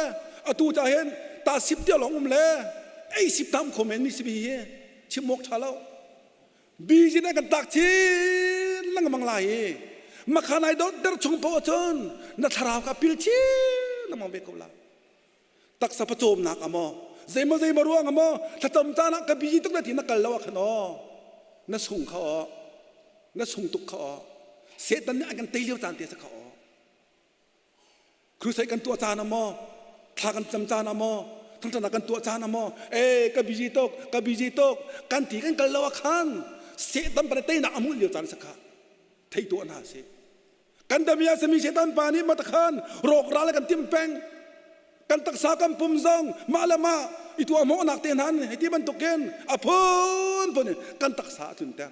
อตูจะเห็นตาสิบเดียวหลงแลไอสิบทำเขาเมนมีสิบเฮชิมกชาเราบีซีนั่นกันตักชิ้นลังมังลาย มาขานายดอดเดอร์ชงปอจนนัทราวกับพิลชีน้ำมันเบกลาตักสับโจมนักอโมใจมาร่วงอโมถ้าจำจานักกับบีตุกนาทีนักกันแล้วขนอนัส่งเขานัส่งตุกเขาเสตันเนี่ยกันตีเลี้ยวจานเตียสักเขาครูใส่กันตัวจานอโมทากันจำจานอโมทั้งจานกันตัวจานอโมกับบีจิตกกันตีกันแล้วขันเสตันปนเตยนักอมุลเลี้ยวจานสักเขาไทยตัวน่าเสียกันดมีอาสมีเสตันปานีมาตะขันโรคร้ายกันทิมแปงกันตักษากันปุ่มซองมาละมาอีตัวหมอนักเตียนหันให้ที่บรรทุกเกนอภนปนกันตักษาจุนเตอ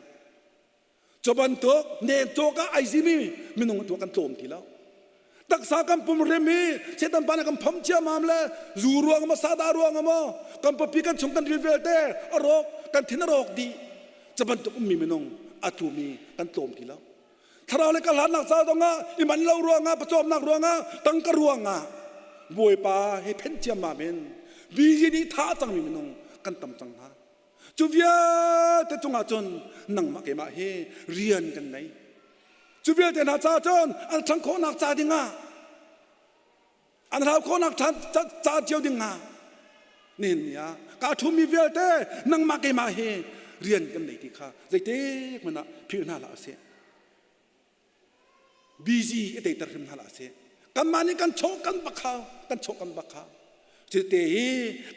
จบรรทุกเนโจกะไอซิมีมินุงตัวกันโจมทีแล้วตักษากันปุ่มเรมีเสตันปานีกันพัมเชียมามเลจูรวงมาซาดารวงมากันปปีกันชงกันริเวลเตอรกกันทินรกดีจบรรทุกมีมินุงอาตูมีกันโจมทีแล้วถ้าเราเลยกันหลานนักซาตงะอิมันเล่ารวงะประจอมนักรวงะตั้งกระรวงะบวยปาให้เพ่นเจียมมาเป็นวิจิตรท่าจังมีมันงกันตำจังฮะจูเวียแต่จงอาจนนั่งมาเกมาเฮเรียนกันไหนจูเวียแต่นาจาจนอันทั้งโคนักจ่าดิงาอันเราโคนักจ่าเจียวดิงาเนี่ยเนี่ยกาทุมีเวียแต่นั่งมาเกมาเฮเรียนกันไหนที่ข้าใจเด็กมันนะพิจารณาละเสียบีจีเด็กตรึมนาละเสียกันมานี่กันโชกันบักเขากันโชกันบักเขาจุดเตะ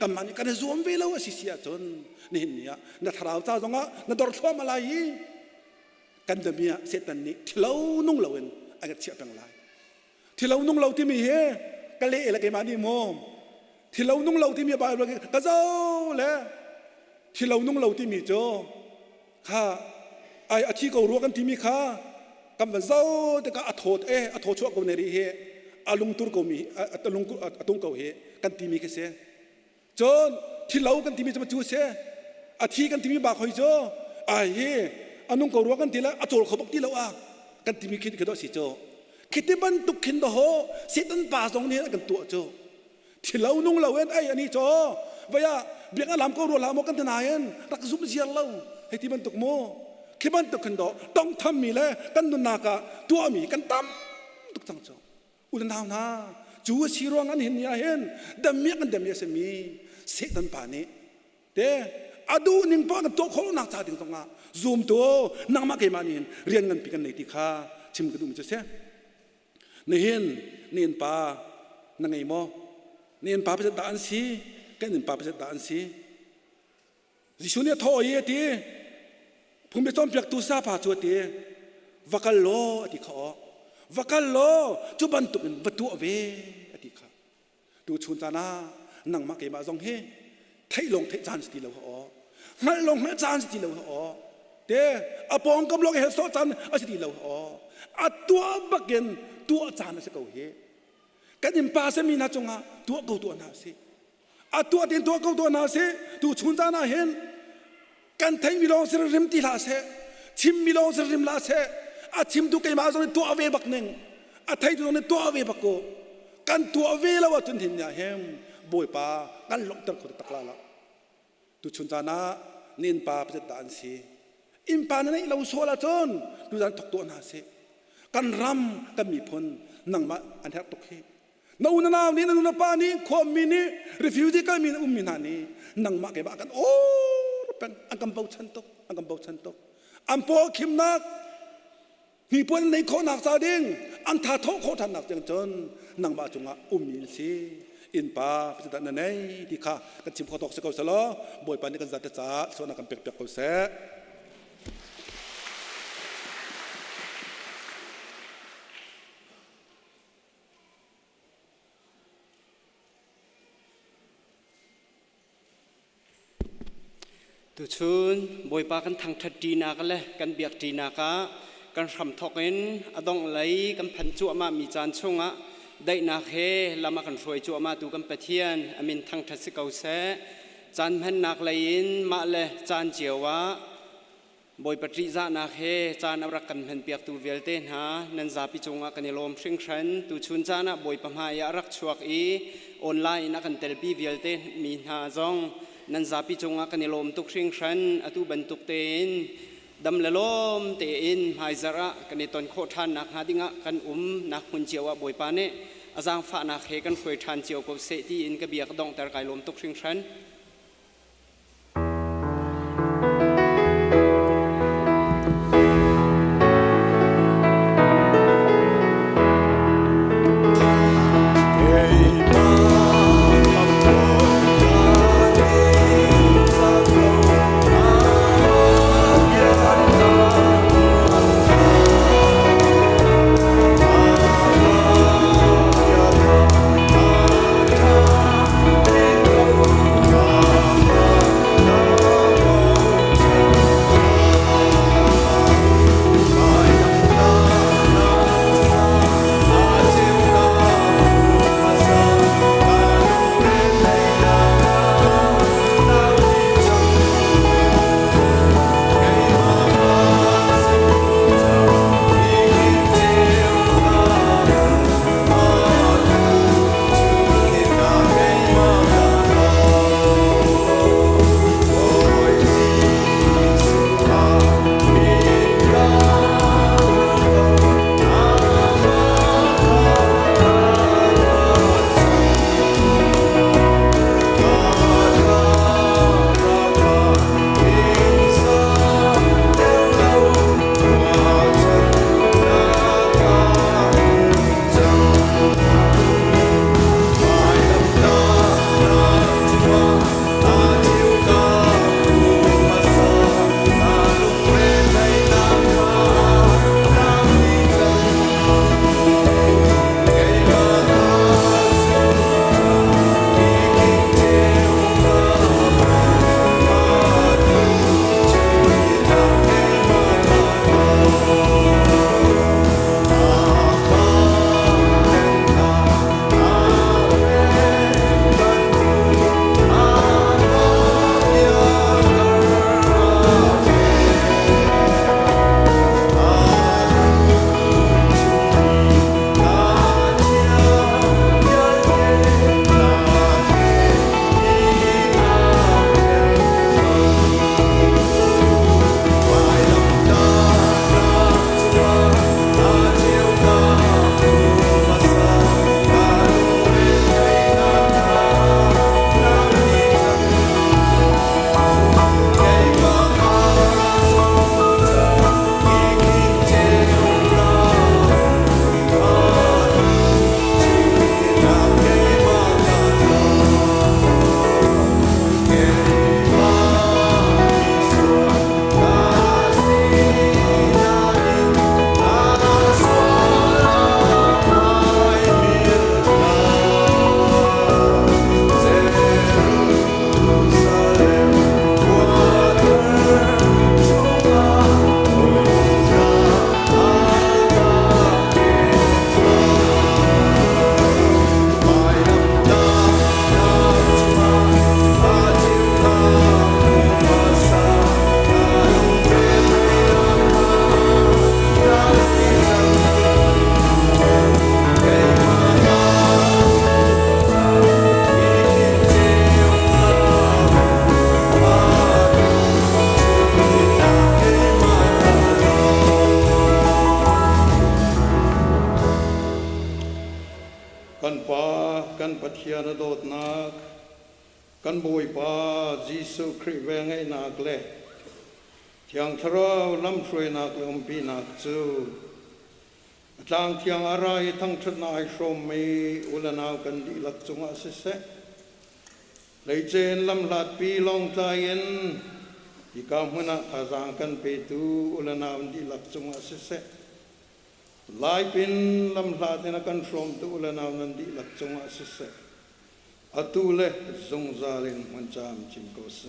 กันมานี่กันรวมเวลาว่าสิเสียจนนี่เนี่ยนัทราวจ้าตรงอ่ะนัดรถฟ้ามาลายกันจะมีเสตันนี้ที่เรานุ่งเราเองอาจจะเชื่อเป็นไรที่เรานุ่งเราที่มีเฮกันเละอะไรกันมานี่โมที่เรานุ่งเราที่มีบาร์กันเจ้าแหละที่เรานุ่งเราที่มีโจข้าไอ้อาชีพเขารู้กันที่มีข้ากำลังเจ้าแต่ก็อัดโทษอัดโทษชั่วคนในรีเฮอาลุงตุรกมีอาลุงตุงเกาเฮกันที่มีกันเสียจนที่เรากันที่มีจะมาจูเสียอาทีกันที่มีบาคอยโจไอ้เฮอานุงเการู้กันที่ละอาโจลเขาบอกที่เรากันที่มีคิดกันด้วยสิโจคิดที่บันตุกขินดอโหเสียตันป่าตรงนี้กันตัวโจที่เรานุ่งเราเอ็นไอ้อันนี้โจว่าเบียงอารามก็รู้ลามกันทนายเอ็นรักซุ่มเสียเราให้ที่บันตุกโมคิดบันตุกขินดอต้องทำมีเลยกันนุนากาตัวมีกันตั้มตุกจังโจอุลนาวนาจูชีรวงอันเห็นยาเห็นดำเมียกันดำเมียสมีเสตันป่านี้เด้อดูนิ่งป้ากันตัวโคนักจ่าถึงตรงนั้นซูมตัวนั่งมาเกี่ยมานี่เรียนกันปีกันในที่ข้าชิมกันดูมันจะเสียนี่เห็นนี่เห็นป้านั่งไงโมนี่เห็นป้าไปจะด่านสีกันเห็นป้าไปจะด่านสีดิฉันเนี่ยท้อเยี่ยทีผมไปต้มเปียกตุซาผ่าชัวทีวักโลที่เขาวักโลจุบันตุเป็นวัตถุเวที่เขาดูชุนจานานั่งมาเกี่ยมาจงเฮไทยลงไทยจานสติเราเหรอไม่ลงไม่จานสติเราเหรอเด้อปองกำลังเห็นโซจานสติเราเหรอตัวบักเกนตัวจานสกเอาเฮกันยิมป้าเสมีนาจงอ่ะตัวเก่าตัวนาสิตัวเด่นตัวเก่าตัวนาสิดูชุนจานาเห็นกันไทยมีลองเสริมตีลาเสชิมมีลองเสริมลาเสชิมดูเกี่ยมาจนตัวเวบักหนึ่งไทยตัวนี้ตัวเวบักโกกันตัวเวแล้วว่าจนเห็นเนี่ยเห็นบอยป้ากันลงตะกุตะกลาละดูชุนจานะนินป้าไปจะด่านสีอินป้านั่นเราโซลาจนดูด่านตกตัวนาสิกันรำกันมีพลนั่งมาอันแทบตกเหนู่นน่านี่นู่นป้านี่ความมีนี่รีฟิวจี้ก็มีมีนานี่นั่งมาเก็บกันโอ้เป็นอันกำเบาชันตกอันกำเบาชันตกอันพอคิมนักมีพลในโคนักซาดิงอันท่าโทโคทันนักจังจนนั่งมาจงอ่มีสิอินป้าพิจารณาในที่ข้ากันชิมข้อตกสกาวสลอบอยปานี่กันจัดจ้าส่วนนักกันเปียกเกาเสตุชุนบอยปากันทางทัดดีนากันเลยกันเบียกดีนากะกันทำทอกเงินอดองไหลกันพันจั่วมามีจานชงได้นาเฮลามากันรวยจั่วมาดูกันเปทียนอามินทางทัศเกาเสจานพันนักไหลนมาเลยจานเจียวะบอยปฏิจานาเฮจานอรักกันพันเปียกตูเวลเตนหานันซาปิจงกันในลมชิงชันตุชุนจานะบอยปมายารักชวกอีออนไลน์นักกันเตลปีเวลเตนมีหาจงนันซาปิจงกันในลมตุกชิงชันอตุบันตุกเตน ดำละล้มเตอินหายจระกันในตอนโคทันนักหาดิงะกันนักมุนเจียวบอยปานเนอาจารย์ฝานักเฮกันคอยทันเจียวกับเสตีอินกระเบียกดองแต่ไกลลมตกชิงชันกันปัทยานโดดนักกันบุยปาจิสุคริเวงไอ้นักเล่เทียงทราวลำช่วยนักลมปีนักจูจางเทียงอะไรทั้งชุดนายชมมีอุลนาวกันดีลักจงอาศิเสเลยเจนลำลัดปีลองใจเย็นที่กำมือนักอาจางกันไปดูอุลนาวดีลักจงอาศิเสลายเป็นลำลาที่นักการชมตัวละนาวนันดีหลักจงอาศิเสอตุเลจงซาลินมันจามจิงโกเซ